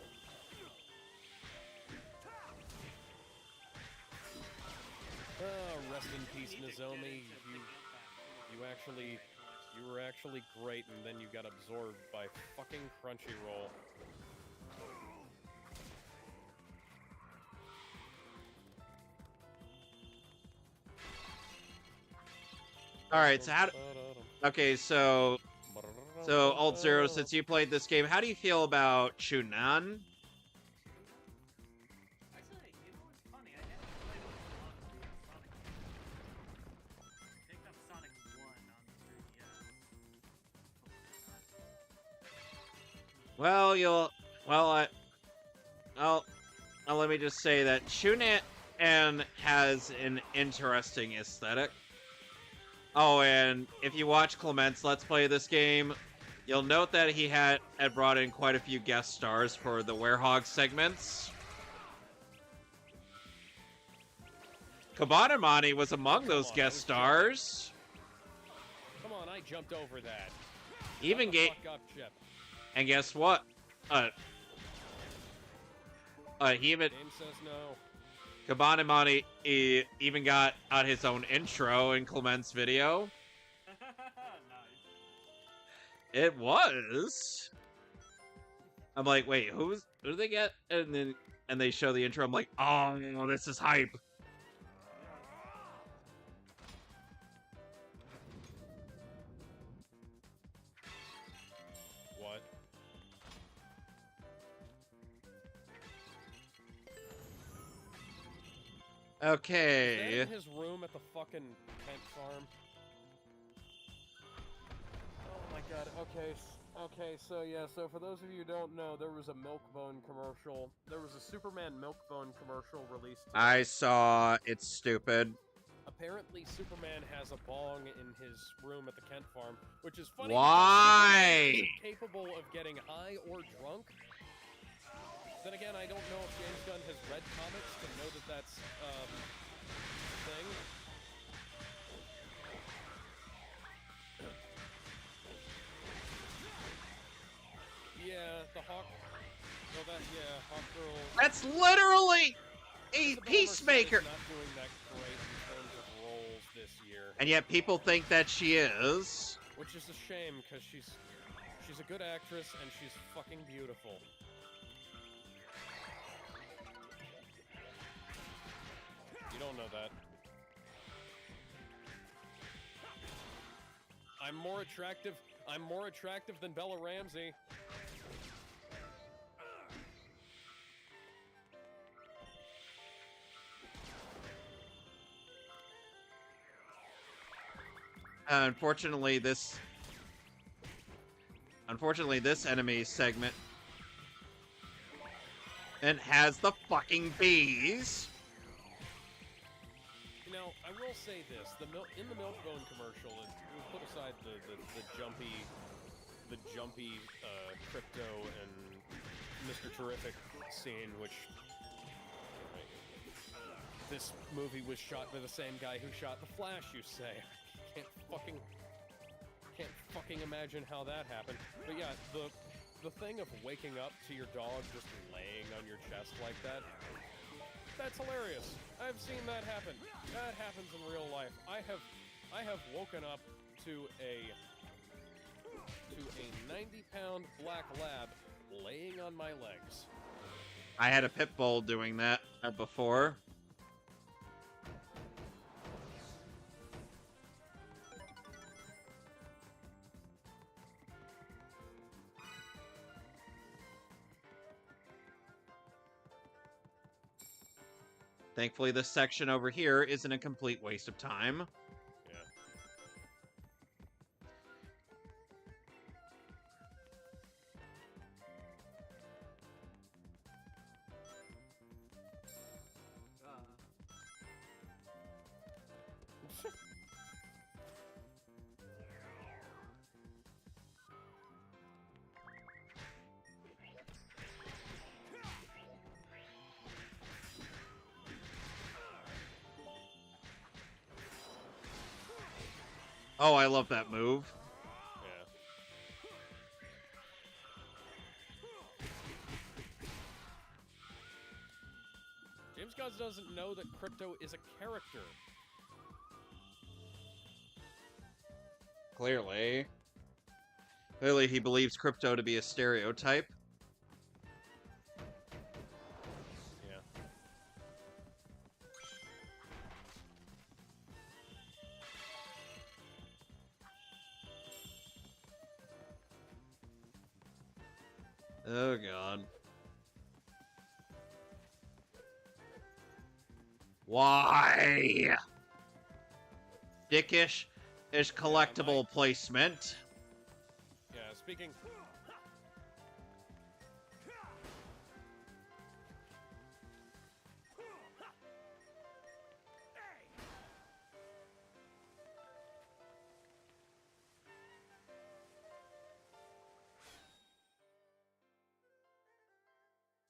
B: Rest in peace, Nozomi. You were actually great, and then you got absorbed by fucking Crunchyroll.
A: All right, so Alt Zero, since you played this game, how do you feel about Chunan?
E: Actually, you know what's funny? I never played a lot of Sonic. Picked up Sonic 1 on the 3DS.
A: Let me just say that Chunan has an interesting aesthetic. Oh, and if you watch Clement's Let's Play this game, you'll note that he had brought in quite a few guest stars for the Werehog segments. Kabanamani was among those guest stars.
B: Come on, I jumped over that.
A: Even gave. And guess what? He even.
B: Game says no.
A: Kabanamani even got out his own intro in Clement's video.
E: Nice.
A: It was. I'm like, wait, who do they get? And they show the intro. I'm like, oh, this is hype.
B: What? Is that
A: Okay.
B: in his room at the fucking Kent farm? Oh my god, okay. Okay, so yeah, so for those of you who don't know, there was a Milk-Bone commercial. There was a Superman Milk-Bone commercial released today.
A: I saw. It's stupid.
B: Apparently, Superman has a bong in his room at the Kent farm, which is funny
A: Why?
B: because Superman isn't capable of getting high or drunk. Then again, I don't know if James Gunn has read comics to know that that's a thing. Yeah, the Hawk. No, Hawk Girl.
A: That's literally a
B: Isabella Merced
A: peacemaker.
B: is not doing that great in terms of roles this year,
A: And yet people think that she is.
B: which is a shame because she's a good actress and she's fucking beautiful. You don't know that. I'm more attractive than Bella Ramsey.
A: Unfortunately, this enemy segment and has the fucking bees.
B: You know, I will say this: in the Milk-Bone commercial, we'll put aside the jumpy Crypto and Mr. Terrific scene, which this movie was shot by the same guy who shot The Flash. You say? Can't fucking imagine how that happened. But yeah, the thing of waking up to your dog just laying on your chest like that. That's hilarious. I've seen that happen. That happens in real life. I have woken up to a 90-pound black lab laying on my legs.
A: I had a pit bull doing that before. Thankfully, this section over here isn't a complete waste of time.
B: Yeah.
A: Oh, I love that move.
B: Yeah. James Gunn doesn't know that Crypto is a character.
A: Clearly. Clearly, he believes Crypto to be a stereotype.
B: Yeah.
A: Oh, God. Why? Dickish is collectible placement.
B: Yeah, speaking...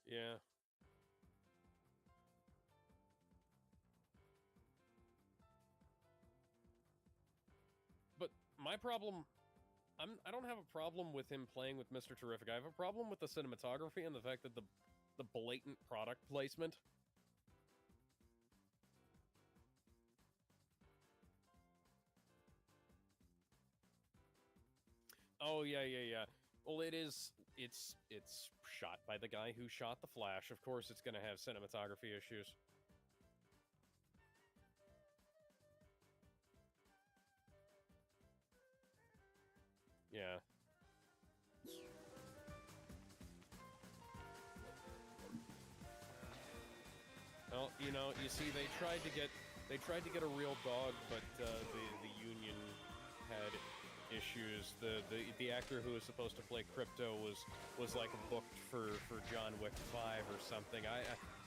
B: Yeah. But my problem... I don't have a problem with him playing with Mr. Terrific. I have a problem with the cinematography and the fact that the blatant product placement. Oh, yeah. Well, it's shot by the guy who shot The Flash. Of course it's gonna have cinematography issues. Yeah. Well, you know, No, you see, they tried to get a real dog, but the union had issues. The actor who was supposed to play Crypto was like booked for John Wick 5 or something.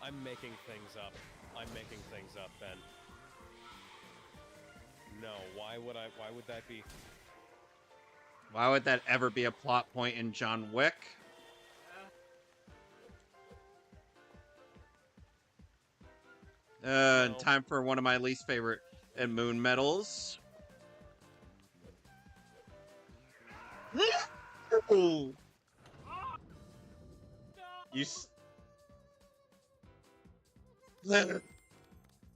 B: I'm making things up. I'm making things up, Ben. No, why would that be?
A: Why would that ever be a plot point in John Wick?
B: No.
A: Time for one of my least favorite moon medals. You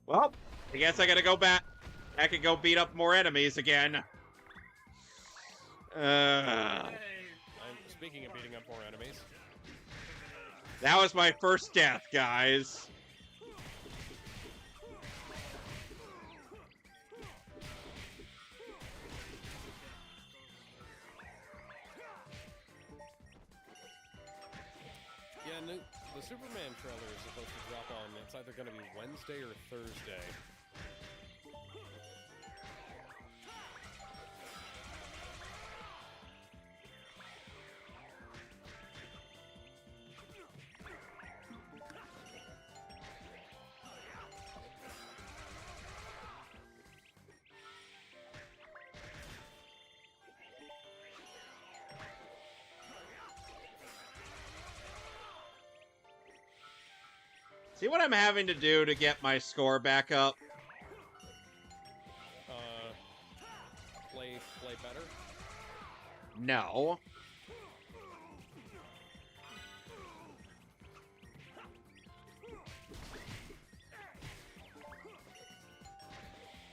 A: well, I guess I gotta go back. I could go beat up more enemies again.
B: Speaking of beating up more enemies.
A: That was my first death, guys.
B: Yeah, the Superman trailer is supposed to drop on, it's either going to be Wednesday or Thursday.
A: See what I'm having to do to get my score back up?
B: Play better?
A: No.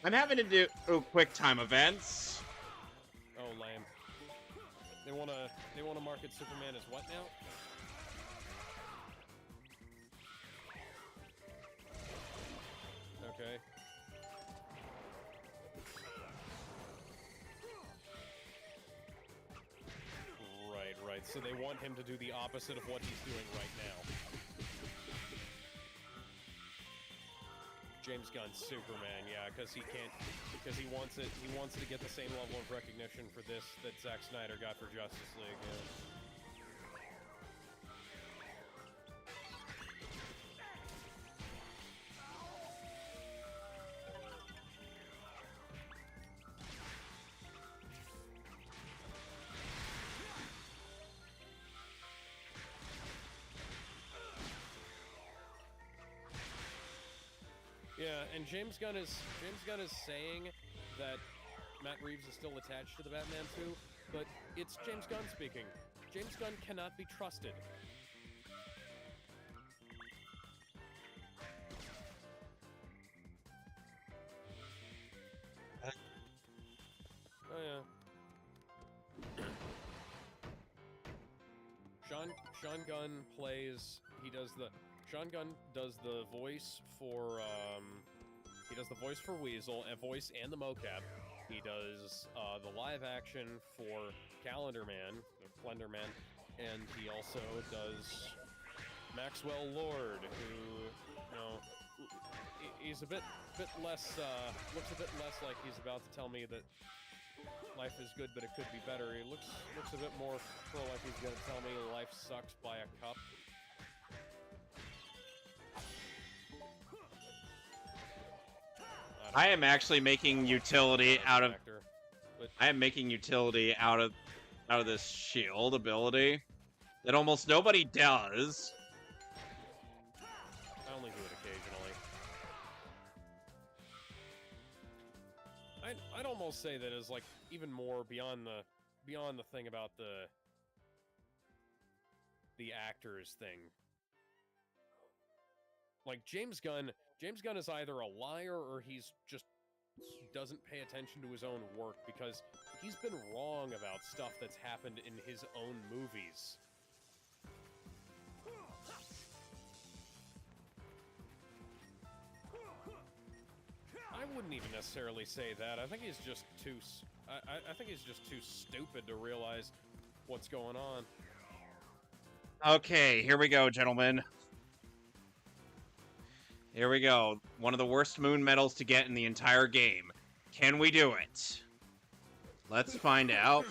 A: I'm having to do quick time events.
B: Oh, lame. They wanna market Superman as what now? Okay. Right. So they want him to do the opposite of what he's doing right now. James Gunn's Superman, yeah, because he wants it to get the same level of recognition for this that Zack Snyder got for Justice League. Yeah. Yeah, and James Gunn is saying that Matt Reeves is still attached to the Batman 2, but it's James Gunn speaking. James Gunn cannot be trusted. Oh yeah. Sean Gunn plays. Sean Gunn does the voice for Weasel, and voice and the mocap. He does the live action for Calendar Man, or Slender Man, and he also does Maxwell Lord, who, he's a bit less, looks a bit less like he's about to tell me that life is good, but it could be better. He looks a bit more like he's gonna tell me life sucks by a cup.
A: I am actually making utility out of. I am making utility out of this shield ability that almost nobody does.
B: I only do it occasionally. I'd almost say that is like even more beyond the thing about the actors thing. Like James Gunn is either a liar or he's just doesn't pay attention to his own work, because he's been wrong about stuff that's happened in his own movies. I wouldn't even necessarily say that. I think he's just too. I think he's just too stupid to realize what's going on.
A: Okay, here we go, gentlemen. Here we go. One of the worst moon medals to get in the entire game. Can we do it? Let's find out.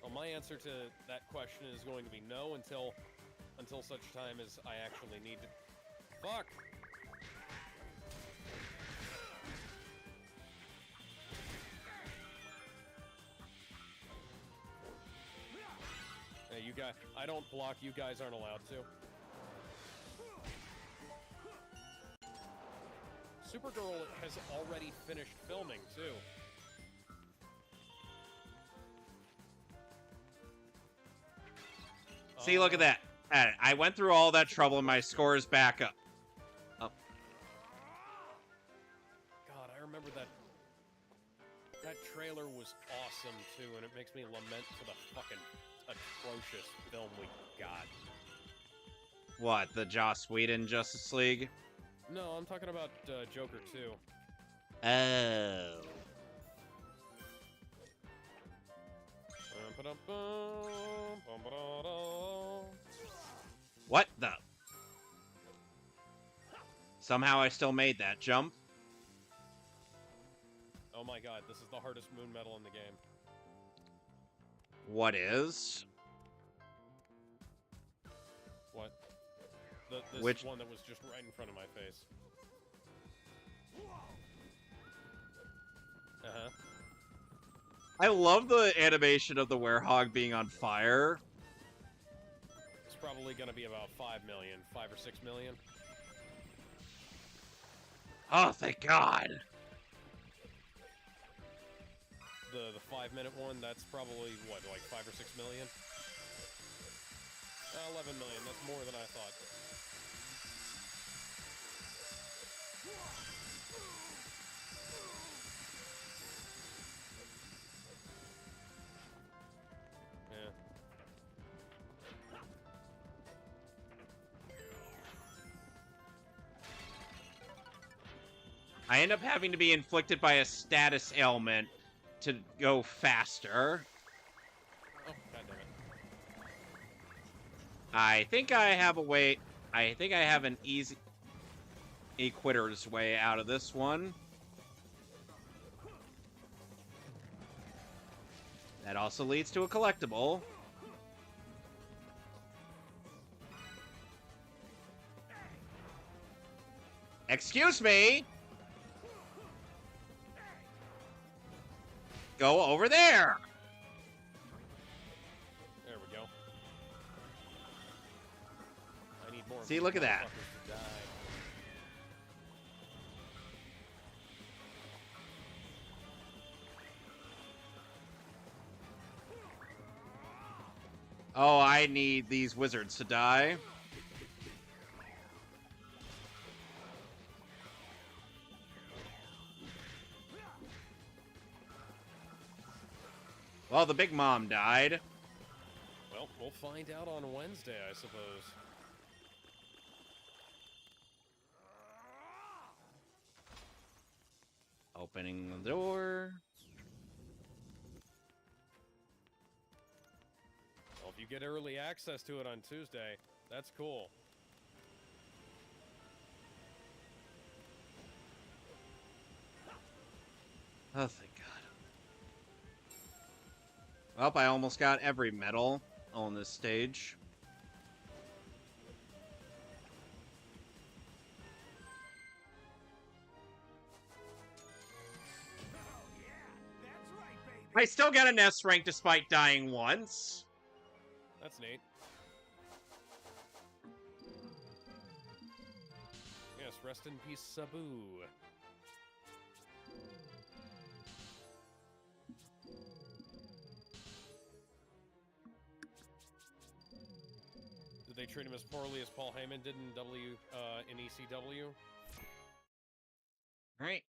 B: Well, my answer to that question is going to be no until such time as I actually need to. Fuck! Hey, you guys, I don't block, you guys aren't allowed to. Supergirl has already finished filming, too.
A: See, look at that. I went through all that trouble and my score is back up.
B: God, I remember that trailer was awesome, too, and it makes me lament for the fucking atrocious film we got.
A: What, the Joss Whedon Justice League?
B: No, I'm talking about Joker 2.
A: Oh. What the? Somehow I still made that jump.
B: Oh my god, this is the hardest moon medal in the game.
A: What is?
B: What? This
A: Which
B: one that was just right in front of my face. Uh-huh.
A: I love the animation of the werehog being on fire.
B: It's probably gonna be about 5 million, 5 or 6 million.
A: Oh, thank God.
B: The 5-minute one, that's probably, what, like 5 or 6 million? 11 million, that's more than I thought. Yeah.
A: I end up having to be inflicted by a status ailment to go faster.
B: Oh, goddammit.
A: I think I have a way. I think I have an easy quitter's way out of this one. That also leads to a collectible. Excuse me! Go over there!
B: There we go. I need more.
A: See, look at that.
B: motherfuckers to die.
A: Oh, I need these wizards to die. Well, the big mom died.
B: Well, we'll find out on Wednesday, I suppose.
A: Opening the door.
B: Well, if you get early access to it on Tuesday, that's cool.
A: Oh, thank God. Well, I almost got every medal on this stage. I still got an S rank despite dying once.
B: That's neat. Yes, rest in peace, Sabu. Did they treat him as poorly as Paul Heyman did in ECW?
A: Alright.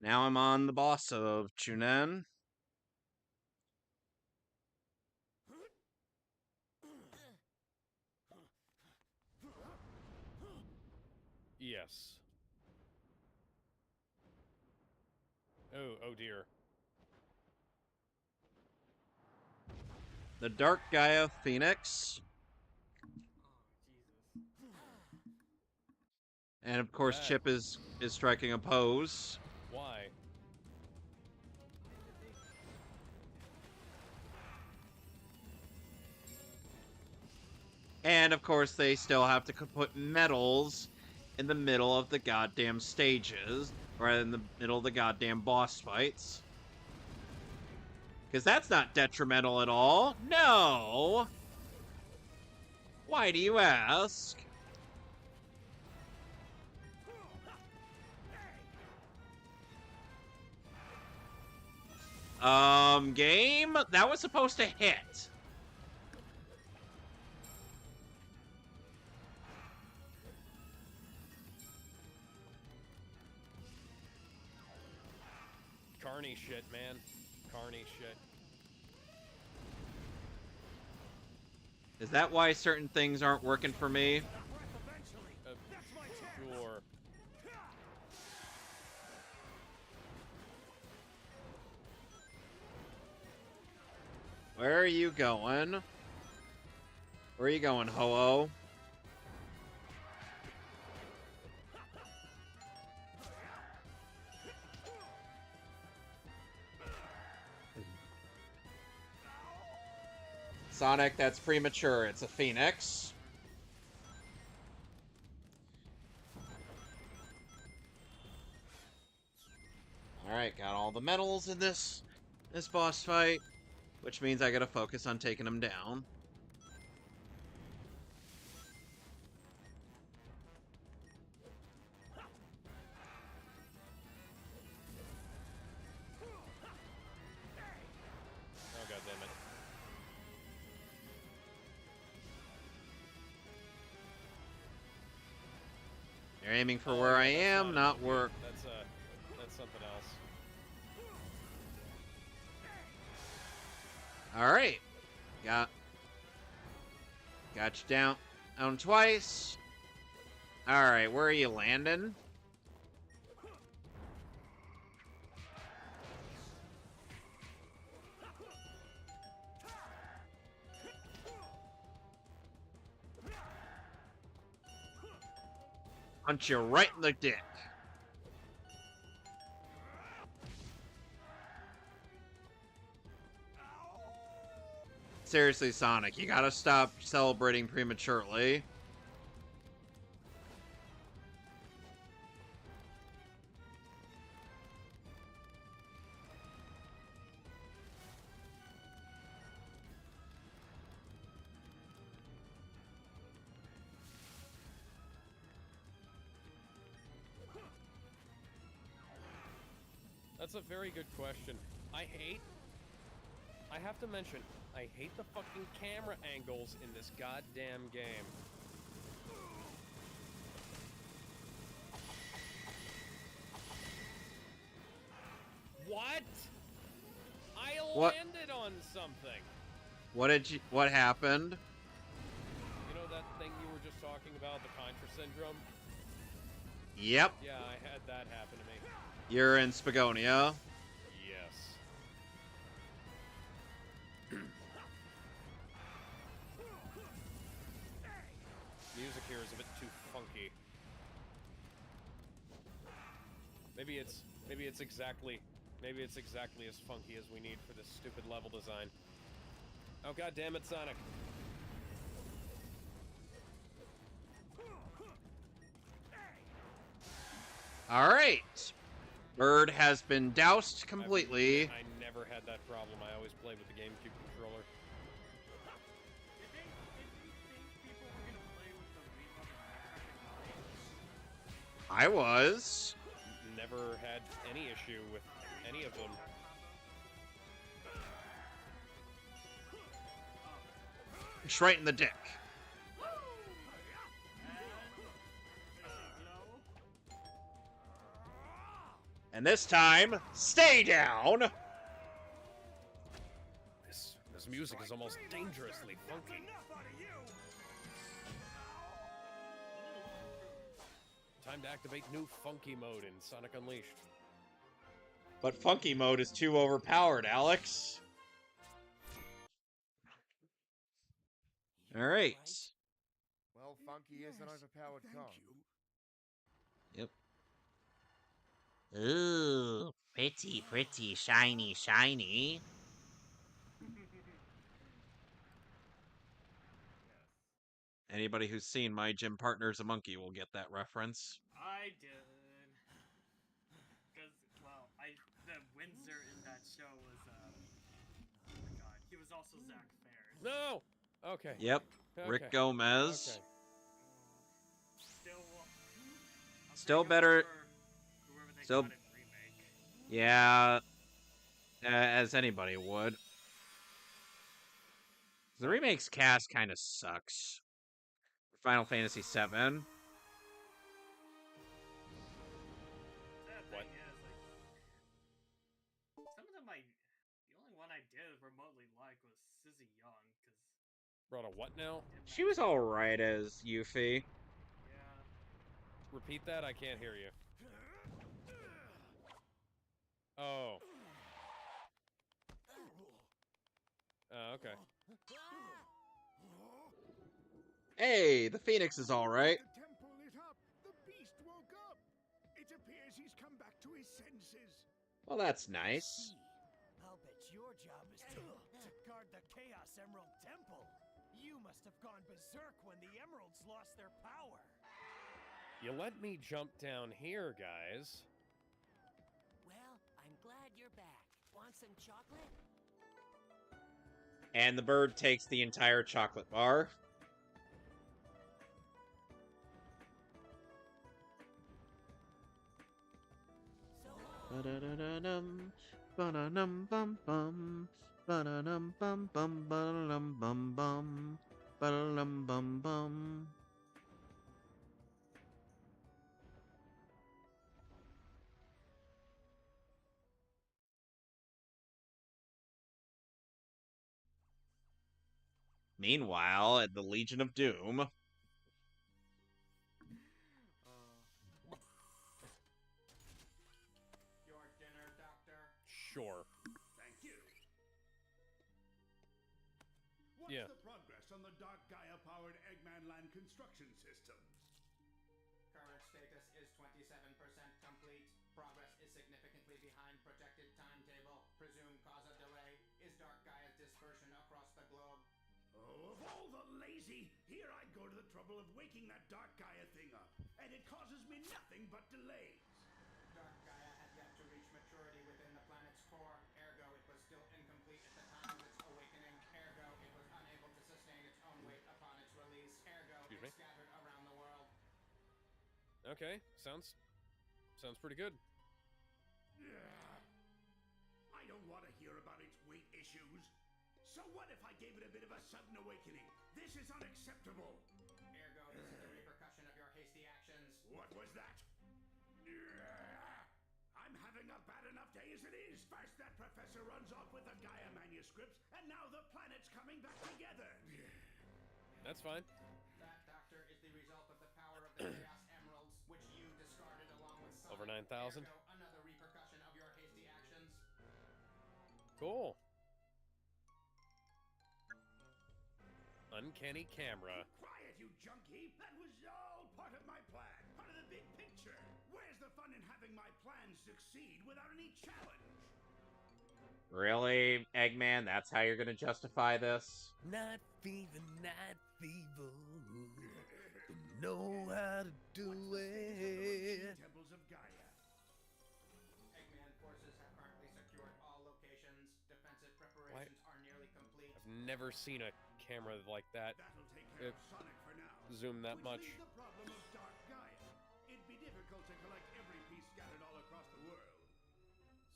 A: Now I'm on the boss of Chunen.
B: Yes. Oh dear.
A: The Dark Gaia Phoenix. And of course,
B: That-
A: Chip is striking a pose.
B: Why?
A: And of course, they still have to put medals in the middle of the goddamn stages, or in the middle of the goddamn boss fights. Because that's not detrimental at all. No! Why do you ask? Game? That was supposed to hit.
B: Carney shit, man. Carney shit.
A: Is that why certain things aren't working for me?
B: Sure.
A: Where are you going? Where are you going, Ho-Oh? Sonic, that's premature. It's a phoenix. Alright, got all the medals in this boss fight, which means I gotta focus on taking him down.
B: Oh, god damn it.
A: You're aiming for where I am, not where...
B: That's something else.
A: Alright. Got you down twice. Alright, where are you landing? Punch you right in the dick. Seriously, Sonic, you gotta stop celebrating prematurely.
B: That's a very good question. I have to mention, I hate the fucking camera angles in this goddamn game. What? I
A: What?
B: landed on something.
A: What happened?
B: You know that thing you were just talking about, the Contra syndrome?
A: Yep.
B: Yeah, I had that happen to me.
A: You're in Spagonia.
B: Yes. Music here is a bit too funky. Maybe it's exactly as funky as we need for this stupid level design. Oh god damn it, Sonic.
A: Alright. Bird has been doused completely.
B: I never had that problem. I always played with the GameCube controller.
E: Did you think people were gonna play with the remote technology?
A: I was.
B: Never had any issue with any of them.
A: It's right in the dick. And this time, stay down!
B: This music is almost dangerously funky. Time to activate new funky mode in Sonic Unleashed.
A: But funky mode is too overpowered, Alex. Alright.
I: Well, funky is an overpowered con.
A: Ooh, pretty, pretty, shiny, shiny. Anybody who's seen My Gym Partner's a Monkey will get that reference.
E: I did. Because, well, the Windsor in that show was, oh my god, he was also Zach Fares.
B: No! Okay.
A: Yep,
B: Okay.
A: Rick Gomez.
B: Okay.
E: Still, I'll
A: Still
E: take him
A: better.
E: over whoever they
A: Still,
E: got in remake.
A: yeah, as anybody would. The remake's cast kind of sucks. Final Fantasy VII.
E: Sad thing
B: What?
E: is, like, some of them the only one I did remotely like was Sizzy Young, because...
B: Brought a what now?
A: She was alright as Yuffie.
E: Yeah.
B: Repeat that? I can't hear you. Oh. Okay.
A: Hey, the Phoenix is alright.
D: The temple lit up. The beast woke up. It appears he's come back to his senses.
A: Well, that's nice.
K: I'll bet your job is to guard the Chaos Emerald Temple. You must have gone berserk when the emeralds lost their power.
B: You let me jump down here, guys.
G: Well, I'm glad you're back. Want some chocolate?
A: And the bird takes the entire chocolate bar. Ba-da-da-da-dum, ba-da-dum bum bum, ba-da-dum bum bum, ba-da-dum bum bum, ba-da-dum bum bum. Meanwhile, at the Legion of Doom.
I: Your dinner, Doctor?
B: Sure.
D: Thank you. What's
B: Yeah.
D: the progress on the Dark Gaia-powered Eggman Land construction systems?
I: Current status is 27% complete. Progress is significantly behind projected timetable. Presumed cause of delay is Dark Gaia's dispersion across the globe.
D: Oh, of all the lazy, here I go to the trouble of waking that Dark Gaia thing up, and it causes me nothing but delays.
I: Dark Gaia had yet to reach maturity within the planet's core, ergo it was still incomplete at the time of its awakening, ergo it was unable to sustain its own weight upon its release, ergo
B: Excuse
I: it
B: me?
I: scattered around the world.
B: Okay. Sounds pretty good.
D: I don't want to hear about its weight issues. So what if I gave it a bit of a sudden awakening? This is unacceptable.
I: Ergo, this is the repercussion of your hasty actions.
D: What was that? I'm having a bad enough day as it is. First that professor runs off with the Gaia manuscripts, and now the planet's coming back together.
B: That's fine.
I: That, Doctor, is the result of the power of the Chaos Emeralds, which you discarded along with Sonic.
B: Over 9,000.
I: Ergo, another repercussion of your hasty actions.
B: Cool. Uncanny camera.
D: Quiet, you junkie! That was all part of my plan. Part of the big picture. Where's the fun in having my plans succeed without any challenge?
A: Really, Eggman? That's how you're gonna justify this?
K: Night fever, night fever. Know how to do it.
D: Temples of Gaia.
I: Eggman forces have currently secured all locations. Defensive preparations are nearly complete.
B: I've never seen a camera like that.
D: That'll take care
B: It
D: of Sonic for now.
B: zoom that
D: Which
B: much.
D: leaves the problem of Dark Gaia. It'd be difficult to collect every piece scattered all across the world.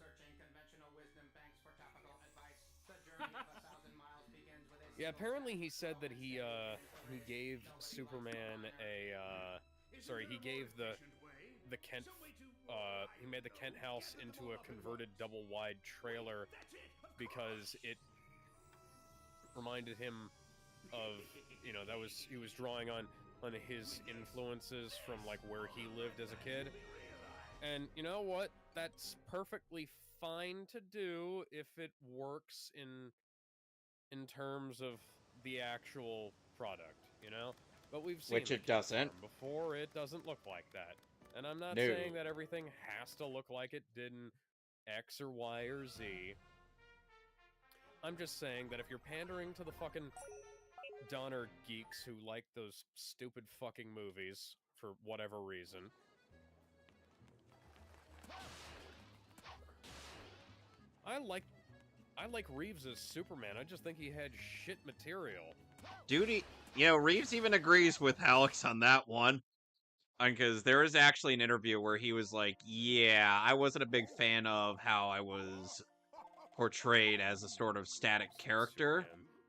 I: Searching conventional wisdom banks for topical advice. The journey of 1,000 miles begins with a
B: Yeah,
I: single
B: apparently
I: step.
B: he said that he gave Superman a sorry, he gave the Kent he made the Kent house into a converted double wide trailer because it reminded him of, you know, that was, he was drawing on his influences from like where he lived as a kid. And you know what? That's perfectly fine to do if it works in terms of the actual product, you know? But we've seen
A: Which
B: the
A: it
B: Kent
A: doesn't.
B: farm before. It doesn't look like that. And I'm not
A: No.
B: saying that everything has to look like it did in X or Y or Z. I'm just saying that if you're pandering to the fucking Donner geeks who like those stupid fucking movies for whatever reason, I like Reeves as Superman. I just think he had shit material.
A: Dude, Reeves even agrees with Alex on that one. Because there was actually an interview where he was like, yeah, I wasn't a big fan of how I was portrayed as a sort of static character.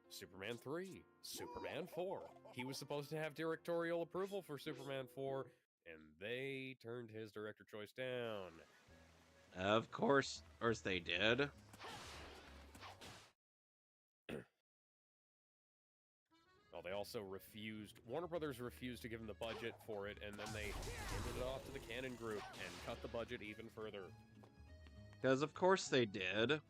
B: Superman 3, Superman 4. He was supposed to have directorial approval for Superman 4, and they turned his director choice down.
A: Of course they did.
B: Well, they also Warner Brothers refused to give them the budget for it, and then they handed it off to the Canon Group and cut the budget even further.
A: Because of course they did.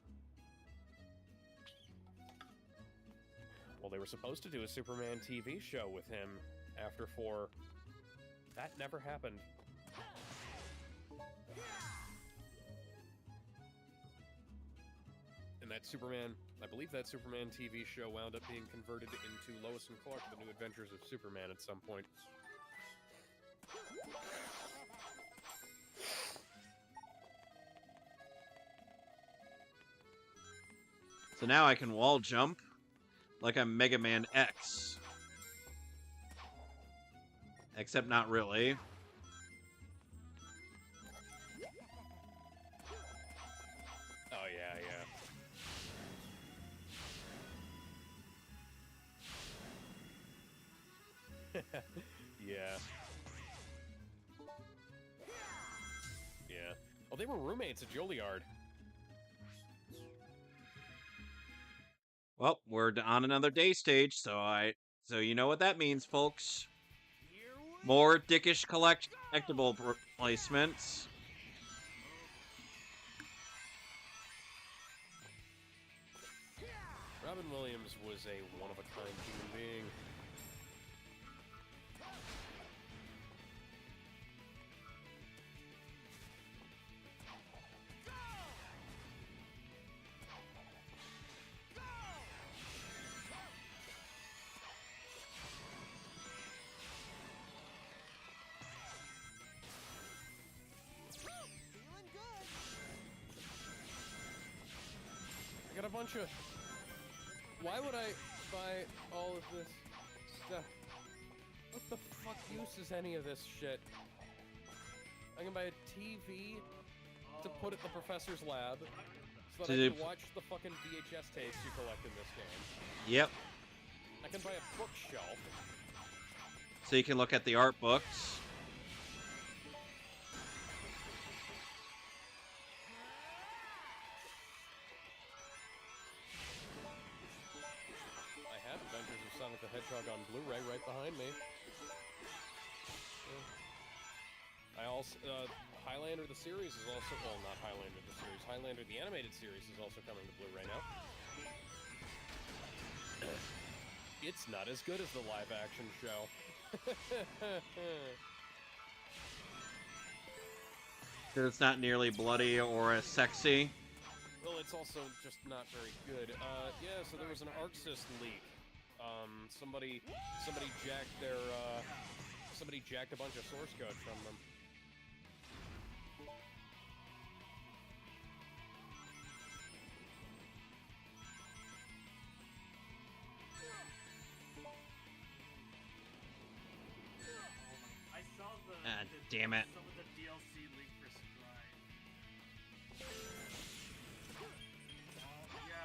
B: Well, they were supposed to do a Superman TV show with him after 4. That never happened. And I believe that Superman TV show wound up being converted into Lois and Clark, The New Adventures of Superman at some point.
A: So now I can wall jump like I'm Mega Man X. Except not really.
B: Oh, yeah. Yeah. Yeah. Oh, they were roommates at Juilliard.
A: Well, we're on another day stage, so you know what that means, folks. More dickish collectible replacements.
B: Robin Williams was a one-of-a-kind human being. I got a bunch of... Why would I buy all of this stuff? What the fuck use is any of this shit? I can buy a TV to put at the professor's lab so that I can watch the fucking VHS tapes you collect in this game.
A: Yep.
B: I can buy a bookshelf.
A: So you can look at the art books.
B: I have Adventures of Sonic the Hedgehog on Blu-ray right behind me. I also, Highlander the series is also, well, not Highlander the series, Highlander the animated series is also coming to Blu-ray now. It's not as good as the live-action show.
A: It's not nearly bloody or as sexy.
B: Well, it's also just not very good. Yeah, so there was an ArcSys leak. Somebody jacked a bunch of source code from them.
E: I saw
A: damn it.
E: some of the DLC leak for Stride. Yeah.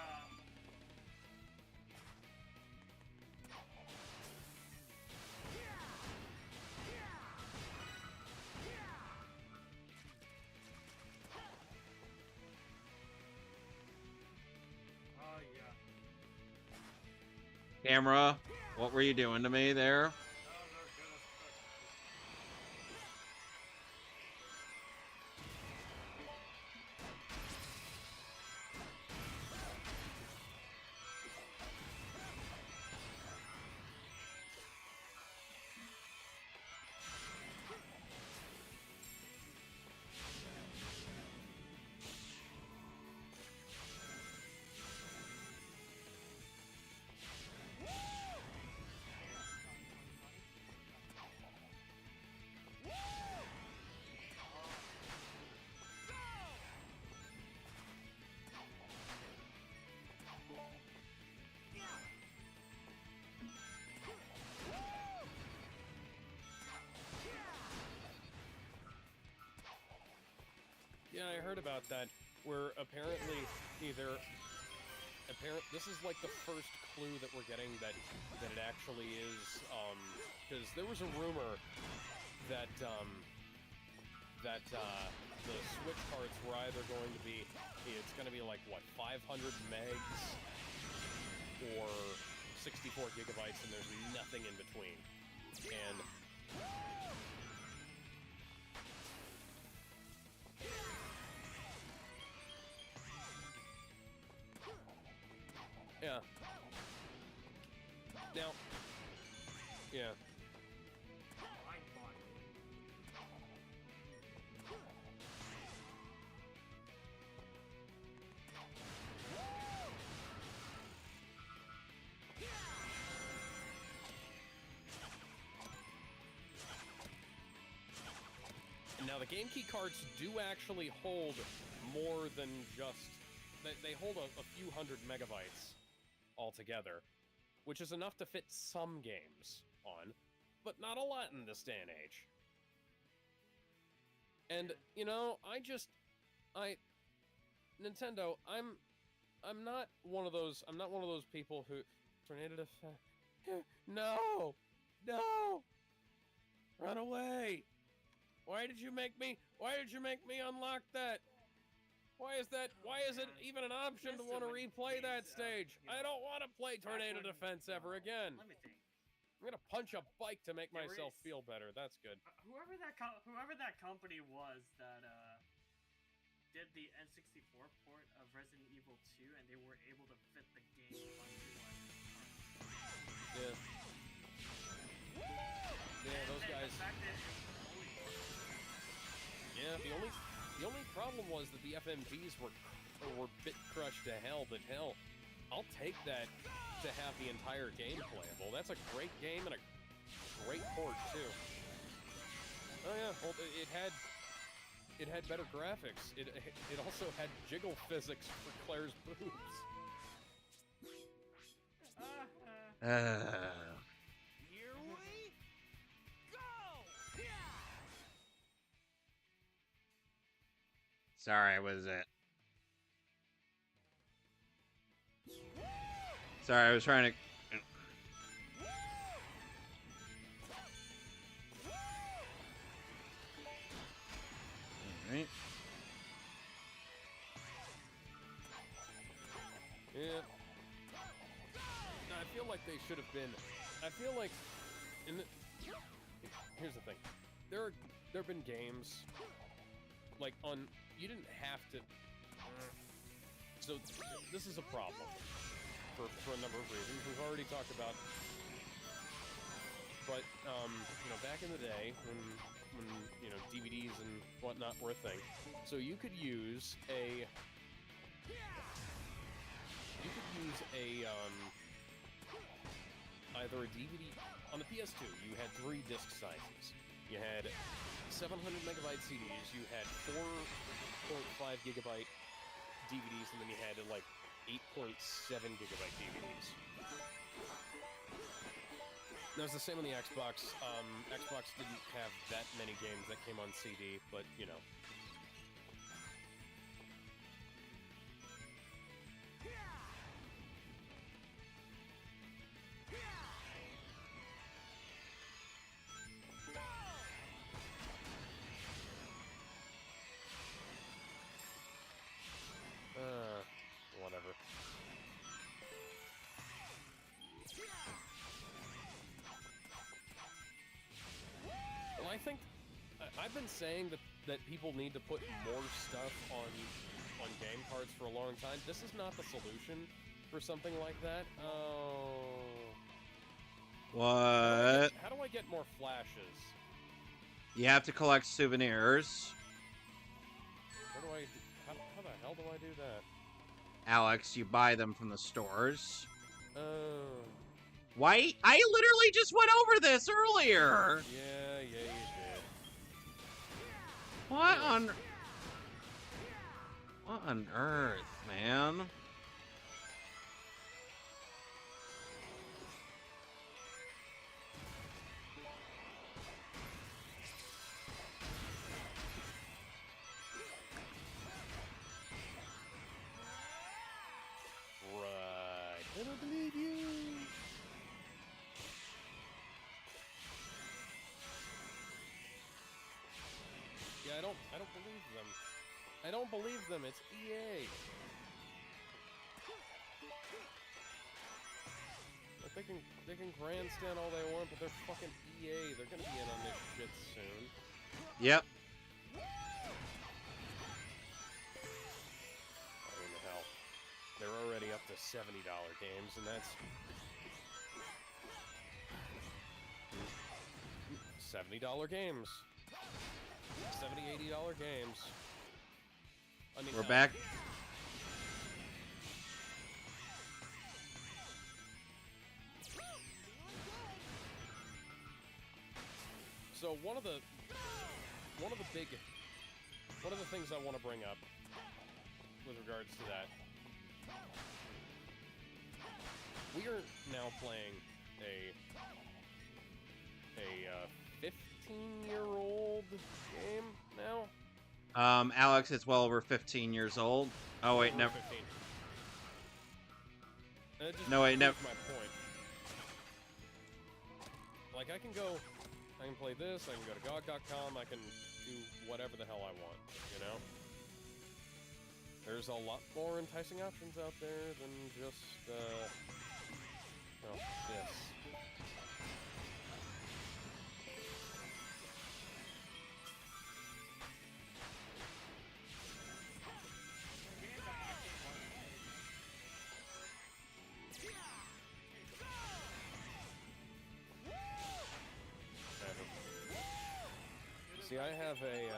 E: Oh yeah.
A: Camera, what were you doing to me there?
B: heard about that, where apparently this is like the first clue that we're getting that it actually is, because there was a rumor that the Switch carts were either going to be, it's going to be like, what, 500 megs or 64 gigabytes, and there's nothing in between. And yeah. Now, yeah. Now, the game key cards do actually hold more than just... They hold a few hundred megabytes altogether, which is enough to fit some games on, but not a lot in this day and age. And, you know, Nintendo, I'm not one of those people who... Tornado Defense... No! No! Run away! Why did you make me unlock that? Why is it even an option to want to replay that stage? I don't want to play Tornado Defense ever again.
E: Let me think.
B: I'm gonna punch a bike to make myself feel better. That's good.
E: Whoever that company was that did the N64 port of Resident Evil 2, and they were able to fit the game onto one.
B: Yeah. Yeah, those guys. Yeah, the only problem was that the FMVs were bit crushed to hell, but hell, I'll take that to have the entire game playable. That's a great game and a great port too. Oh yeah, well, it had better graphics. It also had jiggle physics for Claire's boobs.
G: Here we go!
A: Sorry, what is it? Sorry, I was trying to... Alright.
B: Yeah. No, I feel like they should have been... I feel like... Here's the thing. There have been games... Like, you didn't have to... So, this is a problem. For a number of reasons. We've already talked about... But, you know, back in the day, when you know, DVDs and whatnot were a thing, so you could use a... either a DVD... On the PS2, you had 3 disc sizes. You had 700 megabyte CDs, you had 4.5 gigabyte DVDs, and then you had, like, 8.7 gigabyte DVDs. That was the same on the Xbox. Xbox didn't have that many games that came on CD, but, you know. Whatever. Well, I think I've been saying that people need to put more stuff on game cards for a long time. This is not the solution for something like that. Oh.
A: What?
B: How do I get more flashes?
A: You have to collect souvenirs.
B: How the hell do I do that?
A: Alex, you buy them from the stores.
B: Oh.
A: Why? I literally just went over this earlier!
B: Yeah, you did.
A: What on earth, man?
B: I don't believe you. Yeah, I don't believe them. I don't believe them. It's EA. Like they can grandstand all they want, but they're fucking EA. They're gonna be in on this shit soon.
A: Yep.
B: I mean, hell, they're already up to $70 games, and that's $70 games. $70, $80 games. I mean,
A: We're
B: hell,
A: back.
B: So one of the things I want to bring up with regards to that, we are now playing a 15-year-old game now.
A: Alex is well over 15 years old. Oh wait,
B: Over
A: never.
B: 15. And it just
A: No, wait,
B: proves
A: never.
B: my point. Like, I can play this, I can go to GOG.com, I can do whatever the hell I want, you know? There's a lot more enticing options out there than just, well, this. See, I have a,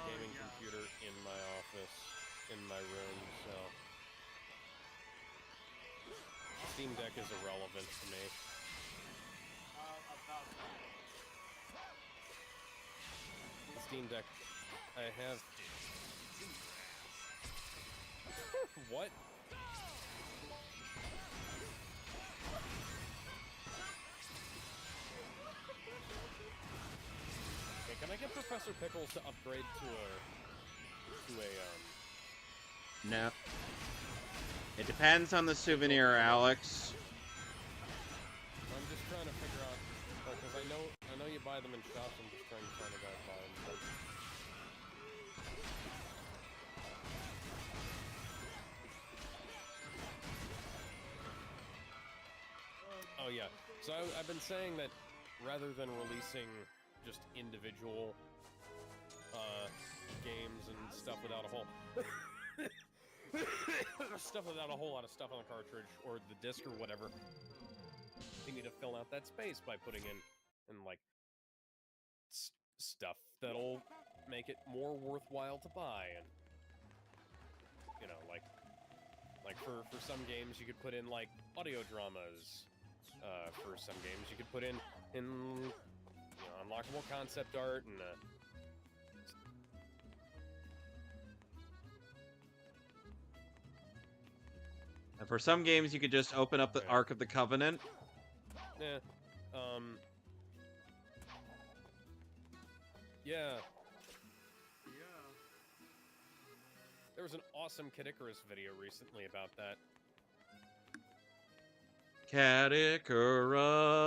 B: gaming computer in my office, in my room, so Steam Deck is irrelevant to me. The Steam Deck, I have... What? Okay, can I get Professor Pickles to upgrade to a
A: No. It depends on the souvenir, Alex.
B: I'm just trying to figure out, because I know you buy them in shops. I'm just trying to find a guy to buy them. But... Oh yeah. So I've been saying that rather than releasing just individual games and stuff without a whole lot of stuff on the cartridge or the disc or whatever, they need to fill out that space by putting in like stuff that'll make it more worthwhile to buy, and you know, like for some games you could put in like audio dramas. For some games you could put in you know, unlockable concept art and
A: And for some games, you could just open up the Ark of the Covenant.
B: yeah. Yeah. There was an awesome Kid Icarus video recently about that.
A: Cat Icarus.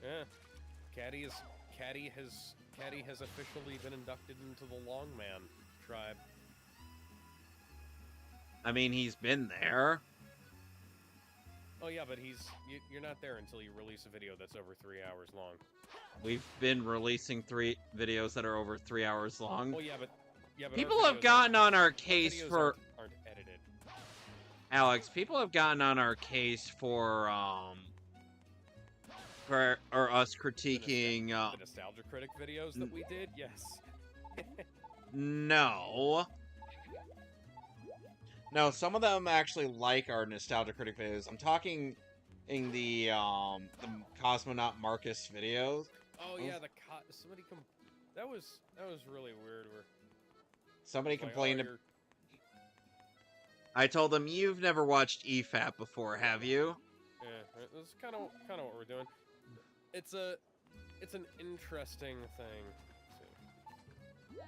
B: Yeah. Caddy has officially been inducted into the Longman tribe.
A: I mean, he's been there.
B: Oh yeah, but you're not there until you release a video that's over 3 hours long.
A: We've been releasing 3 videos that are over 3 hours long.
B: Oh yeah, but
A: people have gotten on our case for
B: aren't edited.
A: Alex. People have gotten on our case for us critiquing
B: The Nostalgia Critic videos that we did. Yes.
A: No, some of them actually like our Nostalgia Critic videos. I'm talking in the Cosmonaut Marcus videos.
B: Oh yeah, somebody that was really weird. Where
A: somebody
B: like,
A: complained.
B: oh,
A: I told them, you've never watched EFAP before, have you?
B: yeah, that's kind of what we're doing. It's a it's an interesting thing. Let's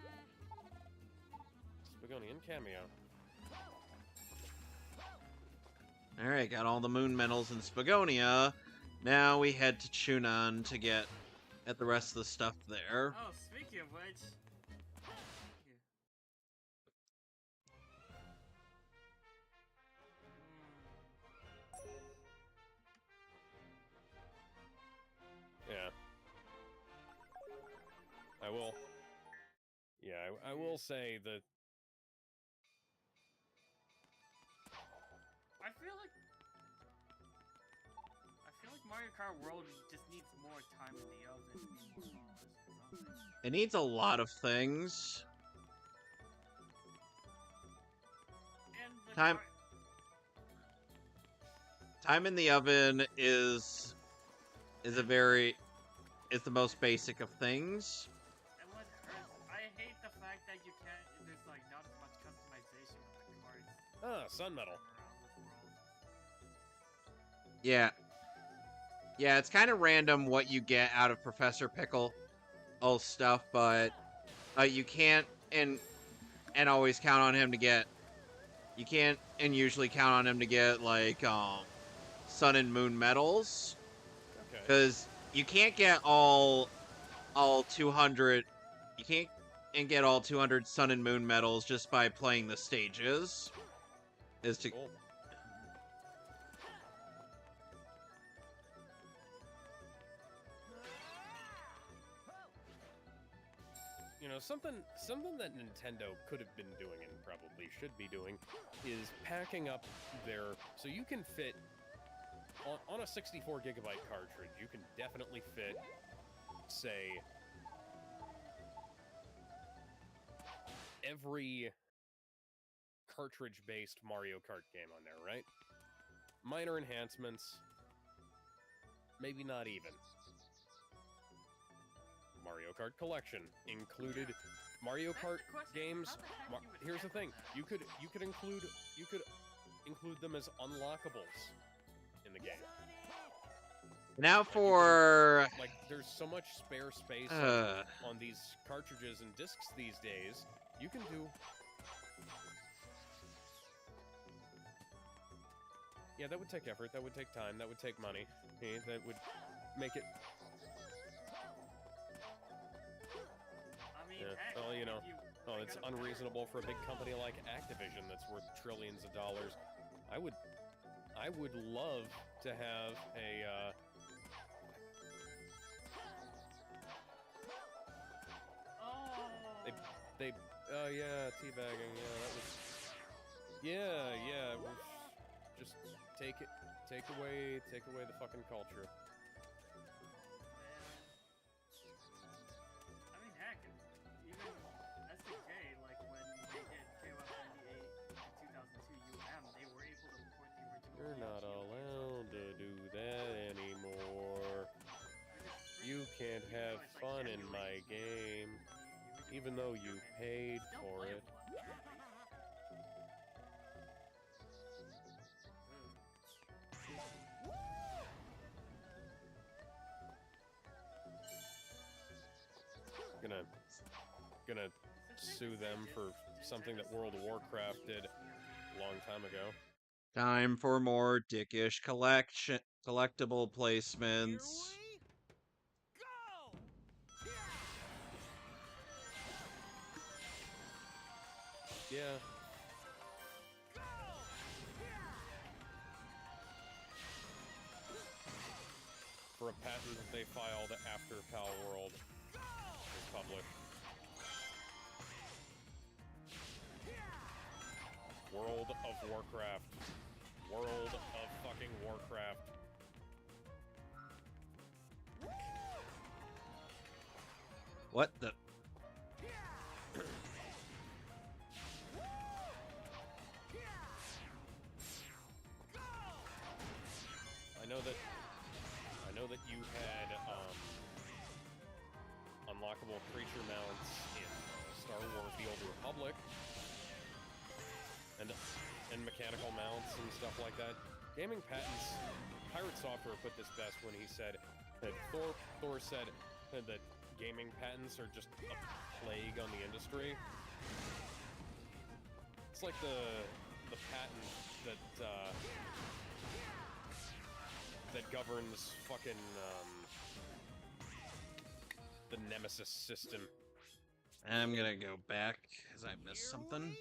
B: see. Spagonian cameo.
A: Alright, got all the moon medals in Spagonia. Now we head to Chunan to get at the rest of the stuff there.
E: Oh, speaking of which.
B: Yeah. I will. Yeah, I will say that.
E: I feel like Mario Kart World just needs more time in the oven to be more polished or something.
A: It needs a lot of things.
E: And the
A: Time in the oven is the most basic of things.
E: And what hurts, I hate the fact that you can't. There's like not as much customization with the cards.
B: Ah, Sun Medal.
E: Around this world.
A: Yeah. Yeah, it's kind of random what you get out of Professor Pickle stuff, but you can't and always count on him to get. You can't and usually count on him to get like Sun and Moon medals,
B: Okay.
A: because you can't get all 200. You can't get all 200 Sun and Moon medals just by playing the stages.
B: Cool. You know, something that Nintendo could have been doing and probably should be doing is packing up their, so you can fit on a 64 gigabyte cartridge, you can definitely fit, say, every cartridge-based Mario Kart game on there, right? Minor enhancements, maybe not even. Mario Kart Collection included Mario Kart games. Here's the thing: you could include them as unlockables in the game.
A: Now for
B: like there's so much spare space on these cartridges and discs these days. You can do. Yeah, that would take effort. That would take time. That would take money. That would make it.
E: Yeah.
B: Well, you know, it's unreasonable for a big company like Activision that's worth trillions of dollars. I would love to have a. Yeah, teabagging. Yeah, that was. Yeah. Just take away the fucking culture.
E: I mean, heck, even SNK, like when they did KOF 98 in 2002 they were able to port the original.
B: You're not allowed to do that anymore. You can't have fun in my game, even though you paid for it. Gonna sue them for something that World of Warcraft did a long time ago.
A: time for more dickish collectible placements.
B: Yeah. For a patent that they filed after Pal World was published. World of Warcraft. World of fucking Warcraft.
A: What the?
B: I know that you had unlockable creature mounts in Star Wars: The Old Republic, and mechanical mounts and stuff like that. Gaming Patents, Pirate Software put this best when he said that Thor said, and that gaming patents are just a plague on the industry. It's like the patent that governs fucking the Nemesis system.
A: I'm gonna go back because I missed something.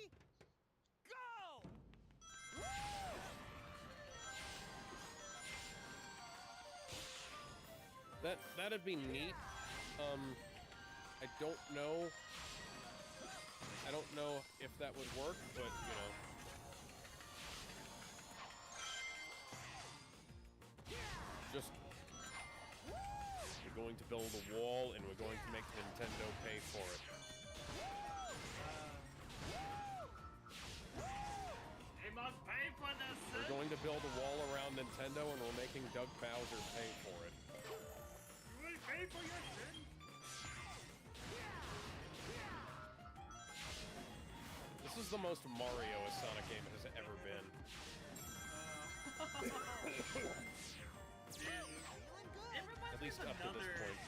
B: That'd be neat. I don't know. I don't know if that would work, but you know. Just we're going to build a wall and we're going to make Nintendo pay for it.
E: They must pay for this.
B: We're going to build a wall around Nintendo and we're making Doug Bowser pay for it.
E: You will pay for your sins.
B: This is the most Mario a Sonic game has ever been. At least up to this point.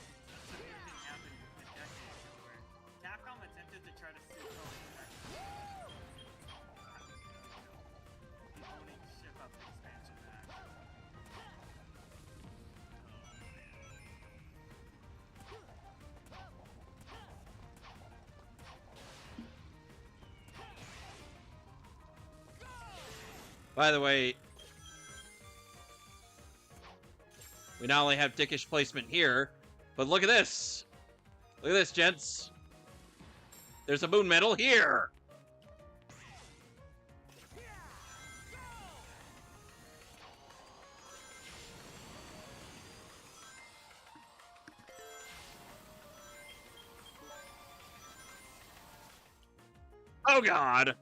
E: Thing happened a decade ago where Capcom attempted to try to sue the owning ship up expansion back.
A: By the way, we not only have dickish placement here, but look at this. Look at this, gents. There's a moon medal here. Oh, God.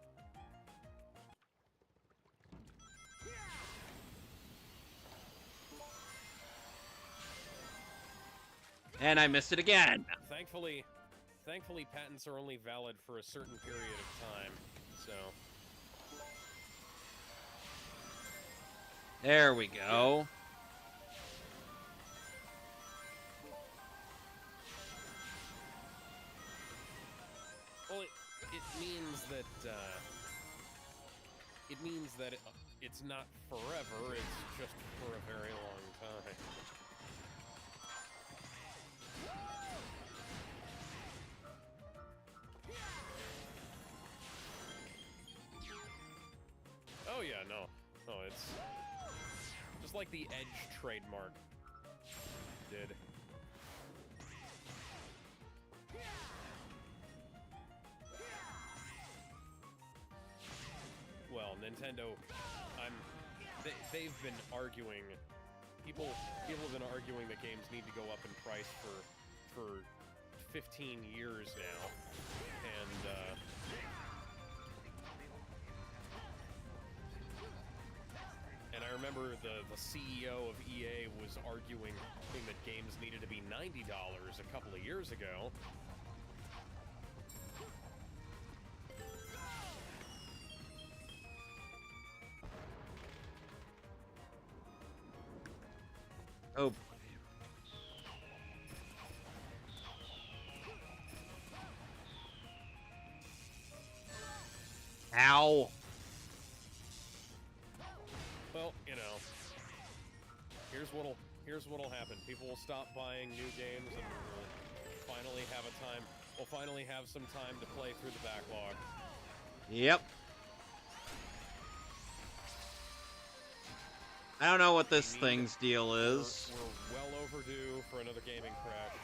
A: And I missed it again.
B: Thankfully, patents are only valid for a certain period of time, so...
A: There we go.
B: Well, it means that, it's not forever, it's just for a very long time. Oh yeah, no, it's just like the Edge trademark did. Well, Nintendo, they've been arguing. People have been arguing that games need to go up in price for 15 years now, and I remember the CEO of EA was arguing that games needed to be $90 a couple of years ago.
A: Oh. Ow.
B: Well, you know, here's what'll happen. People will stop buying new games, and we'll finally have some time to play through the backlog.
A: Yep. I don't know what this thing's deal is.
B: We're well overdue for another gaming crash.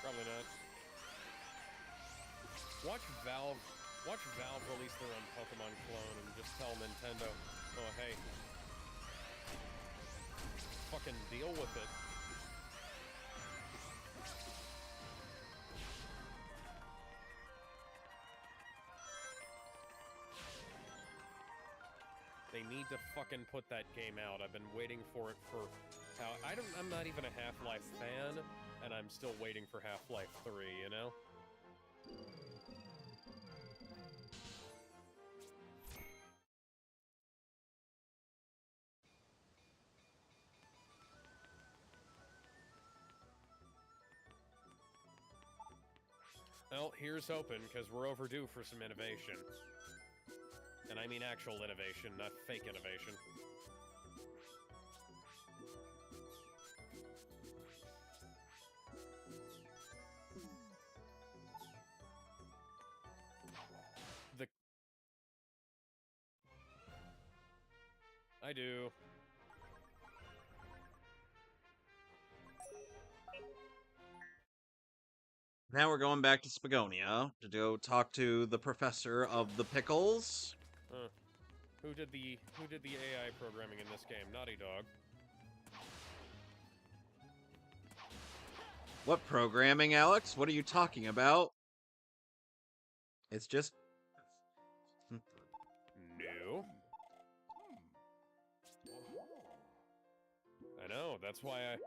B: Probably not. Watch Valve release their own Pokemon clone and just tell Nintendo, oh hey, fucking deal with it. They need to fucking put that game out. I've been waiting for it for how I'm not even a Half-Life fan, and I'm still waiting for Half-Life 3, you know? Well, here's hoping, because we're overdue for some innovation. And I mean actual innovation, not fake innovation. I do.
A: Now we're going back to Spagonia to go talk to the professor of the pickles.
B: Who did the AI programming in this game? Naughty Dog.
A: What programming, Alex? What are you talking about? It's just...
B: No. I know, that's why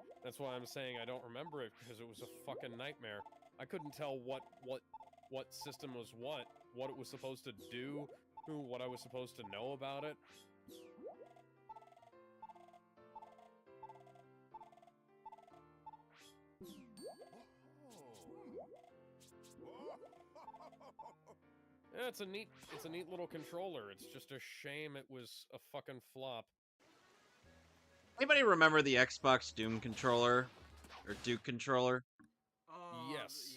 B: I'm saying I don't remember it, because it was a fucking nightmare. I couldn't tell what system was what it was supposed to do, what I was supposed to know about it. Yeah, it's a neat little controller. It's just a shame it was a fucking flop.
A: Anybody remember the Xbox Doom controller? Or Duke controller?
B: Yes.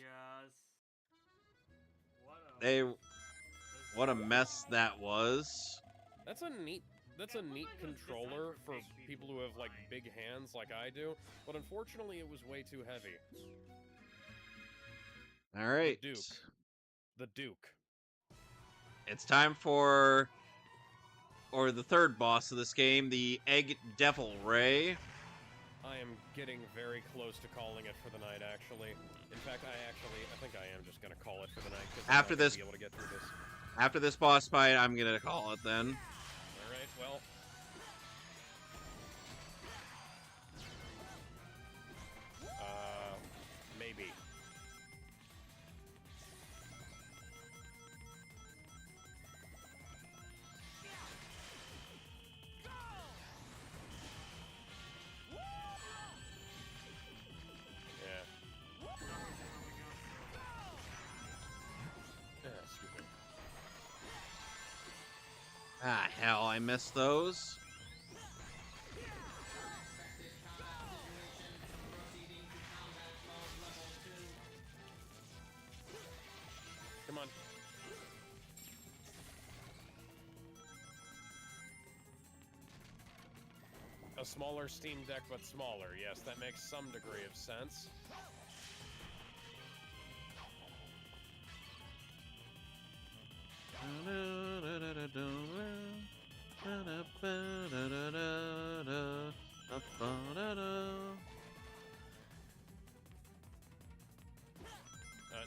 A: What a mess that was.
B: That's a neat controller for people who have like big hands like I do, but unfortunately it was way too heavy.
A: All right.
B: The Duke.
A: It's time for the third boss of this game, the Egg Devil Ray.
B: I am getting very close to calling it for the night, actually. In fact, I think I am just gonna call it for the night, because I'm not gonna be able to get through this.
A: After this boss fight, I'm gonna call it then.
B: Alright, well. Maybe.
A: Ah, hell, I missed those.
B: Come on. A smaller Steam Deck, but smaller. Yes, that makes some degree of sense.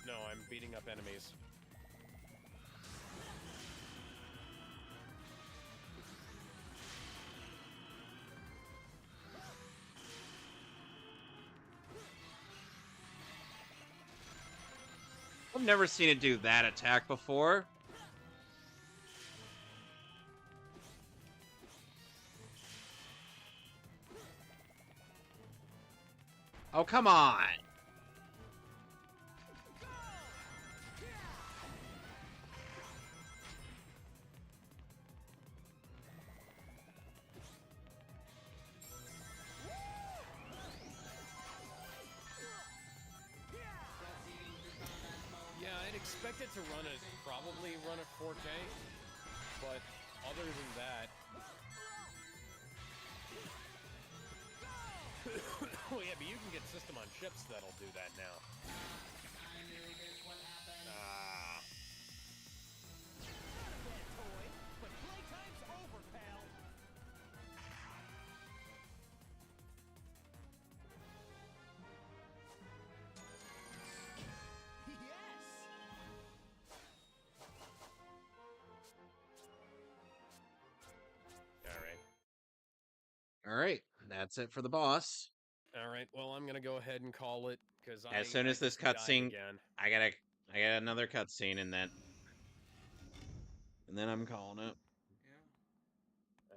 B: No, I'm beating up enemies.
A: I've never seen it do that attack before. Oh, come on!
B: Yeah, I'd expect it to probably run at 4K, but other than that... Oh yeah, but you can get system on chips that'll do that now. Ah.
K: But playtime's over, pal. Yes.
A: All right, that's it for the boss.
B: All right, well, I'm gonna go ahead and call it, because
A: As soon as this cutscene, I got another cutscene, and then I'm calling it.
E: Oh boy.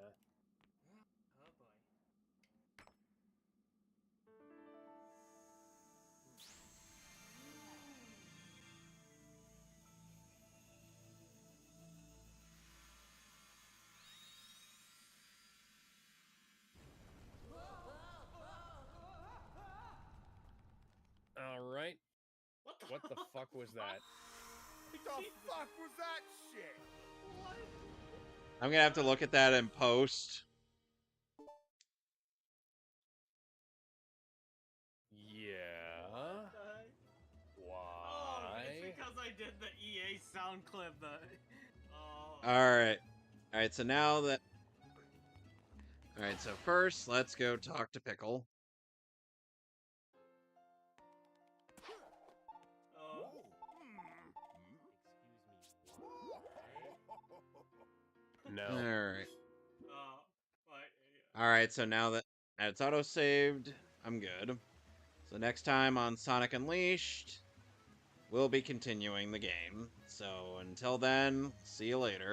B: fuck was that?
D: What the fuck was that shit?
A: I'm gonna have to look at that in post.
B: Yeah.
E: Oh,
B: Why?
E: it's because I did the EA sound clip.
A: Alright, so now that... Alright, so first, let's go talk to Pickle.
B: No.
A: Alright.
E: Like,
A: Alright, so now that it's auto-saved, I'm good. So next time on Sonic Unleashed, we'll be continuing the game. So until then, see you later.